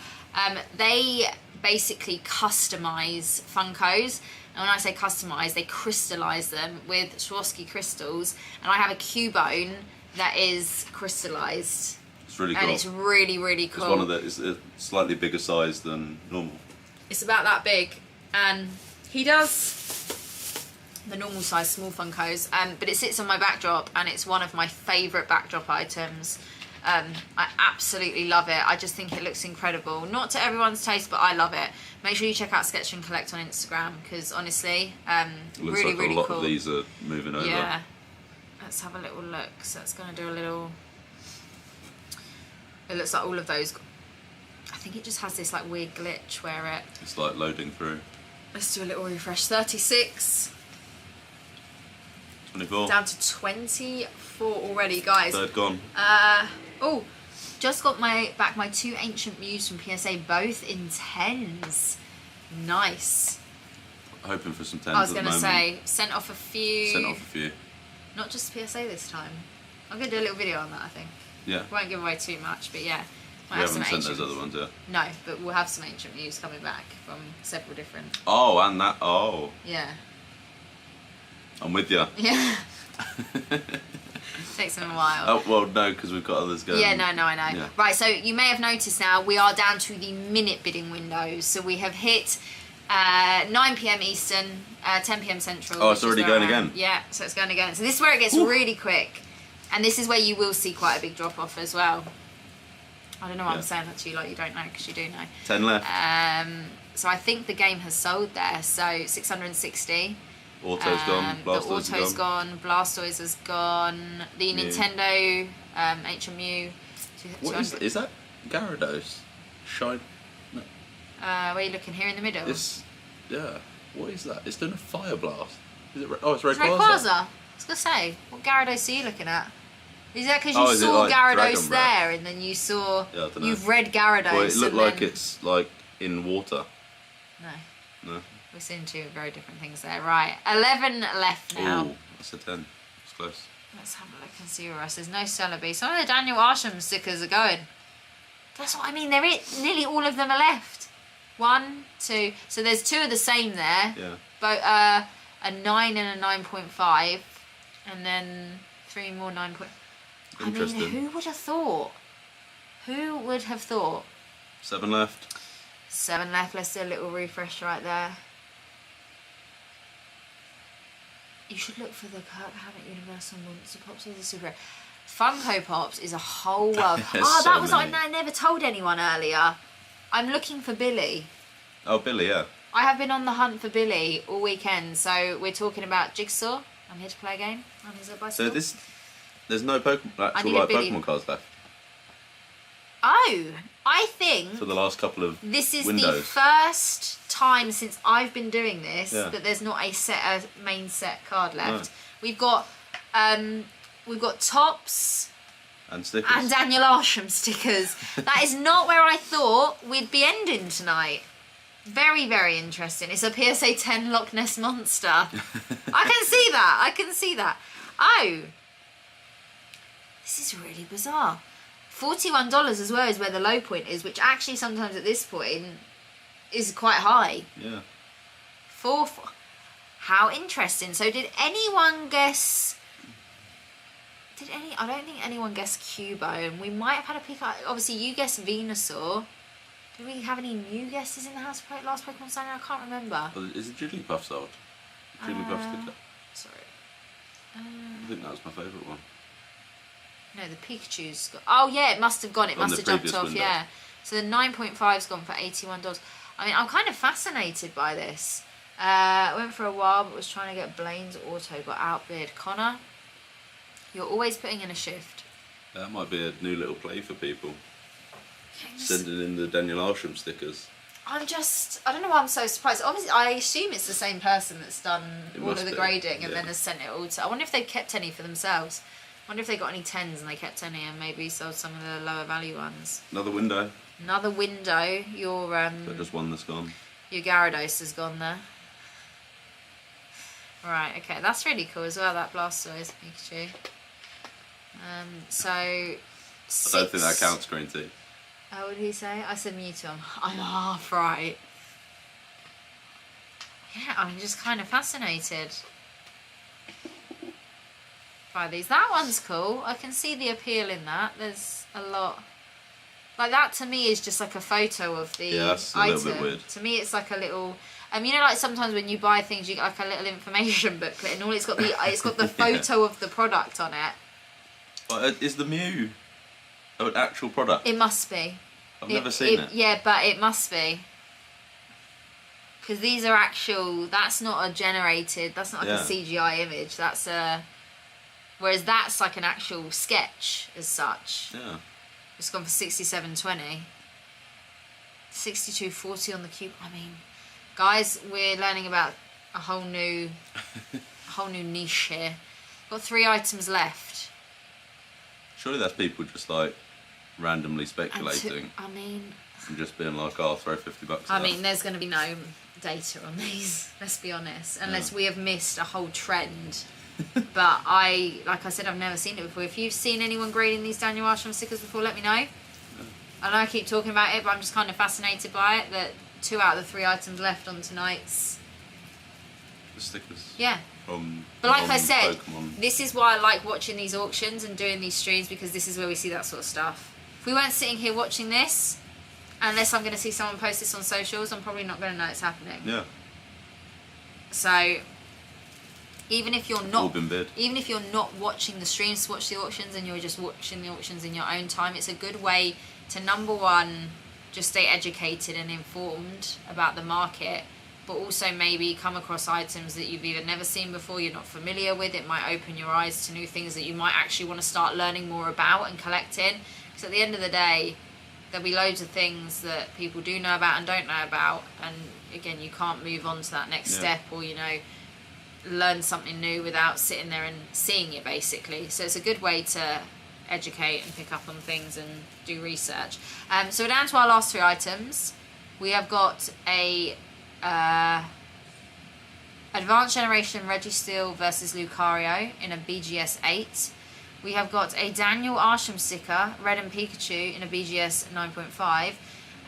They basically customise Funkos. And when I say customise, they crystallise them with Swarovski crystals. And I have a Cubone that is crystallised. It's really cool. And it's really, really cool. It's one of the, it's a slightly bigger size than normal. It's about that big. And he does the normal size small Funkos. But it sits on my backdrop, and it's one of my favourite backdrop items. I absolutely love it. I just think it looks incredible. Not to everyone's taste, but I love it. Make sure you check out Sketch and Collect on Instagram, because honestly, it looks really, like really a lot cool. of these are moving over. Yeah. Let's have a little look. So it's going to do a little... It looks like all of those... I think it just has this like weird glitch where it... It's like loading through. Let's do a little refresh. 36. 24. Down to 24 already, guys. Third gone. Oh, just got back my 2 Ancient Mews from PSA, both in 10s. Nice. Hoping for some 10s I was at going the to moment. say, sent off a few. Sent off a few. Not just PSA this time. I'm going to do a little video on that, I think. Yeah. Won't give away too much, but yeah. We haven't sent those other ones yet. No, but we'll have some Ancient Mews coming back from several different... Oh, and that... Oh. Yeah. I'm with you. Yeah. Takes them a while. Oh, well, no, because we've got others going. Yeah, no, I know. Yeah. Right, so you may have noticed now we are down to the minute bidding windows. So we have hit 9 PM Eastern, 10 PM Central. Oh, it's already going again? Yeah, so it's going again. So this is where it gets really quick. And this is where you will see quite a big drop off as well. I don't know why I'm saying that to you like you don't know, because you do know. 10 left. So I think the game has sold there. So 660. Auto's gone. Blastoise the Auto's gone. Blastoise has gone. The Mew. Nintendo HMU. What is that? Gyarados? Shine? No. Where are you looking? Here in the middle? Yeah. What is that? It's doing a fire blast. Is it? Oh, it's Rayquaza. It's Rayquaza. I was going to say, what Gyarados are you looking at? Is that because you is it saw like Gyarados Dragon Breath? there and then you saw... Yeah, I don't know. You've read Gyarados. Well, it looked and like then... it's like in water. No. No. We're seeing 2 very different things there. Right, 11 left now. Oh, that's a 10. It's close. Let's have a look and see where else. There's no Celebi. Some of the Daniel Arsham stickers are going. That's what I mean. Nearly all of them are left. 1, 2. So there's 2 of the same there. Yeah. But a 9 and a 9.5. And then 3 more 9. Interesting. I mean, who would have thought? Who would have thought? 7 left. 7 left. Let's do a little refresh right there. You should look for the Kirk Hammett Universal Monster Pops. These are super. Funko Pops is a whole world. Oh, that was what I never told anyone earlier. I'm looking for Billy. Oh, Billy, yeah. I have been on the hunt for Billy all weekend. So we're talking about Jigsaw. I'm here to play a game on his bicycle. So There's no actual need a like billion. Pokemon cards left Oh, I think for the last couple of this is windows. the first time since I've been doing this Yeah. that there's not a main set card left. No. We've got Tops And stickers. and Daniel Arsham stickers. That is not where I thought we'd be ending tonight. Very, very interesting. It's a PSA 10 Loch Ness Monster. I can see that. I can see that. Oh. This is really bizarre. $41 as well is where the low point is, which actually sometimes at this point is quite high. Yeah. How interesting. So did anyone guess... I don't think anyone guessed Cubone. We might have had a pick up. Obviously, you guessed Venusaur. Did we have any new guesses in the house last Pokemon Signing? I can't remember. Well, is it Jigglypuff sold? Jigglypuff sticker. Sorry. I think that was my favourite one. No, the Pikachu's got... Oh, yeah, it must have gone. It On must the have jumped previous off, window. yeah. So the 9.5's gone for $81. I mean, I'm kind of fascinated by this. Went for a while, but was trying to get Blaine's Auto, got outbid. Connor, you're always putting in a shift. That might be a new little play for people. Okay, Sending in the Daniel Arsham stickers. I don't know why I'm so surprised. Obviously, I assume it's the same person that's done It all of must the be, grading and yeah. then has sent it all to... I wonder if they've kept any for themselves. I wonder if they got any 10s and they kept any and maybe sold some of the lower value ones. Another window. Another window. But just one that's gone. Your Gyarados has gone there. Right, okay, that's really cool as well, that Blastoise Pikachu. So... I don't think that counts, Green Tea. Oh, what did he say? I said Mewtwo. I'm half right. Yeah, I'm just kind of fascinated by these. That one's cool. I can see the appeal in that. There's a lot. Like that to me is just like a photo of the that's a item. little bit weird. To me, it's like a little. You know, like sometimes when you buy things, you get like a little information booklet, and all it's got the photo of the product on it. But is the Mew an actual product? It must be. I've never seen it. Yeah, but it must be. Because these are actual, that's not a generated, that's not like a CGI image, that's a... Whereas that's like an actual sketch as such. Yeah. It's gone for 67.20. 62.40 on the cube. I mean, guys, we're learning about a whole new niche here. Got 3 items left. Surely that's people just like randomly speculating I mean... and just being like, oh, I'll throw $50 I mean, there's going to be no data on these, let's be honest, unless we have missed a whole trend. But like I said, I've never seen it before. If you've seen anyone grading these Daniel Arsham stickers before, let me know. I know I keep talking about it, but I'm just kind of fascinated by it, that 2 out of the 3 items left on tonight's... The stickers. Yeah. But like I said, Pokemon. this is why I like watching these auctions and doing these streams, because this is where we see that sort of stuff. If we weren't sitting here watching this, unless I'm going to see someone post this on socials, I'm probably not going to know it's happening. Yeah. So, even if you're not, All been bid. even if you're not watching the streams to watch the auctions and you're just watching the auctions in your own time, it's a good way to, number one, just stay educated and informed about the market, but also maybe come across items that you've either never seen before, you're not familiar with. It might open your eyes to new things that you might actually want to start learning more about and collecting. Because at the end of the day, there'll be loads of things that people do know about and don't know about, and again, you can't move on to that next step, or learn something new without sitting there and seeing it, basically. So it's a good way to educate and pick up on things and do research. So we're down to our last 3 items. We have got a Advanced Generation Registeel versus Lucario in a BGS 8. We have got a Daniel Arsham sticker, Red and Pikachu, in a BGS 9.5,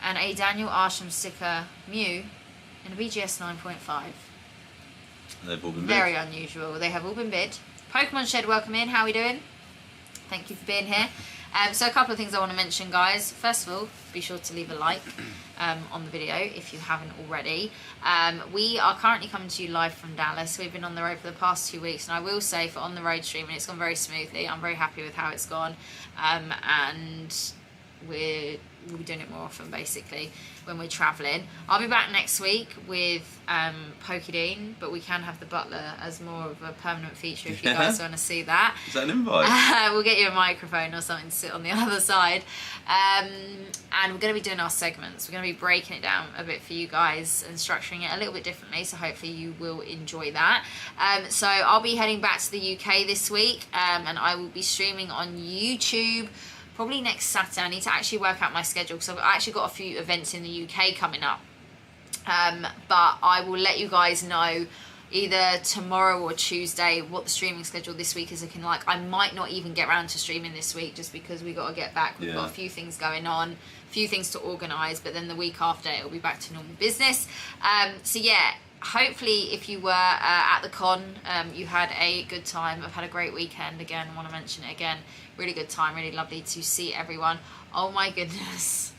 and a Daniel Arsham sticker, Mew, in a BGS 9.5. They've all been bid. Very unusual. They have all been bid. Pokemon Shed, welcome in. How are we doing? Thank you for being here. So a couple of things I want to mention, guys. First of all, be sure to leave a like on the video if you haven't already. We are currently coming to you live from Dallas. We've been on the road for the past 2 weeks, and I will say, for on the road streaming, it's gone very smoothly. I'm very happy with how it's gone, and we're we'll be doing it more often basically when we're traveling. I'll be back next week with Pokedine, but we can have the butler as more of a permanent feature if you guys want to see that. Is that an invite? We'll get you a microphone or something to sit on the other side. And we're going to be doing our segments. We're going to be breaking it down a bit for you guys and structuring it a little bit differently, so hopefully you will enjoy that. So I'll be heading back to the UK this week, and I will be streaming on YouTube probably next Saturday. I need to actually work out my schedule because I've actually got a few events in the UK coming up. But I will let you guys know either tomorrow or Tuesday what the streaming schedule this week is looking like. I might not even get around to streaming this week just because we got to get back. We've got a few things going on, a few things to organise, but then the week after it'll be back to normal business. So yeah, hopefully if you were at the con, you had a good time. I've had a great weekend. Again, I want to mention it again. Really good time, really lovely to see everyone. Oh my goodness,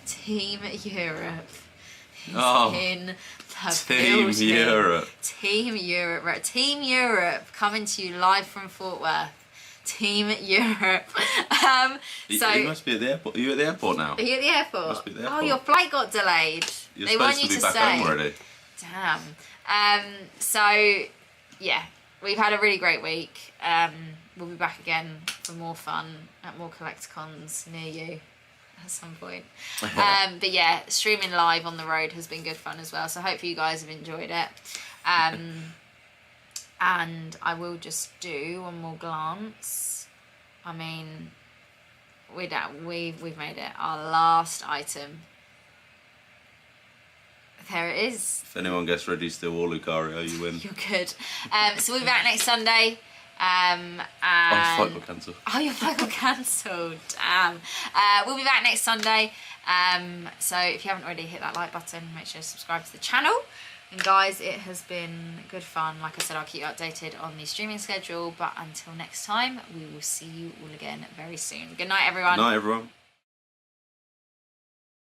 Team Europe is in the building. Europe. Team Europe, right? Team Europe coming to you live from Fort Worth. Team Europe. You must be at the airport. Are you at the airport now? Are you at the airport? Must be at the airport. Oh, your flight got delayed. You're they supposed want you to be to back stay. home already. Damn. So yeah, we've had a really great week. We'll be back again for more fun at more Collectacons near you at some point. But yeah, streaming live on the road has been good fun as well. So hopefully you guys have enjoyed it. And I will just do one more glance. I mean, we've made it. Our last item. There it is. If anyone gets Registeel or Lucario, you win. You're good. So we'll be back next Sunday. And My flight got cancelled. Oh, your flight got cancelled. Damn. We'll be back next Sunday. So if you haven't already, hit that like button. Make sure to subscribe to the channel. And guys, it has been good fun. Like I said, I'll keep you updated on the streaming schedule. But until next time, we will see you all again very soon. Good night, everyone. Good night, everyone.